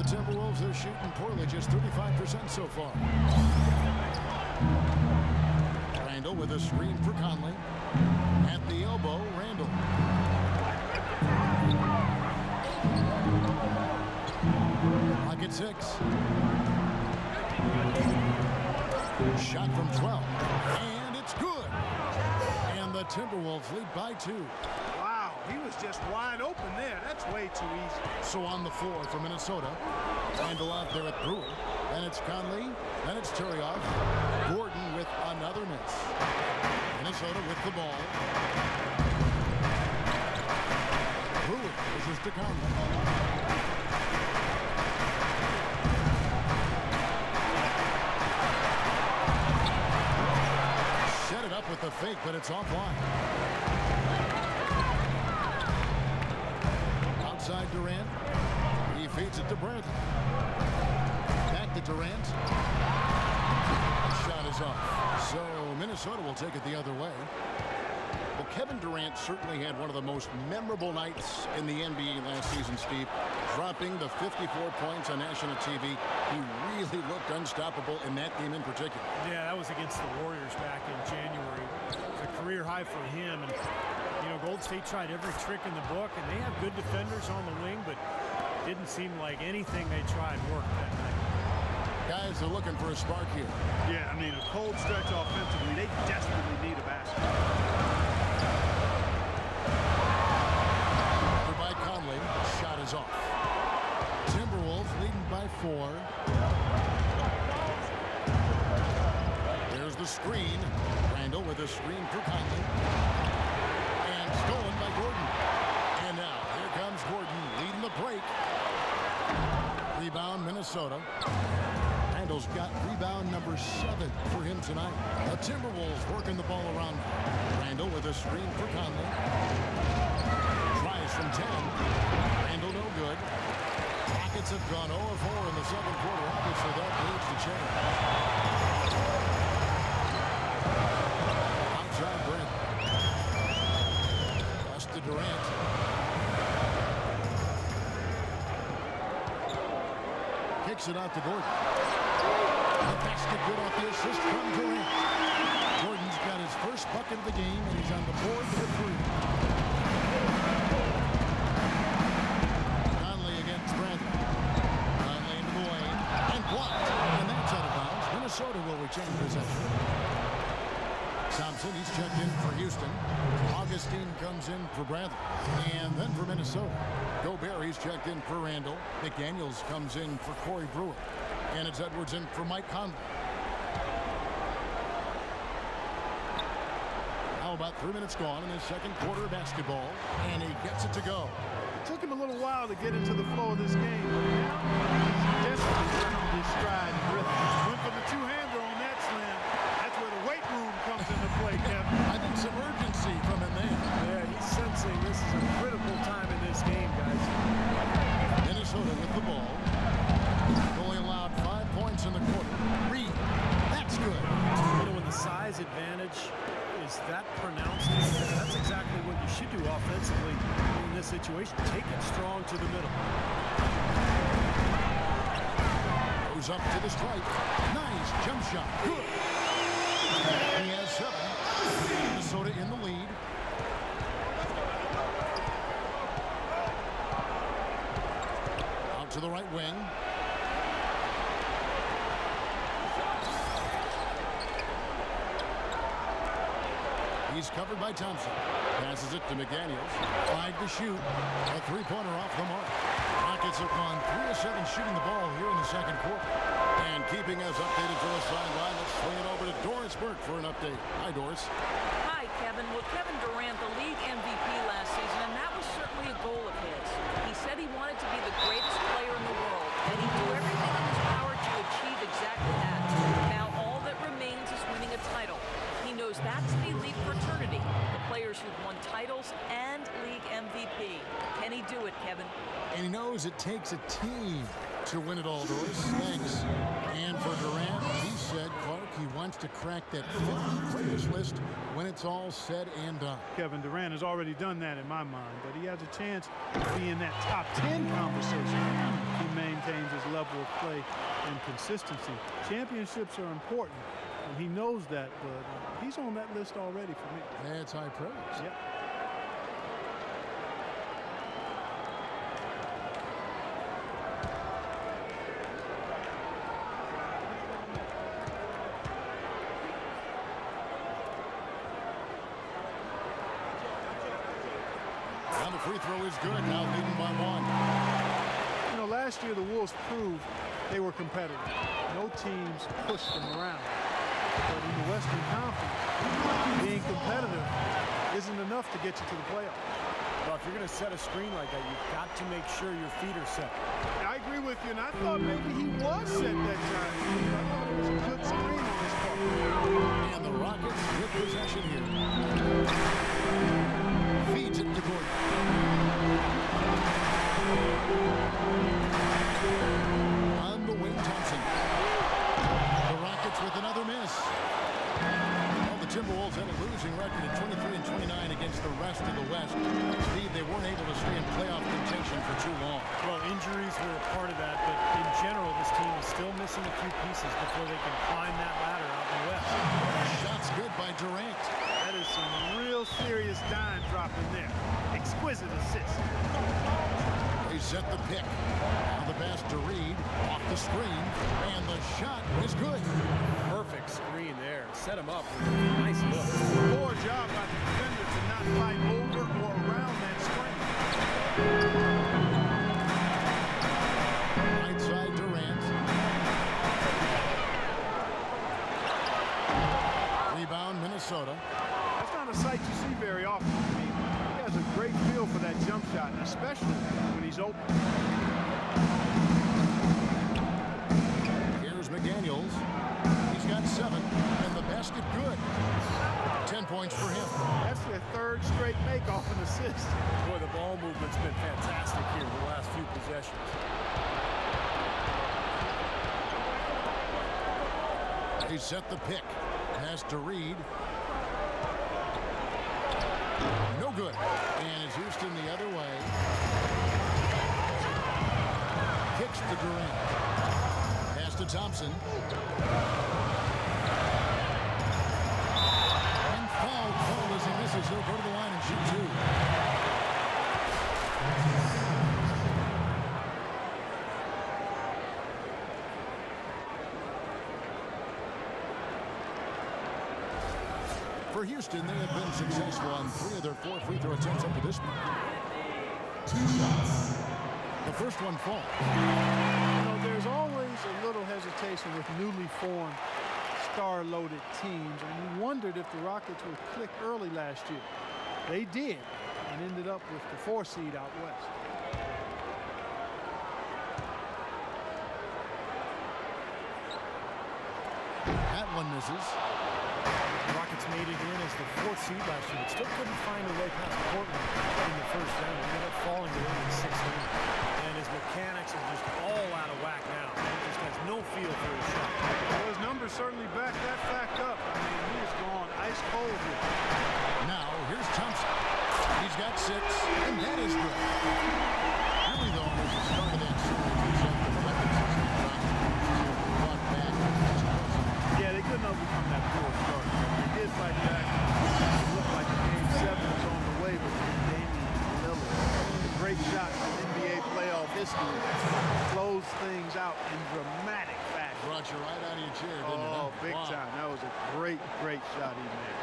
Timberwolves, they're shooting poorly, just 35% so far. Randall with a screen for Conley. At the elbow, Randall. Clock at 6. Shot from 12. And it's good. And the Timberwolves lead by 2. Wow, he was just wide open there. That's way too easy. So on the floor for Minnesota. Randall out there at Brewer. Then it's Conley. Then it's Turioff. Gordon with another miss. Minnesota with the ball. Brewer pushes to Conley. Set it up with the fake, but it's offline. Outside Durant. He feeds it to Bradley. Back to Durant. Shot is off. So Minnesota will take it the other way. Well, Kevin Durant certainly had one of the most memorable nights in the NBA last season, Steve. Dropping the 54 points on national TV. He really looked unstoppable in that game in particular. Yeah, that was against the Warriors back in January. It was a career high for him. And, you know, Golden State tried every trick in the book, and they have good defenders on the wing, but didn't seem like anything they tried worked that night. Guys are looking for a spark here. Yeah, I mean, a cold stretch offensively. They desperately need a basket. By by 4. There's the screen. Randall with a screen for Conley. And stolen by Gordon. And now here comes Gordon leading the break. Rebound Minnesota. Randall's got rebound number 7 for him tonight. The Timberwolves working the ball around. Randall with a screen for Conley. Tries from 10. Randall no good. Rockets have gone 0 of 4 in the second quarter. Obviously that needs to change. Outside Brent. Pass to Durant. Kicks it out to Gordon. The basket good off the assist from Durant. Gordon's got his first bucket of the game, and he's on the board for 3. Conley against Bradley. Conley into the lane, and blocked. And that's out of bounds. Minnesota will retain possession. Thompson, he's checked in for Houston. Augustine comes in for Bradley. And then for Minnesota, Gobert, he's checked in for Randall. McDaniels comes in for Corey Brewer. And it's Edwards in for Mike Conley. How about 3 minutes gone in the second quarter of basketball. And he gets it to go. It took him a little while to get into the flow of this game, but now he's desperately found his stride and rhythm. Went for the two-hander on that slam. That's where the weight room comes into play, Kevin. I think some urgency from him there. Yeah, he's sensing this is a critical time in this game, guys. Minnesota with the ball. Only allowed 5 points in the quarter. Reed, that's good. You know, when the size advantage is that pronounced, that's exactly what you should do offensively in this situation. Take it strong to the middle. Goes up to the stripe. Nice jump shot. Good. He has 7. Minnesota in the lead. Out to the right wing. He's covered by Thompson. Passes it to McDaniels. 5 to shoot. A 3-pointer off the mark. Rockets have gone 3 of 7 shooting the ball here in the second quarter. And keeping us updated from the sideline, let's swing it over to Doris Burke for an update. Hi, Doris. Hi, Kevin. Well, Kevin Durant, the league MVP last season, and that was certainly a goal of his. He said he wanted to be the greatest player in the world, and he'd do everything in his power to achieve exactly that. Now, all that remains is winning a title. He knows that's the elite fraternity, the players who've won titles and league MVP. Can he do it, Kevin? And he knows it takes a team to win it all, Doris. Thanks. And for Durant, he said, Clark, he wants to crack that 50 greatest list when it's all said and done. Kevin Durant has already done that in my mind, but he has a chance to be in that top 10 conversation. He maintains his level of play and consistency. Championships are important, and he knows that, but he's on that list already for me. That's high praise. Yep. Now the free throw is good. Now leading by 1. You know, last year the Wolves proved they were competitive. No teams pushed them around. But in the Western Conference, being competitive isn't enough to get you to the playoffs. Well, if you're going to set a screen like that, you've got to make sure your feet are set. I agree with you, and I thought maybe he was set that time. I thought it was a good screen on his part. And the Rockets with possession here. Feeds it to Gordon. On the wing, Thompson. The Rockets with another miss. Well, the Timberwolves had a losing record at 23-29 against the rest of the West. Steve, they weren't able to stay in playoff contention for too long. Well, injuries were a part of that, but in general, this team is still missing a few pieces before they can climb that ladder out in the West. Shots good by Durant. That is some real serious dime dropping there. Exquisite assist. They set the pick. Now the pass to Reed. Off the screen. And the shot is good. Perfect screen there. Set him up with a nice look. Poor job by the defender to not fight over or around that screen. Right side Durant. Rebound, Minnesota. That's not a sight you see very often. I mean, he has a great feel for that jump shot, especially when he's open. Here's McDaniels. He's got 7, and the basket good. 10 points for him. That's their third straight make-off and assist. Boy, the ball movement's been fantastic here the last few possessions. They set the pick. Pass to Reed. No good. And it's Houston the other way. Kicks to Durant. Pass to Thompson. And foul called as he misses. He'll go to the line and shoot 2. For Houston, they have been successful on 3 of their 4 free throw attempts up to this point. 2 shots. The first one falls. You know, there's always a little hesitation with newly formed star-loaded teams, and you wondered if the Rockets would click early last year. They did, and ended up with the 4 seed out west. That one misses. Rockets made it in as the 4th seed last year, but still couldn't find a way past Portland in the first round. Ended up falling to them in 6-1. And his mechanics are just all out of whack now. He just has no feel for his shot. Well, his numbers certainly back that fact up. I mean, he is gone ice cold here. Now, here's Thompson. He's got 6, and that is good. Really, though, as the start of that series, he said the Rockets has been fought back. Yeah, they couldn't overcome that poor start. They did fight back. It looked like Game 7 was on the way, but Damian Lillard, a great shot in NBA playoff history, closed things out in dramatic fashion. Brought you right out of your chair, didn't it? Oh, big time. That was a great, great shot he made.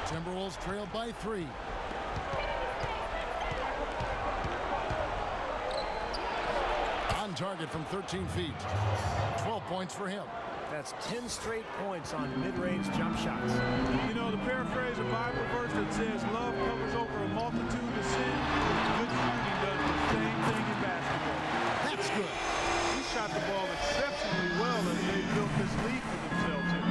Timberwolves trailed by 3. On target from 13 feet. 12 points for him. That's 10 straight points on mid-range jump shots. You know, to paraphrase a Bible verse that says, love covers over a multitude of sin, good shooting does the same thing in basketball. That's good. He shot the ball exceptionally well as they built this lead for themselves here.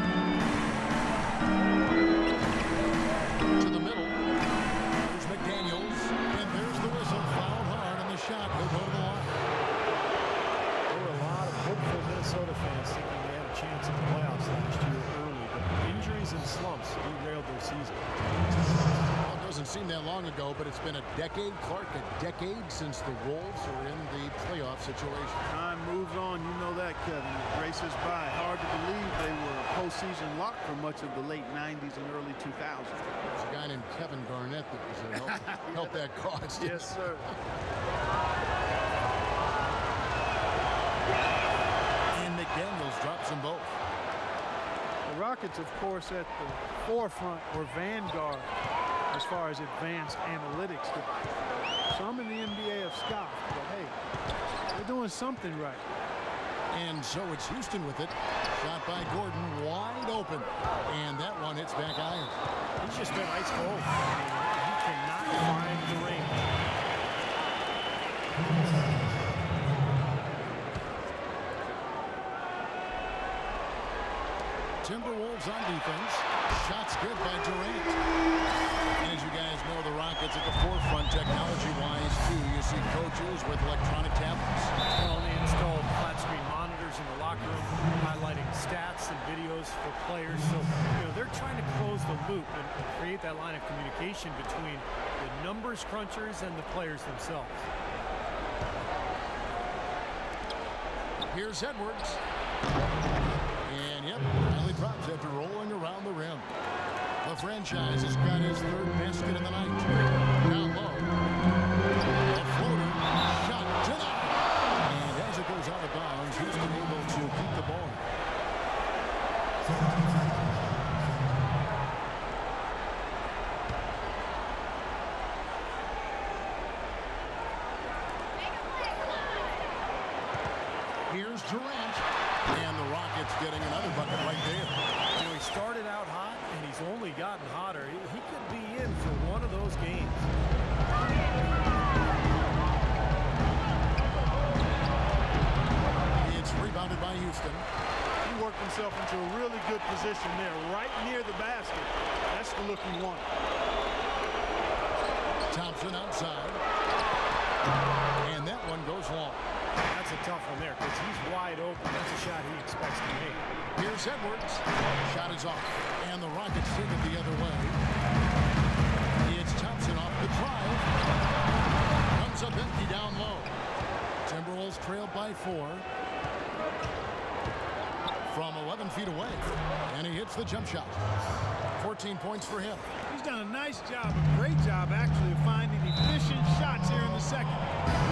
To the middle. There's McDaniels. And there's the whistle. Fouled hard on the shot. He'll go to the line. There were a lot of hopeful Minnesota fans thinking they had a chance at the playoffs last year early, but injuries and slumps derailed their season. Well, it doesn't seem that long ago, but it's been a decade, Clark, a decade since the Wolves were in the playoff situation. Time moves on, you know that, Kevin. It races by. Hard to believe they were postseason locked for much of the late 90s and early 2000s. There's a guy named Kevin Garnett that was helped that cause. Yes, sir. And McDaniels drops them both. The Rockets, of course, at the forefront or vanguard as far as advanced analytics go. Some in the NBA have scoffed, but hey, they're doing something right. And so it's Houston with it. Shot by Gordon, wide open. And that one hits back iron. He's just been ice cold. I mean, he cannot find the ring. Timberwolves on defense. Shots good by Durant. And as you guys know, the Rockets at the forefront technology-wise, too. You see coaches with electronic tablets. Well, they installed flat-screen monitors in the locker room, highlighting stats and videos for players. So, they're trying to close the loop and create that line of communication between the numbers crunchers and the players themselves. Here's Edwards. And, yep, finally drops after rolling around the rim. The franchise has got his 3rd basket of the night. Down low. A floater. Shot denied. And as it goes out of bounds, Houston able to keep the ball. Here's Durant. And the Rockets getting another bucket right there. You know, he started out hot, and he's only gotten hotter. He could be in for one of those games. It's rebounded by Houston. He worked himself into a really good position there, right near the basket. That's the look he wanted. Thompson outside. And that one goes long. That's a tough one there because he's wide open. That's a shot he expects to make. Here's Edwards. Shot is off. And the Rockets take it the other way. It's Thompson off the drive. Comes up empty down low. Timberwolves trailed by 4. From 11 feet away. And he hits the jump shot. 14 points for him. He's done a nice job, a great job actually, of finding efficient shots here in the second.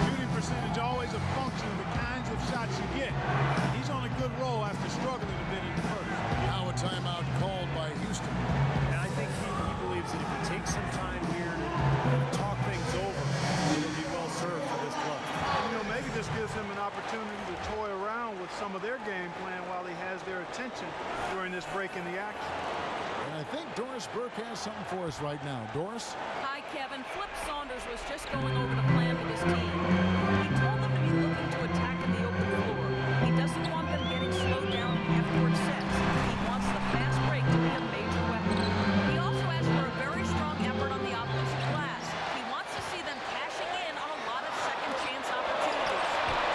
Shooting percentage always a function of the kinds of shots you get. He's on a good roll after struggling a bit in the first. Now a timeout called by Houston. And I think he believes that if he takes some time here to talk things over, he'll be well served for this club. You know, maybe this gives him an opportunity to toy around with some of their game plan while he has their attention during this break in the action. And I think Doris Burke has something for us right now. Doris? Hi, Kevin. Flip Saunders was just going over the plan with his team. He told them to be looking to attack in the open floor. He doesn't want them getting slowed down in half-court sets. He wants the fast break to be a major weapon. He also asked for a very strong effort on the offensive glass. He wants to see them cashing in on a lot of second-chance opportunities.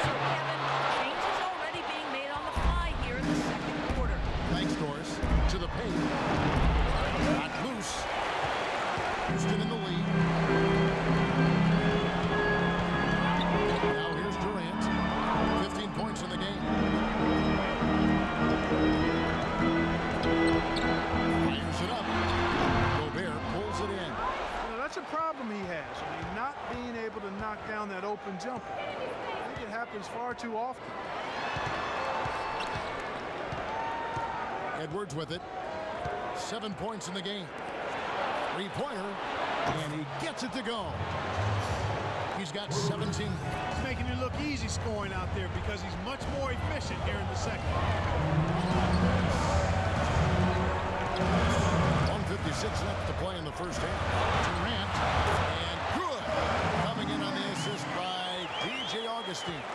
So, Kevin, change is already being made on the fly here in the second quarter. Thanks, Doris. To the paint. Not loose. Houston in the lead. Now here's Durant. 15 points in the game. Fires it up. Gobert pulls it in. Now, that's a problem he has. I mean, not being able to knock down that open jumper. I think it happens far too often. Edwards with it. 7 points in the game. Three-pointer. And he gets it to go. He's got 17. He's making it look easy scoring out there because he's much more efficient here in the second. 1:56 left to play in the first half. Durant. And good. Coming in on the assist by DJ Augustine.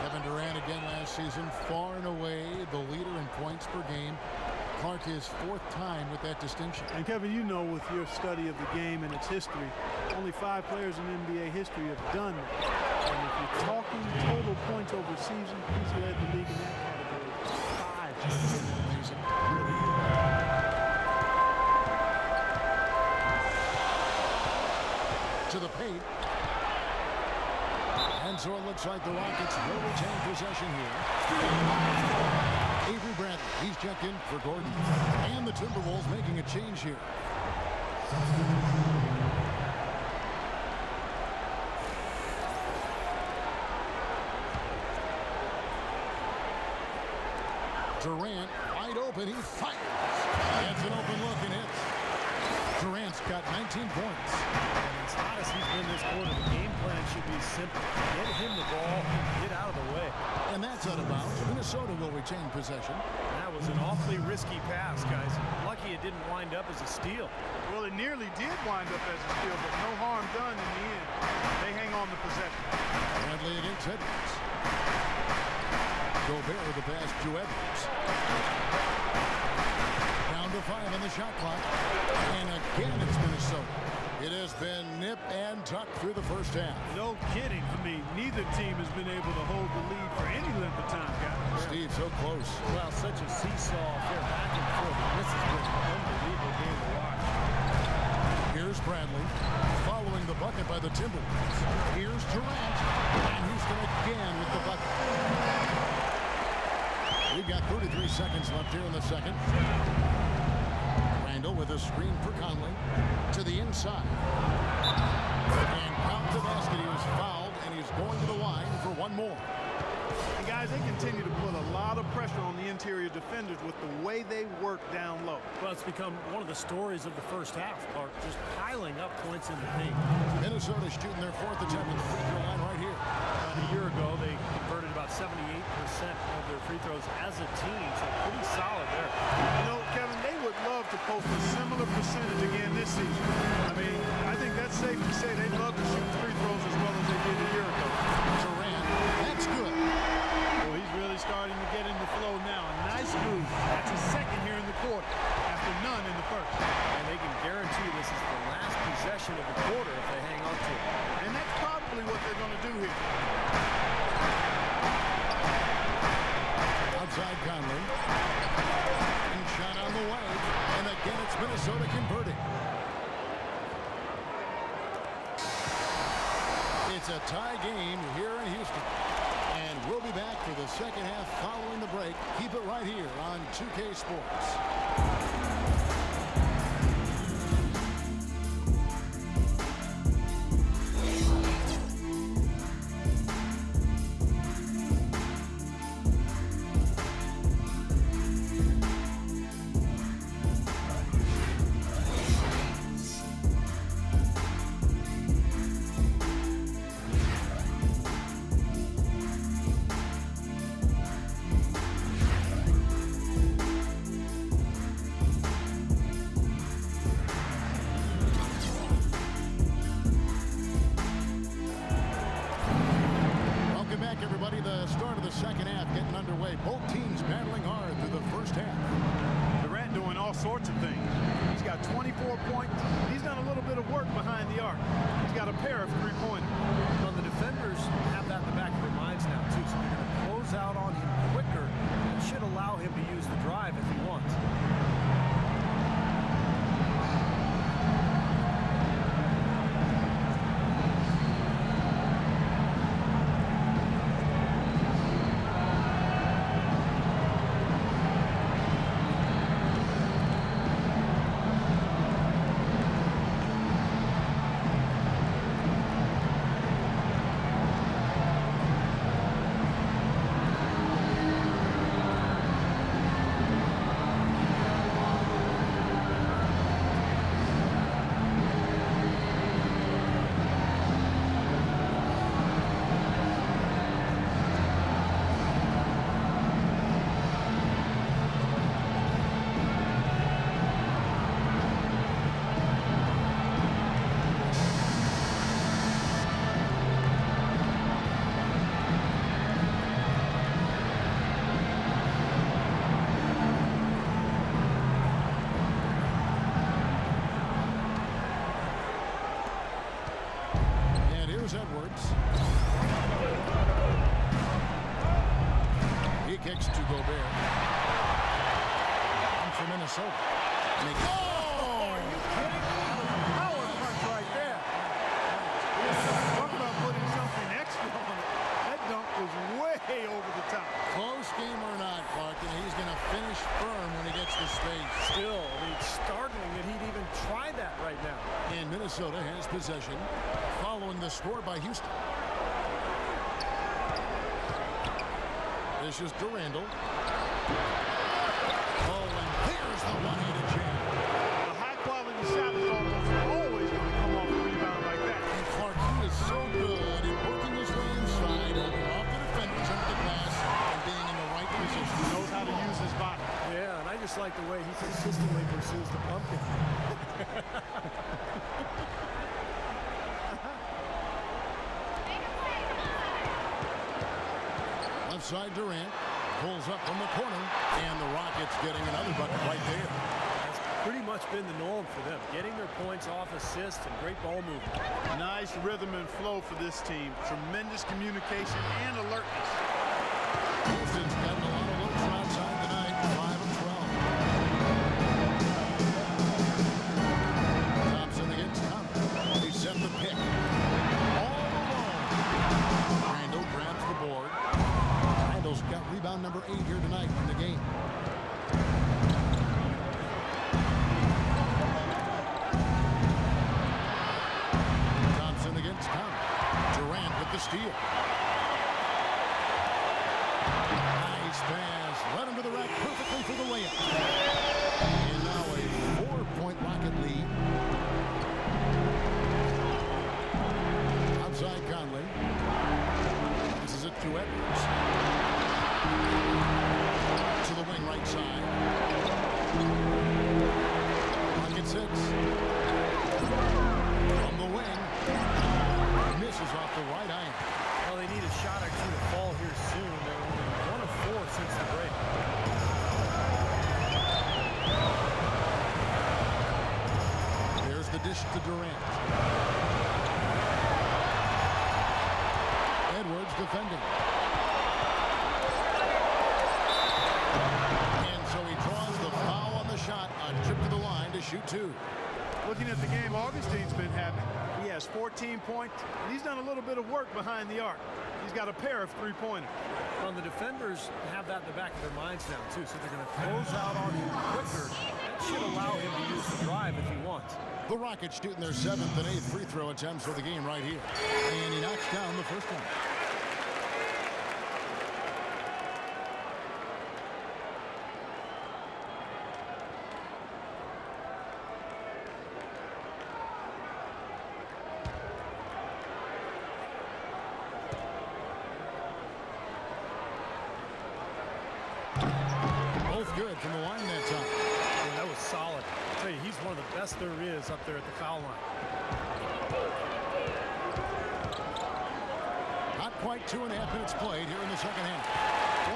Kevin Durant again last season, far and away the leader in points per game. Clark his 4th time with that distinction. And Kevin, you know, with your study of the game and its history, only 5 players in NBA history have done that. And if you're talking total points over season, he's led the league in that category. 5. Amazing. To the paint. And so it looks like the Rockets will retain possession here. Avery Bradley, he's checked in for Gordon. And the Timberwolves making a change here. Durant, wide open, he fires. Gets an open look and hits. Durant's got 19 points. And as hot as he's been this quarter, the game plan should be simple. Get him the ball, get out of the way. And that's out of bounds. Minnesota will retain possession. That was an awfully risky pass, guys. Lucky it didn't wind up as a steal. Well, it nearly did wind up as a steal, but no harm done in the end. They hang on the possession. Bradley against Edwards. Gobert with the pass to Edwards. Down to 5 on the shot clock. And again, it's Minnesota. It has been nip and tuck through the first half. No kidding. I mean, neither team has been able to hold the lead for any length of time, guys. Steve, so close. Well, such a seesaw affair back and forth. This has been an unbelievable game to watch. Here's Bradley, following the bucket by the Timberwolves. Here's Durant, and Houston again with the bucket. We've got 33 seconds left here in the second. Randall with a screen for Conley to the inside. And count the basket. He was fouled, and he's going to the line for one more. And guys, they continue to put a lot of pressure on the interior defenders with the way they work down low. Well, it's become one of the stories of the first half, Clark, just piling up points in the paint. Minnesota shooting their 4th attempt at the free throw line right here. About a year ago, they converted about Minnesota converting. It's a tie game here in Houston. And we'll be back for the second half following the break. Keep it right here on 2K Sports. Second half getting underway. Both teams battling hard through the first half. Durant doing all sorts of things. He's got 24 points. He's done a little bit of work behind the arc. He's got a pair of three-pointers. Well, the defenders have that in the back of their minds now, too, so they're going to close out on him quicker. It should allow him to use the drive if he wants. Edwards. He kicks to Gobert. And for Minnesota. Are you kidding me? Power punch right there. Talk about putting something extra on it. That dunk was way over the top. Close game or not, Clark, and he's going to finish firm when he gets to space. Still, I mean, it's startling that he'd even try that right now. And Minnesota has possession following the score by Houston. This is Durandal. Oh, and there's the one-handed jam. A high-quality shot is always going to come off a rebound like that. And Clark, he is so good at working his way inside, holding off the defenders under the glass, and being in the right position. He knows how to use his body. Yeah, and I just like the way he consistently pursues the pumpkin. Left side Durant pulls up from the corner, and the Rockets getting another bucket right there. That's pretty much been the norm for them, getting their points off assists and great ball movement. Nice rhythm and flow for this team. Tremendous communication and alertness. Houston's gotten a lot of looks outside tonight, 5 of 12. Thompson against Thomas. He set the pick. All alone. Randall grabs the board. Randall's got rebound number 8 here tonight in the game. Thompson against Thomas. Durant with the steal. Nice pass. Led him to the rack perfectly for the layup. And now a 4-point Rocket lead. Outside Conley. This is it to Edwards. To the wing right side. Rocket 6. From the wing. Misses off the right iron. Well, they need a shot or two to fall here soon. They're only 1 of 4 since the break. There's the dish to Durant. Edwards defending. And so he draws the foul on the shot. A trip to the line to shoot 2. Looking at the game Augustine's been having, he has 14 points, and he's done a little bit of work behind the arc. He's got a pair of three-pointers. Well, the defenders have that in the back of their minds now, too, so they're going to close out on him quicker. That should allow him to use the drive if he wants. The Rockets shooting their 7th and 8th free throw attempts for the game right here. And he knocks down the first one. Good from the line that time. Yeah, that was solid. I'll tell you, he's one of the best there is up there at the foul line. Not quite 2.5 minutes played here in the second half.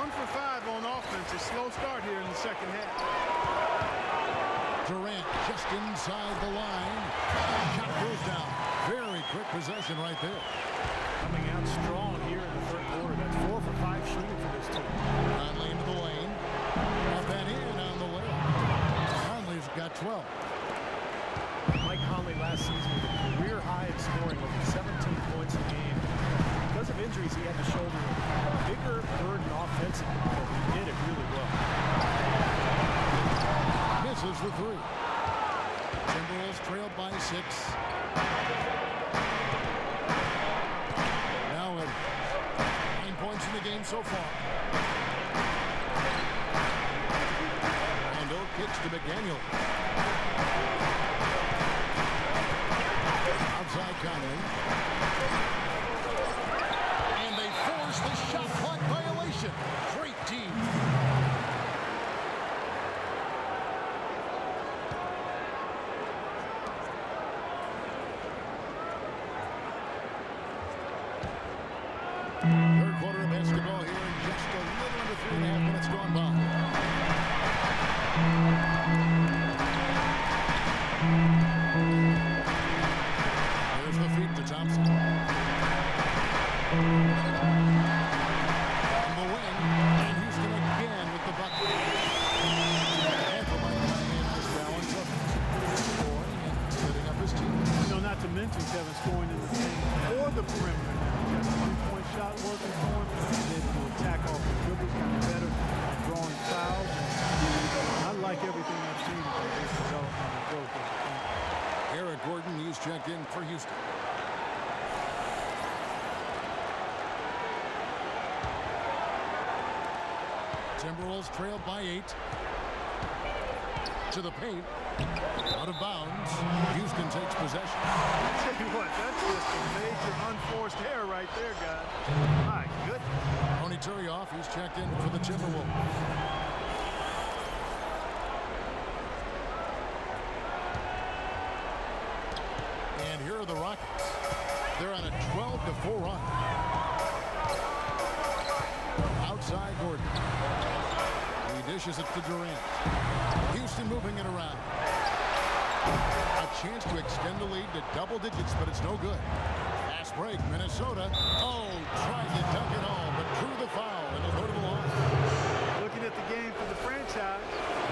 1 for 5 on offense. A slow start here in the second half. Durant just inside the line. Shot goes down. Very quick possession right there. Coming out strong here in the third quarter. That's 4 for 5 shooting for this team. Conley into the lane. Up and in on the way. Conley's got 12. Mike Conley last season with a career high in scoring over 17 points a game. Because of injuries, he had to shoulder a bigger burden offensively, but he did it really well. Misses the 3. Timberwolves trailed by 6. Now with 9 points in the game so far. Kicks to McDaniel. Outside Conley. And they force the shot clock violation. Great team. Third quarter of basketball here in just a little under 3.5 minutes gone by. There's the feed to Thompson. On the wing, and Houston again with the bucket. And for Mike Conley, this balance of scoring and setting up his team. You know, not to mention Kevin scoring in the paint or the perimeter. Got a three-point shot working for him. He's able to attack off the dribble, kind of better at drawing fouls. I like everything I've seen about his development and growth as a team. Eric Gordon, he's checked in for Houston. Timberwolves trailed by 8. To the paint. Out of bounds. Houston takes possession. I'll tell you what, that's just a major unforced error right there, guys. My goodness. Tony Turioff, he's checked in for the Timberwolves. And here are the Rockets. They're on a 12-4 run. Outside Gordon. He dishes it to Durant. Houston moving it around. A chance to extend the lead to double digits, but it's no good. Fast break, Minnesota. Oh, tried to dunk it all, but drew the foul, and it'll go to the line. Looking at the game for the franchise,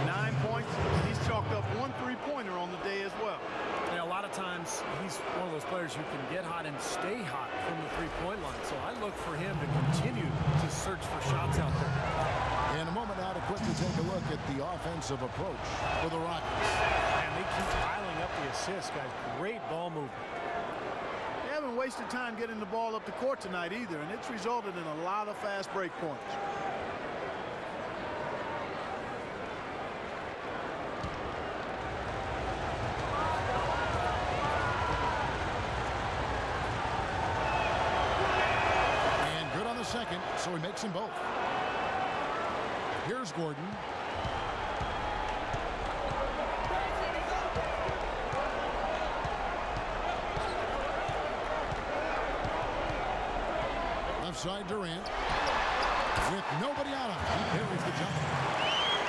9 points. He's chalked up 1 3-pointer on the day as well. Yeah, a lot of times he's one of those players who can get hot and stay hot from the three-point line. So I look for him to continue to search for shots out there. In a moment now to quickly take a look at the offensive approach for the Rockets. And they keep piling up the assists, guys. Great ball movement. They haven't wasted time getting the ball up the court tonight either, and it's resulted in a lot of fast break points. And good on the second, so he makes them both. Here's Gordon. Left side Durant. With nobody on him, he parries the jump.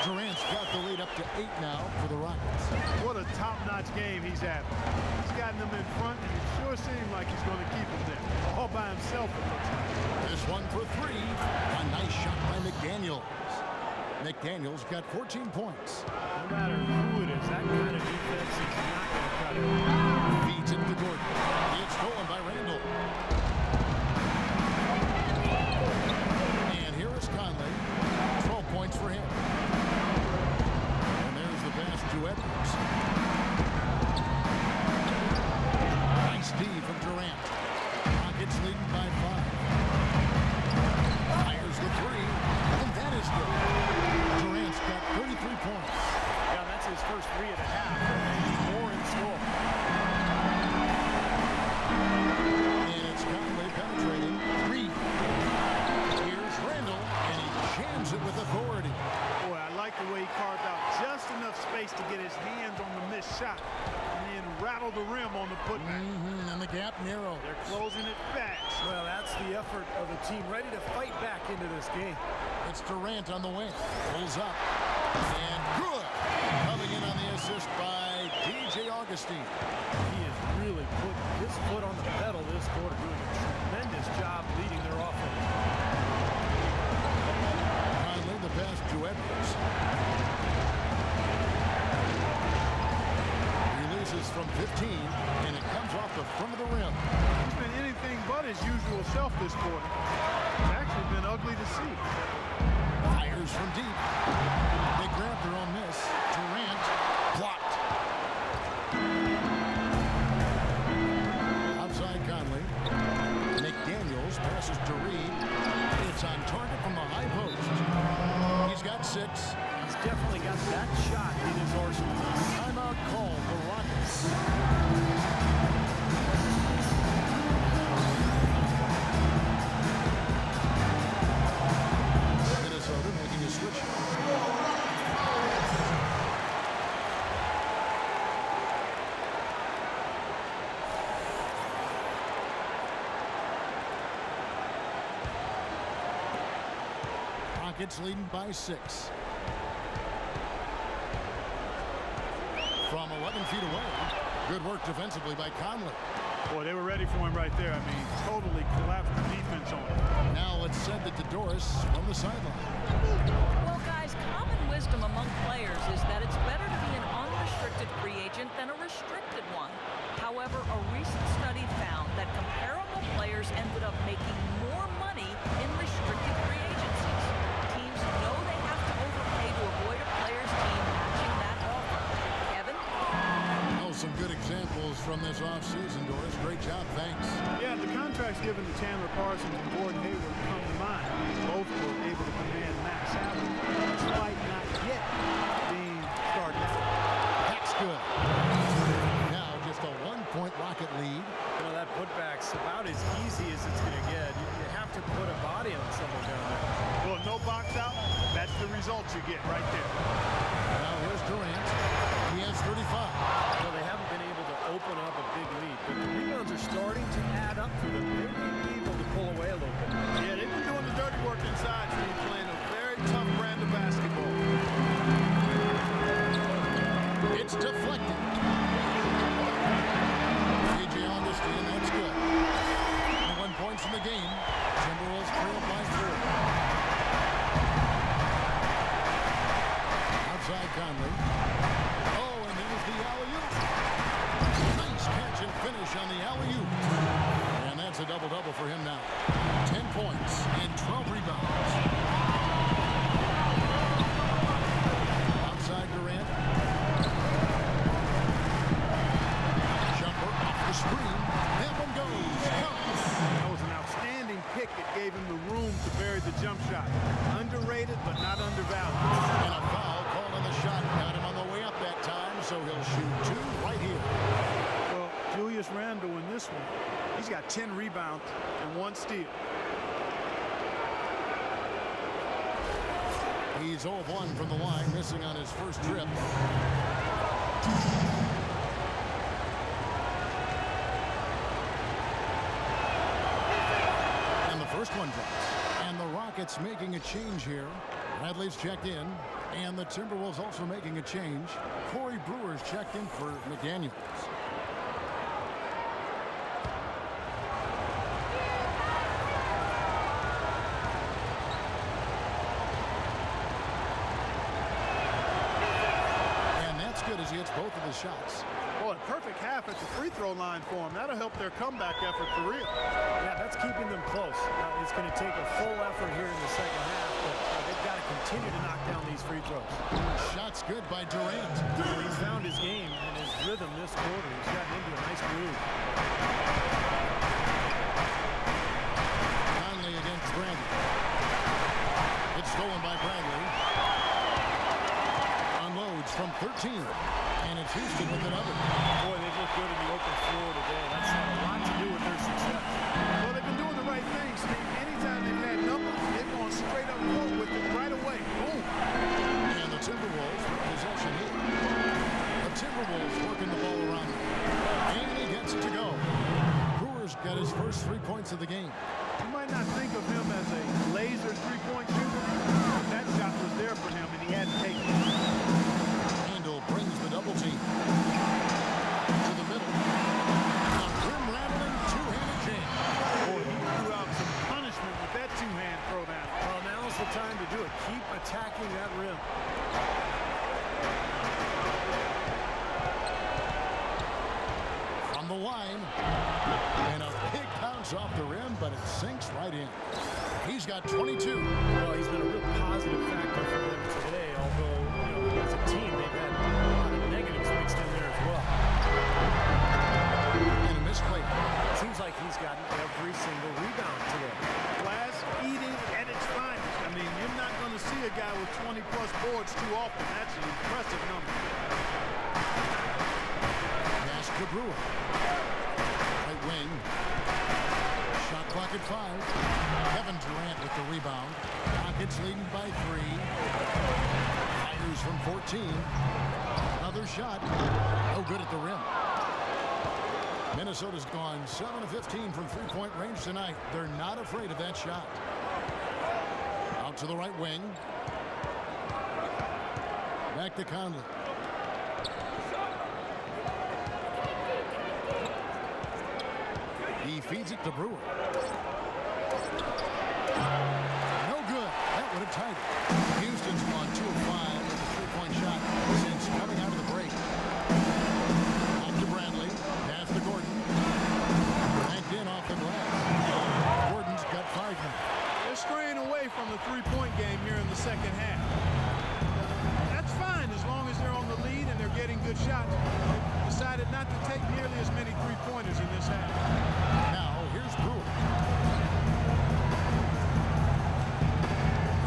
Durant's got the lead up to 8 now for the Rockets. What a top-notch game he's having. He's gotten them in front, and it sure seems like he's going to keep them there. All by himself, it looks like. This one for 3. A nice shot by McDaniels. McDaniels got 14 points. No matter who it is, that kind of defense is not going to cut it. Feeds it to Gordon. It's stolen by Randall. And here is Conley. 12 points for him. And there's the pass to Edwards. Nice D from Durant. Rockets leading by 5. Fires the three. And that is good. Durant's got 33 points. Yeah, that's his first 3 and a half. More in store. And it's Conley penetrating. 3. Here's Randall, and he jams it with authority. Boy, I like the way he carved out just enough space to get his hands on the missed shot and then rattle the rim on the putback. And the gap narrow. They're closing it fast. Well, that's the effort of a team ready to fight back into this game. It's Durant on the wing. Pulls up. And good. Coming in on the assist by DJ Augustine. He has really put his foot on the pedal this quarter, doing a tremendous job leading their offense. Conley the pass to Edwards. Releases from 15, and it comes off the front of the rim. He's been anything but his usual self this quarter. It's actually been ugly to see. Fires from deep. They grab their own miss. Durant blocked. Outside Conley. McDaniels passes to Reed. It's on target from the high post. He's got 6. He's definitely got that shot in his arsenal. Timeout called the Rockets. Minnesota making a switch. Rockets leading by 6. From 11 feet away. Good work defensively by Conley. Boy, they were ready for him right there. I mean, totally collapsed the defense on him. Now let's send it to Doris from the sideline. Well, guys, common wisdom among players is that it's better to be an unrestricted free agent than a restricted one. However, a recent study found that comparable players ended up making more money in restricted free agencies. Teams know they have to overpay to avoid a player's team matching that offer. Kevin? Oh, some good examples from this offseason, Doris. Great job, thanks. Yeah, the contracts given to Chandler Parsons and Gordon Hayward come to mind. Both were able to command max salary, despite not yet being started. That's good. Now just a 1-point Rocket lead. You know, that putback's about as easy as it's going to get. You have to put a body on someone down there. Well, no box out, that's the result you get right there. Now here's Durant. He has 35. Well, they haven't been able to open up a big lead, but the rebounds are starting to add up for them. They may be able to pull away a little bit. Yeah, they've been doing the dirty work inside, Steve, playing a very tough brand of basketball. It's deflected. DJ Augustine, that's good. 21 points in the game. Timberwolves trail by 4. Outside Conley. Oh, and there's the alley-oop. Nice catch and finish on the alley-oop. And that's a double-double for him now. 10 points and 12 rebounds. Outside Durant. Jumper off the screen. That one goes. That was an outstanding pick that gave him the room to bury the jump shot. Underrated, but not undervalued. And a foul called on the shot. Got him on the way up that time, so he'll shoot 2 right here. Well, Julius Randle in this one, he's got 10 rebounds and 1 steal. He's 0 of 1 from the line, missing on his first trip. And the first one drops. And the Rockets making a change here. Bradley's checked in. And the Timberwolves also making a change. Corey Brewer's checked in for McDaniels. good as he hits both of his shots. Boy, perfect half at the free throw line for him. That'll help their comeback effort for real. Yeah, that's keeping them close. It's going to take a full effort here in the second half, but they've got to continue to knock down these free throws. Shots good by Durant. He's found his game and his rhythm this quarter. He's gotten into a nice groove. Conley against Bradley. It's stolen by Bradley. Unloads from 13. And it's Houston with another. Boy, they look good in the open floor today. That's had a lot to do with their success. Well, they've been doing the right things, Steve. Anytime they've had numbers, they've gone straight up court with it right away. Boom. And the Timberwolves with possession here. The Timberwolves working the ball around him. And he gets it to go. Brewer's got his first 3 points of the game. You might not think of him as a laser three-point shooter, but that shot was there for him, and he had to take it. Handle brings the double team to the middle. A rim-rattling two-handed jam. Boy, he threw out some punishment with that two-hand throw down. Well, now's the time to do it. Keep attacking that rim. From the line. And a big bounce off the rim, but it sinks right in. He's got 22. Well, he's been a real positive factor for them today, although, as a team, they've had a lot of negatives mixed in there as well. And a misplay. Seems like he's gotten every single rebound today. Glass eating at its finest. I mean, you're not going to see a guy with 20-plus boards too often. That's an impressive number. Pass to Brewer. Right wing. Shot clock at 5. Kevin Durant with the rebound. Rockets leading by 3. Fires from 14. Another shot. No good at the rim. Minnesota's gone 7 of 15 from three-point range tonight. They're not afraid of that shot. Out to the right wing. Back to Conley. He feeds it to Brewer. No good. That would have tied it. Houston's gone 2 of 5 with a three-point shot since coming out of the break. Back to Bradley. Pass to Gordon. Banked in off the glass. Gordon's got 5 now. They're straying away from the three-point game here in the second half. That's fine as long as they're on the lead and they're getting good shots. They decided not to take nearly as many three-pointers in this half. Now, here's Brewer.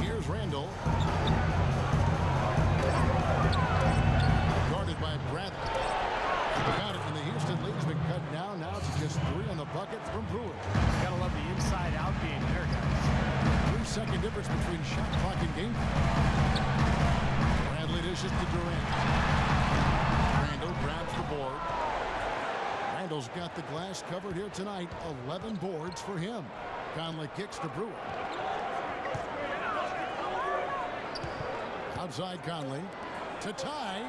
Here's Randall. Guarded by Bradley. Got it, and the Houston lead's been cut down now to just 3 on the bucket from Brewer. Gotta love the inside-out game there, guys. 3-second difference between shot clock and game clock. Bradley dishes to Durant. Randall grabs the board. Randall's got the glass covered here tonight. 11 boards for him. Conley kicks to Brewer. Outside Conley to tie.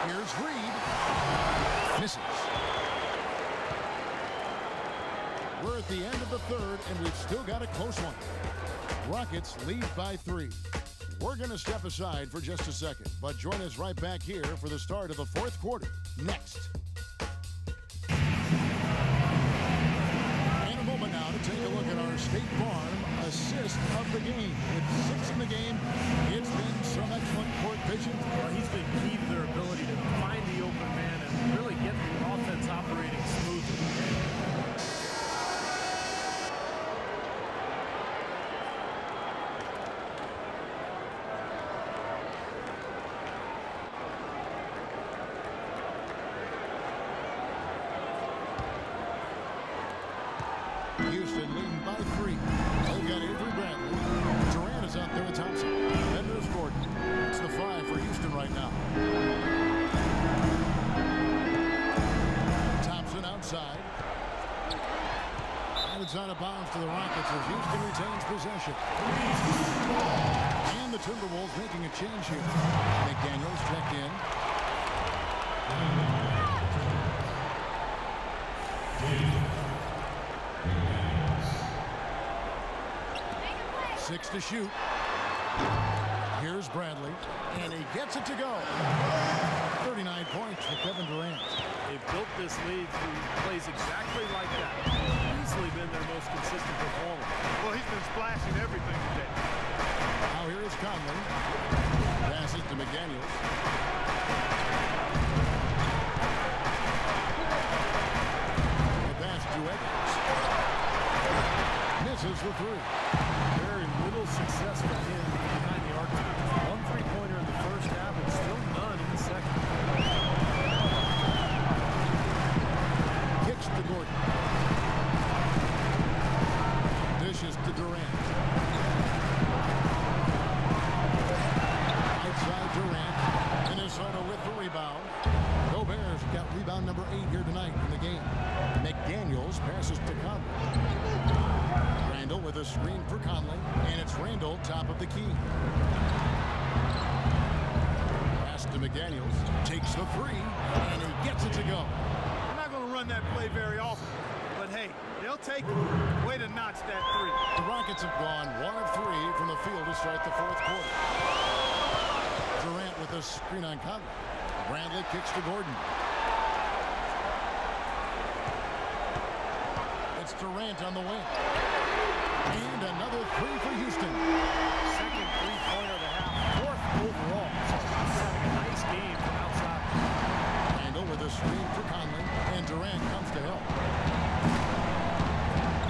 Here's Reed. Misses. We're at the end of the third, and we've still got a close one. Rockets lead by 3. We're going to step aside for just a second, but join us right back here for the start of the fourth quarter. Next. In a moment now to take a look at our State Farm assist of the game. With 6 in the game, it's been some excellent court vision. Well, he's been key to their ability to find the open man and really get the offense operating smoothly. Houston leading by 3. They've got Avery Bradley. Durant is out there with Thompson. Then there's Gordon. It's the 5 for Houston right now. Thompson outside. And it's out of bounds to the Rockets as Houston retains possession. And the Timberwolves making a change here. McDaniels checked in. 6 to shoot. Here's Bradley, and he gets it to go. 39 points for Kevin Durant. They've built this lead through plays exactly like that. He's easily been their most consistent performer. Well, he's been splashing everything today. Now here is Conley. Passes to McDaniels. The pass to Edwards. Misses the three. Very little success for him behind the arc. 1 3-pointer in the first half and still none in the second. Kicks to Gordon. Dishes to Durant. Outside Durant. Minnesota with the rebound. Gobert's got rebound number 8 here tonight in the game. McDaniels passes to Conley. Randall with a screen for Conley, and it's Randall top of the key. Pass to McDaniels, takes the three, and he gets it to go. I'm not going to run that play very often, but hey, they'll take it. Way to notch that three. The Rockets have gone 1 of 3 from the field to start the fourth quarter. Durant with a screen on Conley. Bradley kicks to Gordon. It's Durant on the wing. And another three for Houston. Second 3-pointer of the half. 4th overall. So he's having a nice game from outside. Randall with a screen for Conley. And Durant comes to help.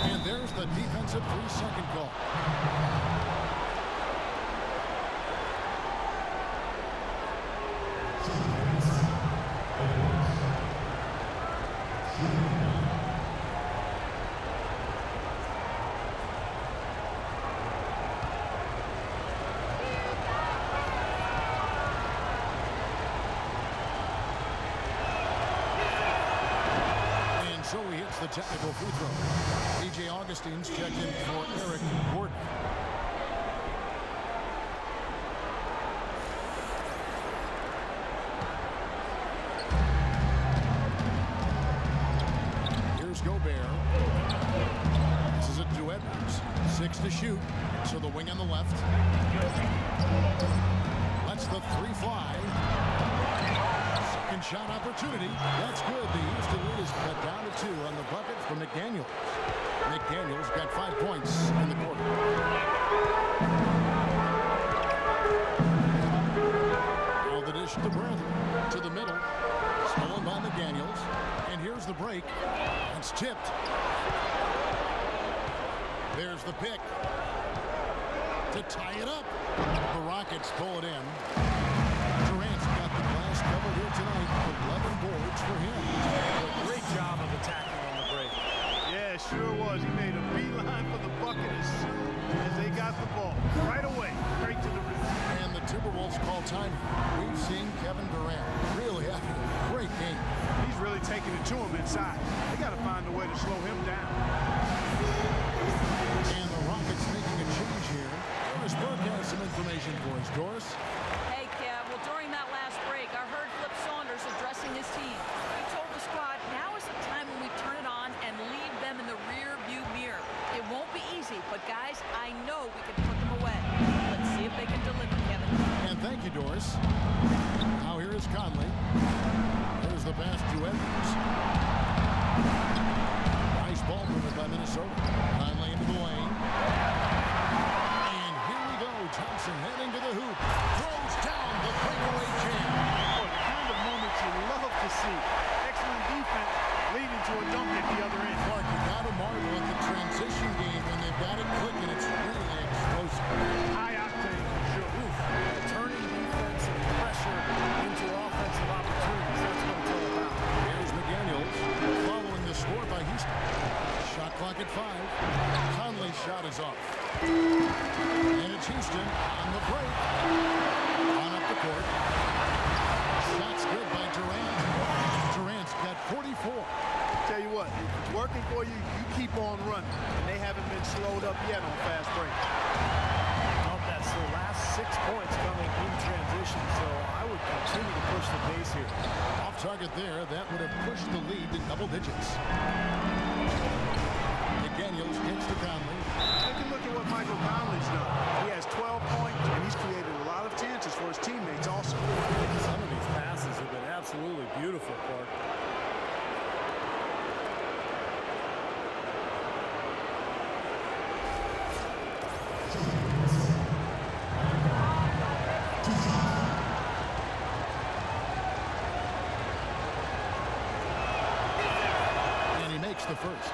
And there's the defensive 3-second call. The technical free throw. DJ Augustine's checked in for Eric Gordon. Here's Gobert. This is it to Edwards. 6 to shoot. So the wing on the left. Lets the three fly. Second shot opportunity. That's good. The Houston lead is cut down to 2 on the bucket for McDaniels. McDaniels got 5 points in the quarter. Now the dish to Bradley. To the middle. Stolen by McDaniels. And here's the break. It's tipped. There's the pick. To tie it up. The Rockets pull it in. Durant's got the glass covered here tonight. 11 boards for him. A great job of attacking on the break. Yeah, sure was. He made a beeline for the bucket as soon as they got the ball. Right away, straight to the rim. And the Timberwolves call time. We've seen Kevin Durant really having a great game. He's really taking it to him inside. They got to find a way to slow him down. And the Rockets making a change here. Doris Burke has some information for us. Doris? Hey, Kev. Well, during that last break, I heard Flip Saunders addressing his team. He told the squad, now is the time when we turn it on and leave them in the rear view mirror. It won't be easy, but guys, I know we can put them away. Let's see if they can deliver, Kevin. And thank you, Doris. Now here is Conley. Here's the pass to Edwards. Nice ball movement by Minnesota. Conley into the lane. And here we go. Thompson heading to the hoop. Throws down the breakaway jam. Oh, the kind of moments you love to see. Excellent defense leading to a dunk at the other end. Clark, you got to marvel at the transition game when they've got it clicking. It's really explosive. High octane, for sure. Oof. Turning defensive pressure into offensive opportunities. That's what it's all about. Here's McDaniels following the score by Houston. Shot clock at 5. Conley's shot is off. And it's Houston on the break. On up the court. Shot's good by Durant. Durant's got 44. Tell you what, if it's working for you, you keep on running. And they haven't been slowed up yet on fast break. Well, that's the last 6 points coming in transition, so I would continue to push the pace here. Off target there. That would have pushed the lead to double digits. McDaniels gets to Conley. Take a look at what Michael Conley's done. He has 12 points, and he's created a lot of the first.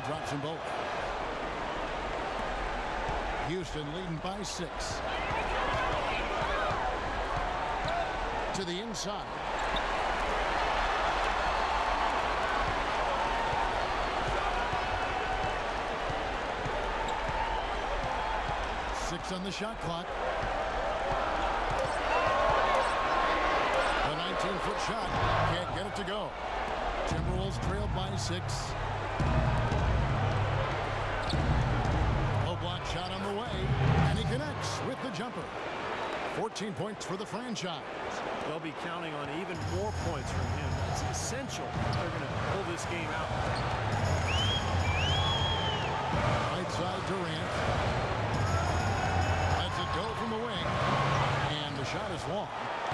Drops them both. Houston leading by 6. To the inside. Six on the shot clock. The 19-foot shot. Can't get it to go. Timberwolves trailed by 6. Block shot on the way, and he connects with the jumper. 14 points for the franchise. They'll be counting on even more points from him. It's essential if they're going to pull this game out. Right side Durant. Lets it go from the wing, and the shot is long.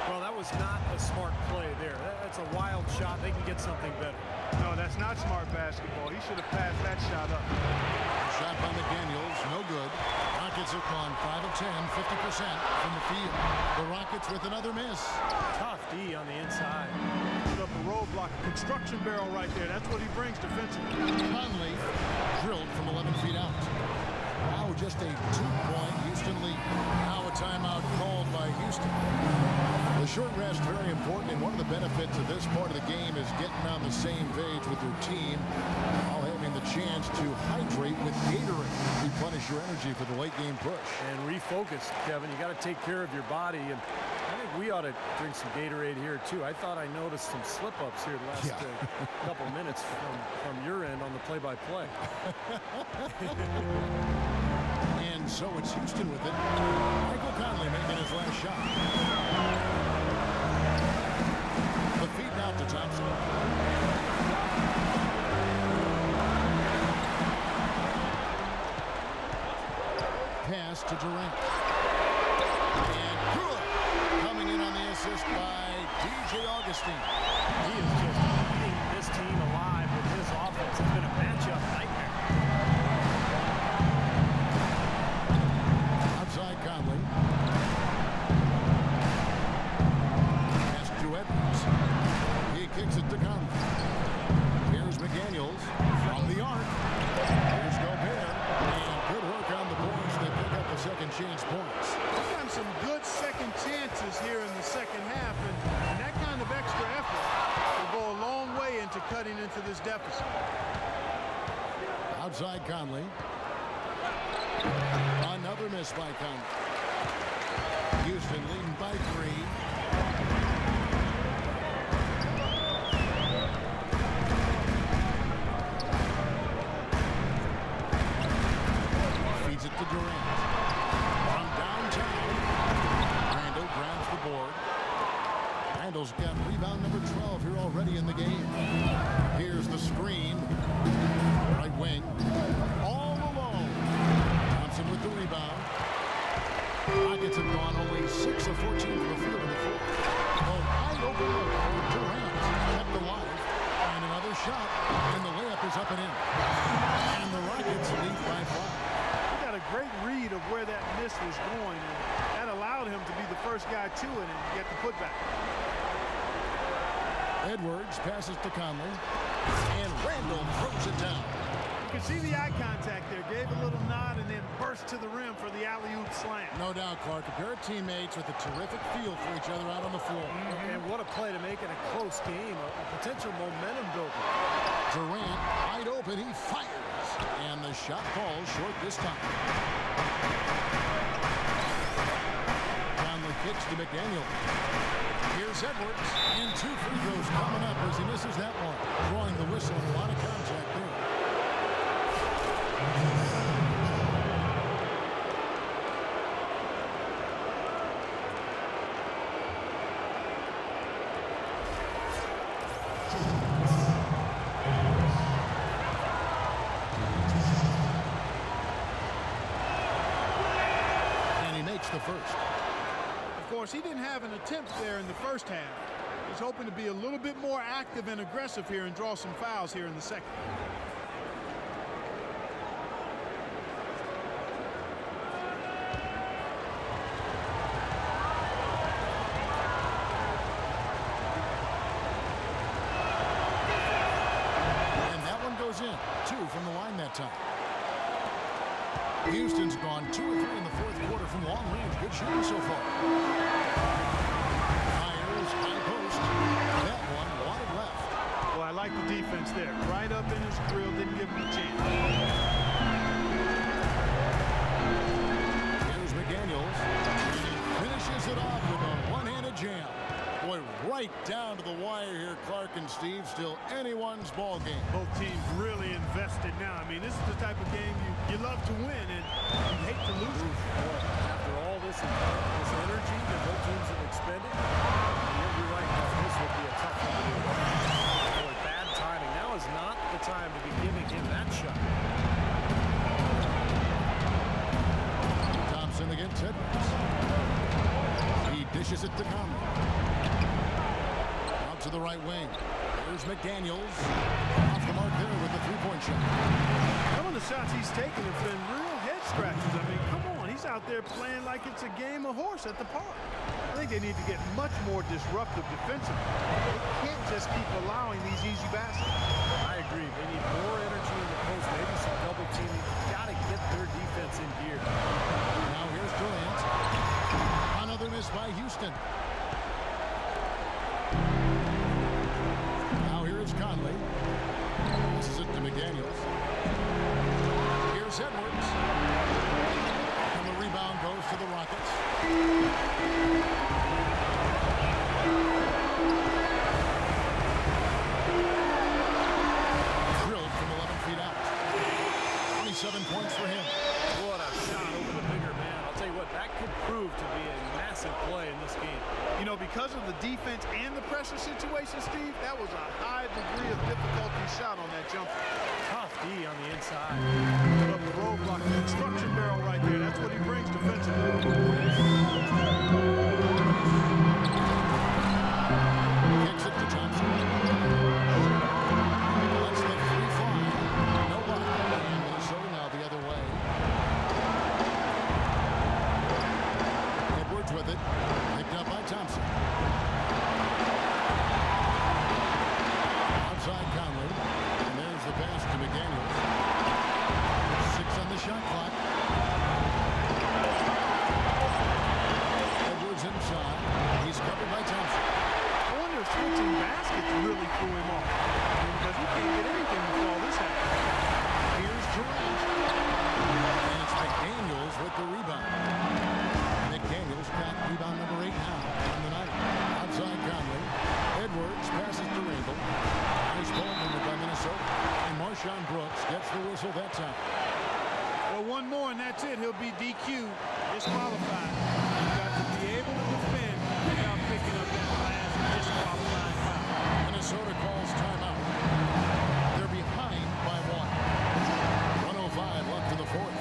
Well, that was not a smart play there. That's a wild shot. They can get something better. No, that's not smart basketball. He should have passed that shot up. Shot by McDaniels, no good. Rockets have gone 5 of 10, 50% from the field. The Rockets with another miss. Tough D on the inside. Put up a roadblock, a construction barrel right there. That's what he brings defensively. Conley drilled from 11 feet out. Now just a 2-point Houston lead. Now a timeout called by Houston. The short rest very important, and one of the benefits of this part of the game is getting on the same page with your team while having the chance to hydrate with Gatorade, replenish your energy for the late game push. And refocus, Kevin. You got to take care of your body, and I think we ought to drink some Gatorade here too. I thought I noticed some slip-ups here the last couple minutes from your end on the play-by-play. And so it's Houston with it. Michael Conley making his last shot. The feed now to Thompson. Pass to Durant. And good. Coming in on the assist by DJ Augustine. He is just keeping this team alive with his offense. It's been a matchup nightmare. Outside Conley. Pass to Edwards. He kicks it to Conley. Here's McDaniels from the arc. Here's Gobert. And good work on the boards. They pick up the second chance points. They've gotten some good second chances here in the second half, and that kind of extra effort will go a long way into cutting into this deficit. Outside Conley. Another miss by Conley. Houston leading by 3. Feeds it to Durant. From downtown. Randle grabs the board. Randle's got rebound number 12 here already in the game. Here's the screen. Right wing. All alone. Thompson with the rebound. Rockets have gone only 6 of 14 from the field in the fourth. Oh, wide open look for Durant. Kept alive. And another shot. And the layup is up and in. And the Rockets lead by 5. He got a great read of where that miss was going, and that allowed him to be the first guy to it and get the putback. Edwards passes to Conley. And Randle throws it down. You can see the eye contact there. Gave a little nod and then burst to the rim for the alley-oop slam. No doubt, Clark. A pair of teammates with a terrific feel for each other out on the floor. And what a play to make it a close game, a potential momentum builder. Durant, wide open, he fires. And the shot falls short this time. Conley kicks to McDaniel. Here's Edwards. And 2 free throws coming up as he misses that one. Drawing the whistle and a lot of contact there. Of course, he didn't have an attempt there in the first half. He's hoping to be a little bit more active and aggressive here and draw some fouls here in the second. In 2 from the line that time. Houston's gone 2 of 3 in the fourth quarter from long range. Good shooting so far. Fires, high post. That one wide left. Well, I like the defense there. Right up in his grill, didn't give him a chance. Here's McDaniels. He finishes it off with a one-handed jam. Boy, right down to the wire here, Clark and Steve. Still anyone's ball game. Both teams really invested now. I mean, this is the type of game you love to win, and you hate to lose it. After all this energy that both teams have expended, you're right, this would be a tough one to do. Boy, bad timing. Now is not the time to be giving him that shot. Thompson against Edwards. He dishes it to Conley. To the right wing. There's McDaniels. Off the mark there with the three-point shot. Some of the shots he's taken have been real head scratchers. I mean, come on. He's out there playing like it's a game of horse at the park. I think they need to get much more disruptive defensively. They can't just keep allowing these easy baskets. I agree. They need more energy in the post, maybe some double teaming. Got to get their defense in gear. Now here's Durant. Another miss by Houston. Conley. This is it to McDaniels. Here's Edwards. And the rebound goes to the Rockets. Drilled from 11 feet out. 27 points for him. What a shot over the bigger man. I'll tell you what, that could prove to be a massive play in this game. You know, because of the defense and the pressure situation, Steve, that was a high degree of difficulty shot on that jumper. Tough D on the inside. Put up the roadblock, the construction barrel right there. That's what he brings defensively. Kicks it to Thompson. Let's the free fly. No block. And Minnesota now the other way. Edwards with it. Picked up by Thompson. Outside Conley. And there's the pass to McDaniels. 6 on the shot clock. Edwards inside. He's covered by Thompson. I wonder if switching baskets really threw him off. Because he can't get anything before this happens. Here's Durant. And it's McDaniels with the rebound. McDaniels got rebound number 8 now on the night. Outside Conley. Edwards passes to Randall. Nice ball movement by Minnesota. And Marshawn Brooks gets the whistle that time. Well, one more and that's it. He'll be DQ, disqualified. You've got to be able to defend without picking up that last disqualifying foul. Minnesota calls timeout. They're behind by 1. 1:05 left in the fourth.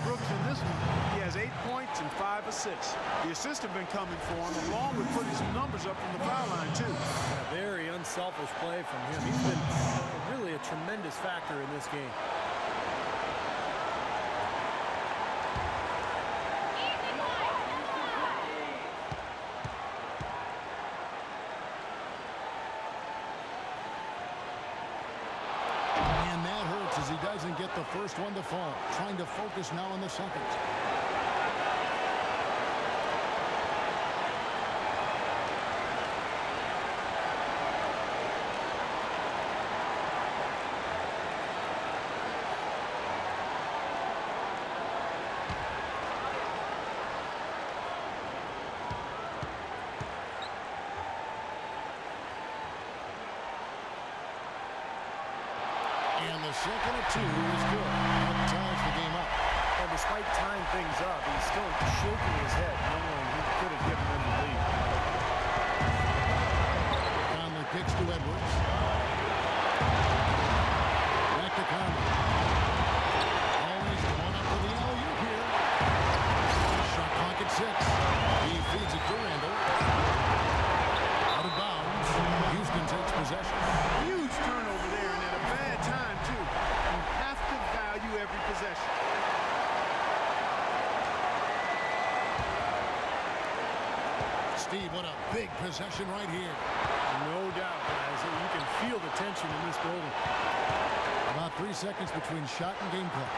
Brooks in this one, he has 8 points and 5 assists. The assists have been coming for him, along with putting some numbers up from the foul line, too. A very unselfish play from him. He's been really a tremendous factor in this game. And that hurts as he doesn't get the first one to fall. Trying to focus now on the second. And the second of two is good. That ties the game up. And despite tying things up, he's still shaking his head, knowing he could have given them the lead. Conley kicks to Edwards. Back to Conley. Always going up for the alley-oop here. Shot clock at 6. He feeds it to Randall. Out of bounds. Houston takes possession. Huge turnover there, and at a bad time, too. You have to value every possession. Steve, what a big possession right here. No doubt, guys. You can feel the tension in this building. About 3 seconds between shot and game clock.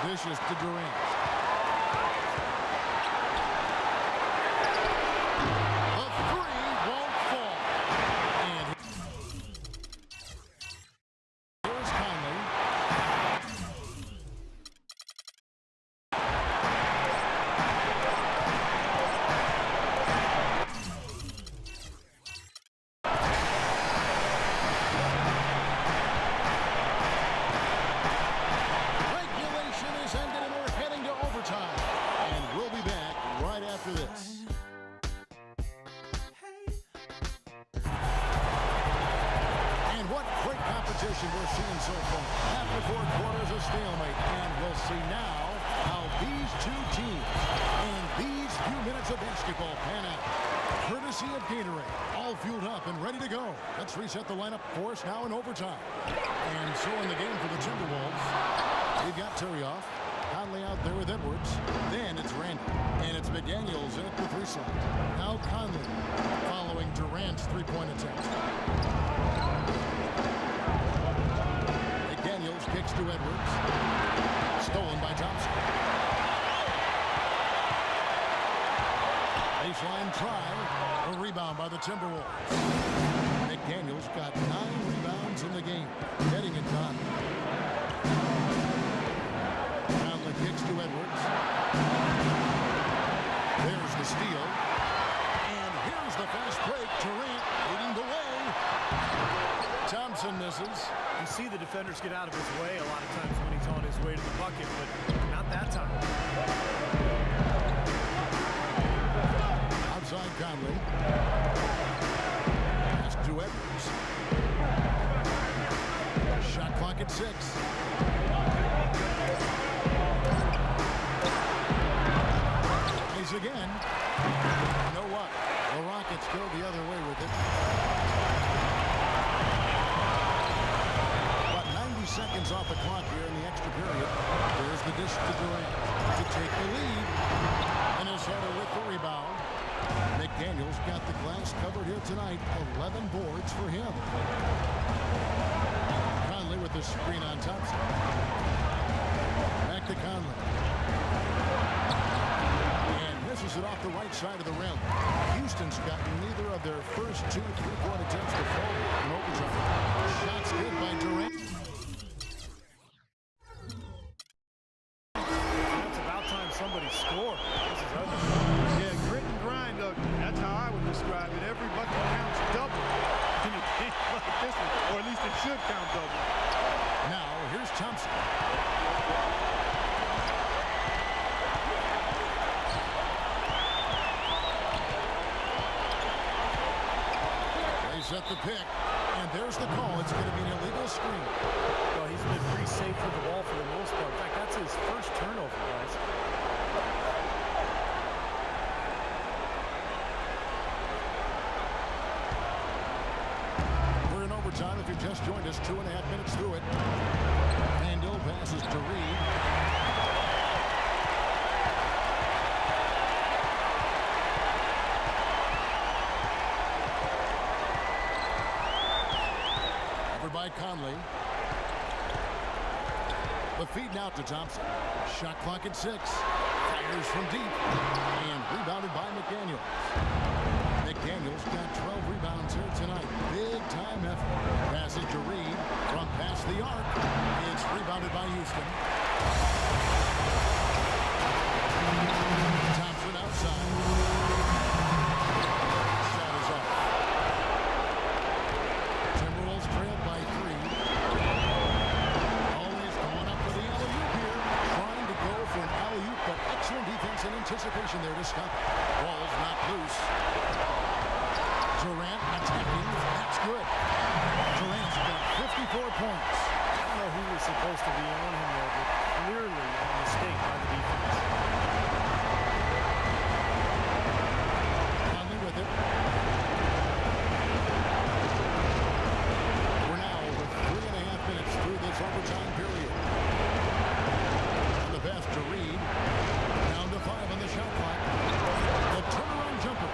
Dishes to Durant. A three won't fall. And here's Conley. Regulation is ended and we're heading to overtime. And we'll be back right after this. And what great competition we're seeing so far. After 4 quarters, a stalemate. And we'll see now how these two teams and these few minutes of basketball pan out. Courtesy of Gatorade. All fueled up and ready to go. Let's reset the lineup for us now in overtime. And so in the game for the Timberwolves, we've got Turioff. Conley out there with Edwards. Then it's Randall. And it's McDaniels in at the 3 slot. Now Conley following Durant's 3-point attempt. McDaniels kicks to Edwards. Stolen by Thompson. Baseline try. A rebound by the Timberwolves. McDaniels got 9 rebounds in the game. Heading it done. Conley kicks to Edwards. There's the steal. And here's the fast break. Durant leading the way. Thompson misses. You see the defenders get out of his way a lot of times when he's on his way to the bucket, but not that time. Outside Conley. Pass to Edwards. Shot clock at 6. Plays again. You know what? The Rockets go the other way with it. About 90 seconds off the clock here in the extra period. There's the dish to Durant to take the lead. Minnesota with the rebound. McDaniels got the glass covered here tonight. 11 boards for him. Conley with the screen on Thompson. Back to Conley. And misses it off the right side of the rim. Houston's got neither of their first 2 3-point attempts to fall in overtime. Shots good by Durant. It's about time somebody scored. This is ugly. Yeah, grit and grind, that's how I would describe it. Every bucket counts double in a game like this one, or at least it should count double. Now, here's Thompson. They set the pick, and there's the call. It's going to be an illegal screen. well, he's been pretty safe with the ball for the most part. In fact, that's his first turnover, guys. We're in overtime. If you've just joined us, 2.5 minutes through it. Randall passes to Reed. By Conley. The feed now to Thompson. Shot clock at 6. Fires from deep. And rebounded by McDaniels. McDaniels got 12 rebounds here tonight. Big time effort. Passes to Reed from past the arc. It's rebounded by Houston. Thompson outside. Shot is off. Timberwolves trailed by 3. Always going up for the alley-oop here. Trying to go for an alley-oop, but excellent defense and anticipation there to stop it. Ball's not loose. Durant attacking. That's good. Durant's got 54 points. I don't know who was supposed to be on him there, but clearly a mistake by the defense. Conley with it. We're now over 3.5 minutes through this overtime period. On the pass to Reed. Down to 5 on the shot clock. The turnaround jumper.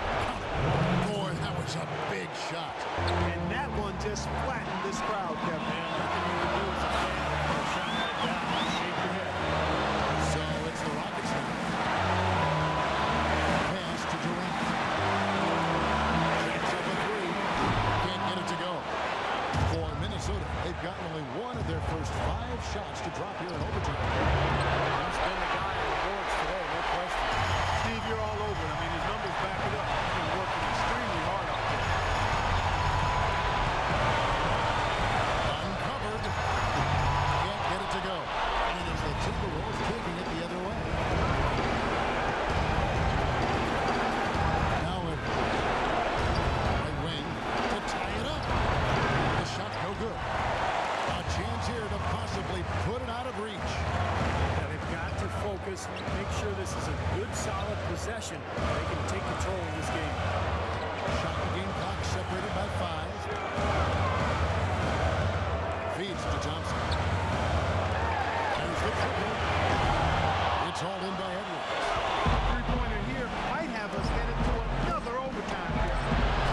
Boy, that was a big shot. And that one just flattened this crowd, Kevin. Man, nothing you can do as a fan after a shot like that. Shake your head. So it's the Rockets now. Pass to Durant. Chance up a 3. Can't get it to go. For Minnesota, they've gotten only one of their first 5 shots to drop here in overtime. He's been the guy on the boards today, no question. Steve, you're all over it. I mean, his numbers back it up. He's been working extremely hard out there. Uncovered. Can't get it to go. And it's the Timberwolves taking it the other way. Now it right wing to tie it up. The shot no good. A chance here to possibly put it out of reach. Yeah, they've got to focus, make sure this is a good, solid possession. They can take control of this game. Shot the game clock separated by 5. Feeds to Thompson. There's the triple. It's hauled in by Edwards. Three-pointer here might have us headed to another overtime here.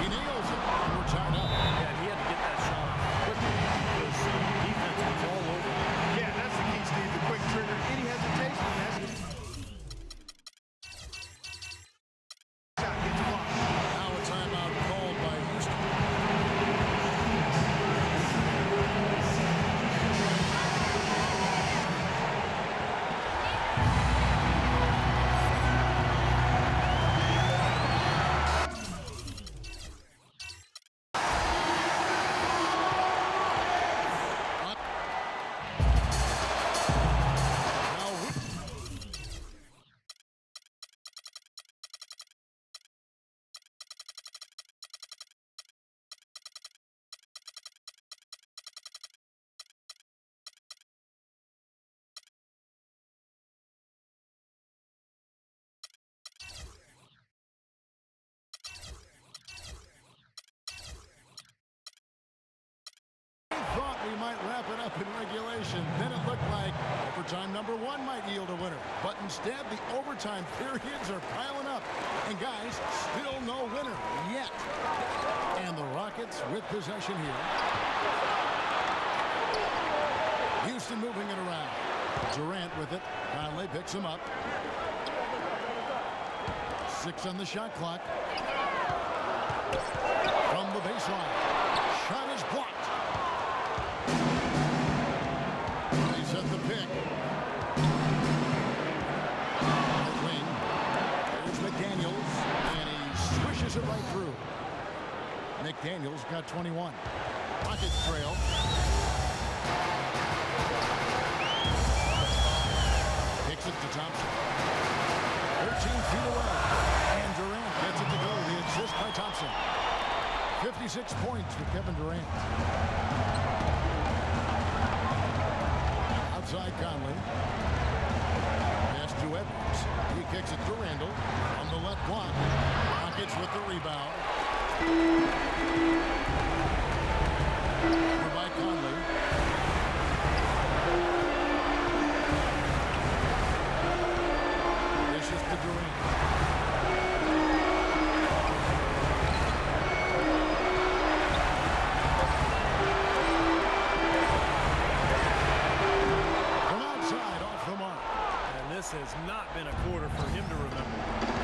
He nails it. And we're tied up. Yeah, he had to get that shot off quickly because the defense was all over. Yeah, that's the key, Steve. The quick trigger. Any hesitation, that's shot gets blocked. Now a timeout called by Houston. Thought we might wrap it up in regulation. Then it looked like overtime number 1 might yield a winner. But instead, the overtime periods are piling up. And guys, still no winner yet. And the Rockets with possession here. Houston moving it around. Durant with it. Conley picks him up. 6 on the shot clock. From the baseline. Shot is blocked. At the pick. Right wing. There's McDaniels. And he swishes it right through. McDaniels got 21. Rockets trail. Kicks it to Thompson. 13 feet away. And Durant gets it to go. The assist by Thompson. 56 points for Kevin Durant. outside Conley. Pass to Edwards. He kicks it to Randall on the left block. Rockets with the rebound. Over by Conley. This is to Durant. This has not been a quarter for him to remember.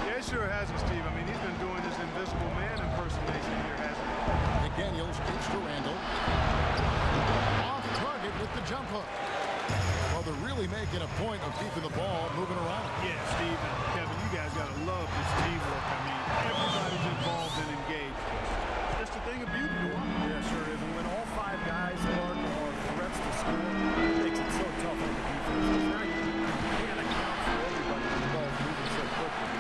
Yeah, it sure hasn't, Steve. I mean, he's been doing this invisible man impersonation here, hasn't he? McDaniels kicks to Randall. Off target with the jump hook. Well, they're really making a point of keeping the ball moving around. Yeah, Steve and Kevin, you guys got to love this teamwork. I mean, everybody's involved and engaged. Just a thing of beauty to watch. Yeah, sure is. And when all five guys are threats to score, it makes it so tough on the defense. Now you can't account for everybody involved moving so quickly.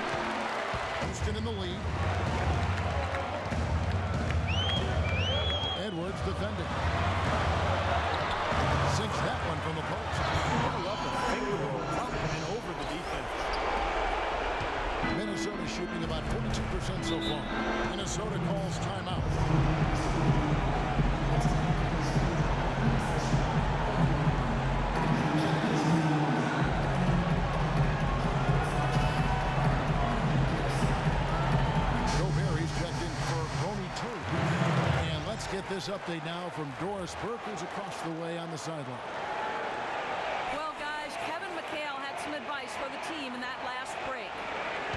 Houston in the lead. Edwards defending. Sinks that one from the post. I love the finger roll up and over the defense. Minnesota shooting about 42% so far. Minnesota calls timeout. Get this update now from Doris Burke, who's across the way on the sideline. Well, guys, Kevin McHale had some advice for the team in that last break.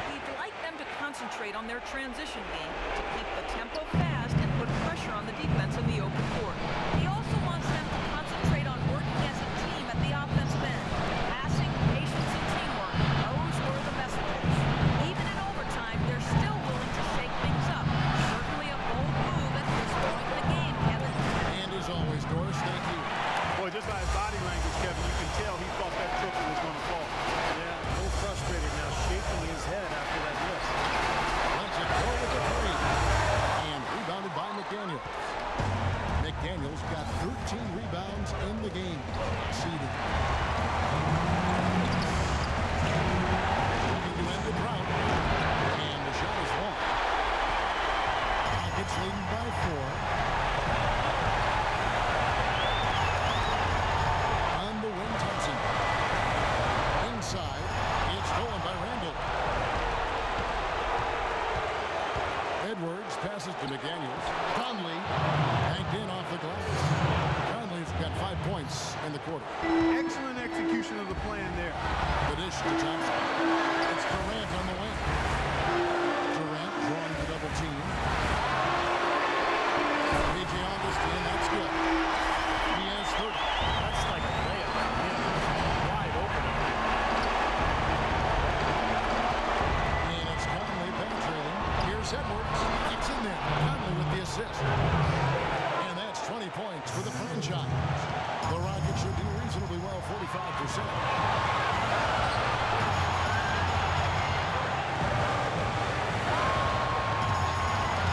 He'd like them to concentrate on their transition game to keep the tempo fast and put pressure on the defense in the open court. He also wants them to concentrate on working as a team at the offensive end. Passing, patience, and teamwork. Those were the messages. Even in overtime, they're still willing to shake things up. Certainly a bold move at this point in the game, Kevin. And as always, Doris, thank you. Boy, just by his body language, Kevin, you can tell he thought that triple was going to fall. Yeah, a little frustrated now, shaking his head after that miss. Lets it go with the three. And rebounded by McDaniels. McDaniels got 13 rebounds in the game. Seeded. Looking to end the drought. And the shot is long. Rockets leading by 4. On the wing, Thompson. Inside. It's stolen by Randall. Edwards passes to McDaniels. Conley banked in off the glass. Conley's got 5 points in the quarter. Excellent execution of the plan there. The dish to Thompson. It's Durant on the wing. Durant drawing the double team. P.J. Augustine, that's good. He has 30. That's like a layup. Wide open. And it's Conley penetrating. Here's Edwards. It's in there. Conley with the assist. And that's 20 points for the franchise. The Rockets should do reasonably well, 45%.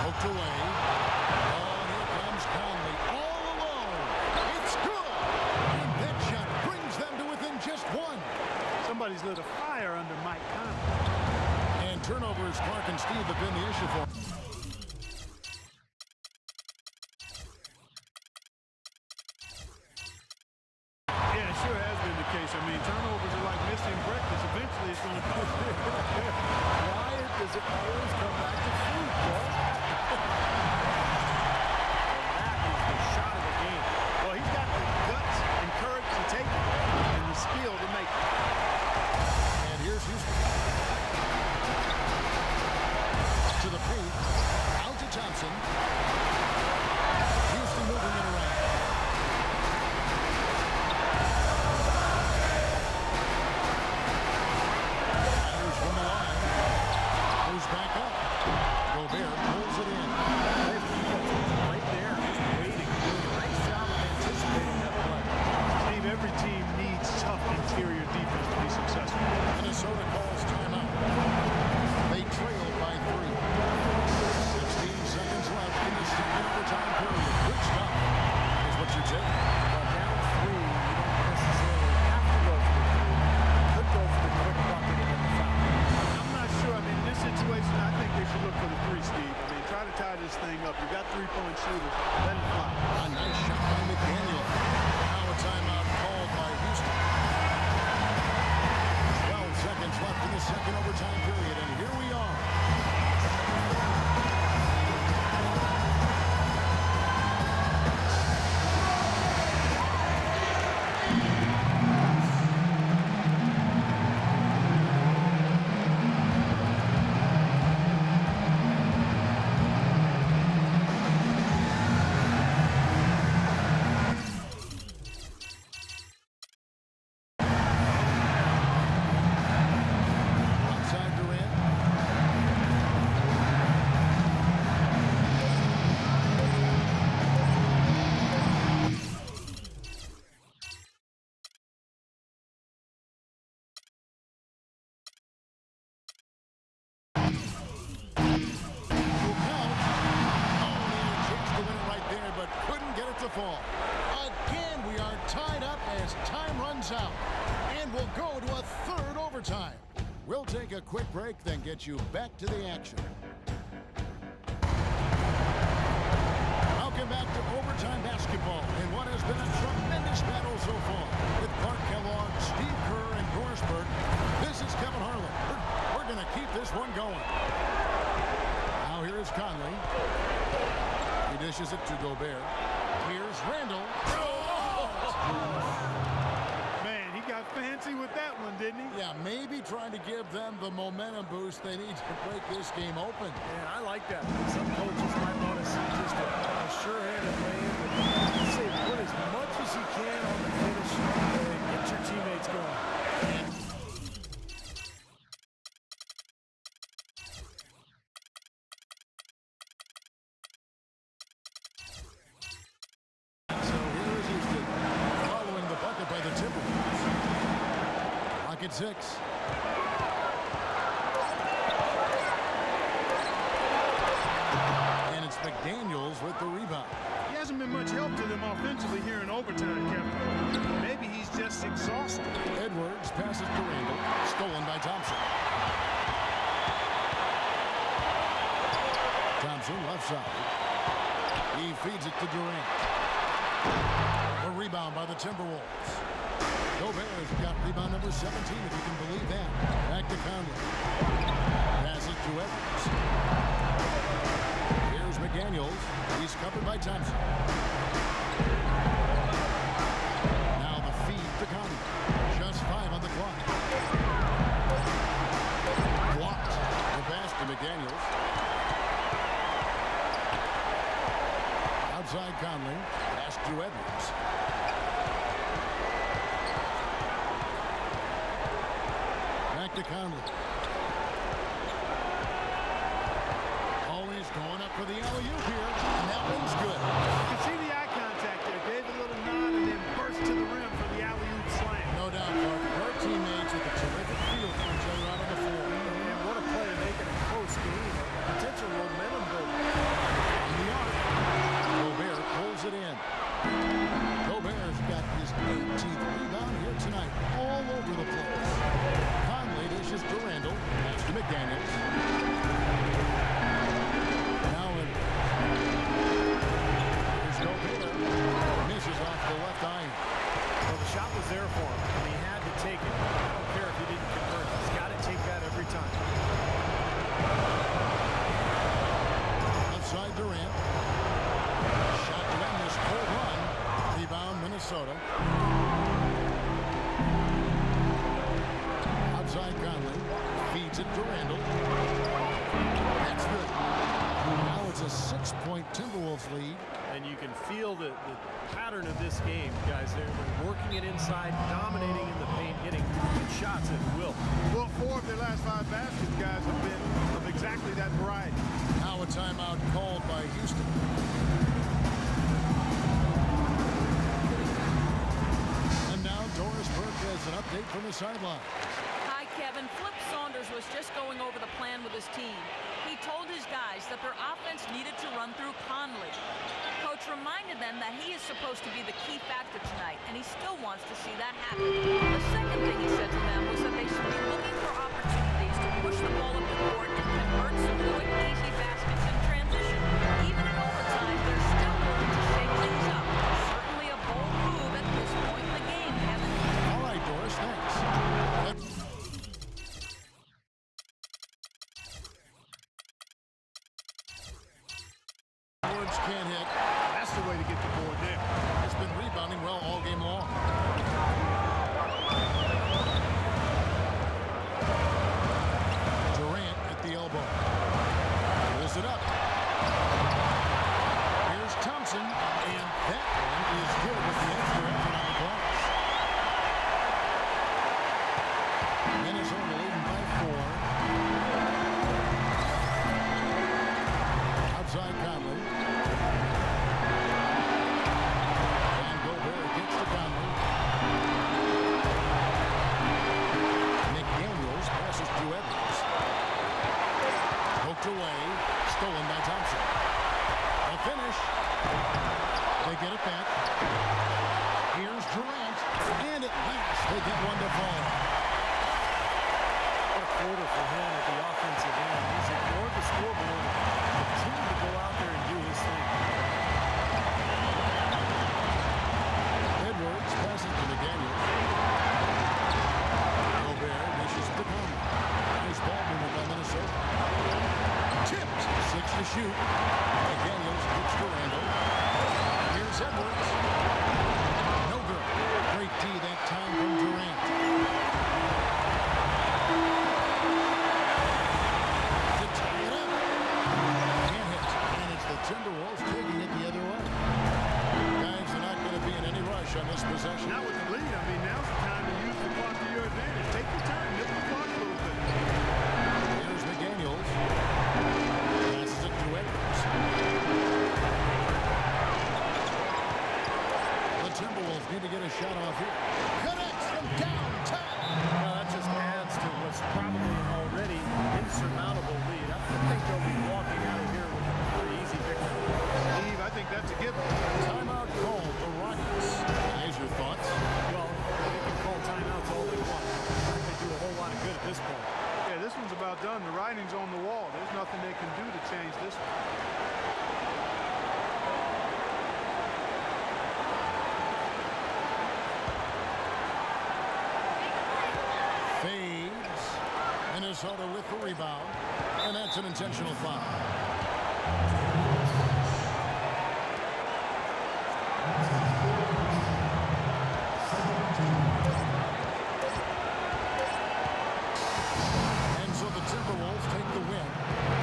Poked away. Oh, here comes Conley all alone. It's good. And that shot brings them to within just 1. Somebody's lit a fire under Mike Conley. And turnovers, Clark and Steve have been the issue for him. Yeah, it sure has been the case. I mean, turnovers are like missing breakfast. Eventually, it's going to come. Why does it always come back to food, Paul? That is the shot of the game. Well, he's got the guts and courage to take it and the skill to make it. And here's Houston. To the paint. second overtime period, and here we are. Outside Durant. But couldn't get it to fall. Again, we are tied up as time runs out. And we'll go to a third overtime. We'll take a quick break, then get you back to the action. Welcome back to overtime basketball in what has been a tremendous battle so far. With Clark Kellogg, Steve Kerr, and Doris Burke, this is Kevin Harlan. We're going to keep this one going. Now here is Conley. He dishes it to Gobert. Here's Randall. Man, he got fancy with that one, didn't he? Yeah, maybe trying to give them the momentum boost they need to break this game open. Man, I like that. Some coaches might want to see just a sure-handed lay-in, but say put as much as you can on the finish and get your teammates going. So here is Houston, following the bucket by the Timberwolves. Rocket 6. And it's McDaniels with the rebound. He hasn't been much help to them offensively here in overtime, Kevin. Maybe he's just exhausted. Edwards passes to Randall, stolen by Thompson. Thompson left side. He feeds it to Durant. A rebound by the Timberwolves. Gobert's got rebound number 17, if you can believe that. Back to Conley. Passes to Edwards. Here's McDaniels. He's covered by Thompson. Now the feed to Conley. Just 5 on the clock. Blocked. The pass to McDaniels. Outside Conley. Pass to Edwards. Back to Conley. Always going up for the alley-oop here. And that one's good. You can see the eye contact there. Gave a little nod and then burst to the rim for the alley-oop slam. No doubt, Clark. Her teammates with a terrific feel for each other out on the floor. And what a play to make it a close game. Potential momentum builder. In the arc. Gobert pulls it in. Gobert's got his 18th rebound here tonight. All over the place. Conley dishes to Randall. Pass to McDaniels. Now in. Here's Gobert. Misses off the left iron. Well, the shot was there for him, and he had to take it. I don't care if he didn't convert. He's got to take that every time. Outside Durant. Shot to end this full run. Rebound Minnesota. Outside Conley. Feeds it to Randall. That's good. Now it's a 6-point Timberwolves lead. And you can feel the pattern of this game, guys. They're working it inside, dominating in the paint, getting shots at will. Well, 4 of their last 5 baskets, guys, have been of exactly that variety. Now a timeout called by Houston. And now Doris Burke has an update from the sideline. Hi, Kevin. Flip Saunders was just going over the plan with his team. He told his guys that their offense needed to run through Conley. Coach reminded them that he is supposed to be the key factor tonight, and he still wants to see that happen. The second thing he said to them was that they should be looking for opportunities to push the ball up the court and convert some quick, easy baskets in transition. Even in overtime, they're still willing to shake things up. Certainly a bold move at this point in the game, Kevin. All right, Doris, thanks. Edwards can't hit. That's the way to get the board there. Has been rebounding well all game long. Durant at the elbow. Pulls it up. Here's Thompson, and that one is good with the extra effort on the glass. Minnesota leading by 4. Outside Conley. And Gobert gets to Conley. McDaniels passes to Edwards. Poked away. Stolen by Thompson. A finish. They get it back. Here's Durant. And at last they get one to fall. What a quarter for him at the offensive end. He's ignored the scoreboard and continued to go out there and do his thing. Edwards passes to McDaniels. Gobert dishes to Conley. Nice ball movement by Minnesota. Tipped. 6 to shoot. McDaniels gets to Randall. Here's Edwards. No good. Great D that time from Durant. To tie it up. Can't hit. And it's the Timberwolves taking it the other way. Guys are not going to be in any rush on this possession. Not with the lead. I mean, now's the time to use the clock to your advantage. Take your time. Nip the clock a little bit. Here's McDaniels. Passes it to Edwards. The Timberwolves need to get a shot off here. Connects from downtown. Well, that just adds to what's probably an already insurmountable lead. I think they'll be walking out of here with a pretty easy victory. Steve, I think that's a given. Timeout called the Rockets. Guys, your thoughts? Well, they can call timeouts all they want. I think they do a whole lot of good at this point. Yeah, this one's about done. The writing's on the wall. There's nothing they can do to change this one. Fades. Minnesota with the rebound. And that's an intentional foul. And so the Timberwolves take the win.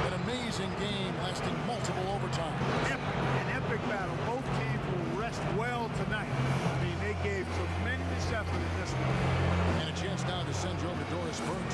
An amazing game lasting multiple overtime. An epic battle. Both teams will rest well tonight. I mean, they gave tremendous effort in this one. And a chance now to send you over to Doris Burke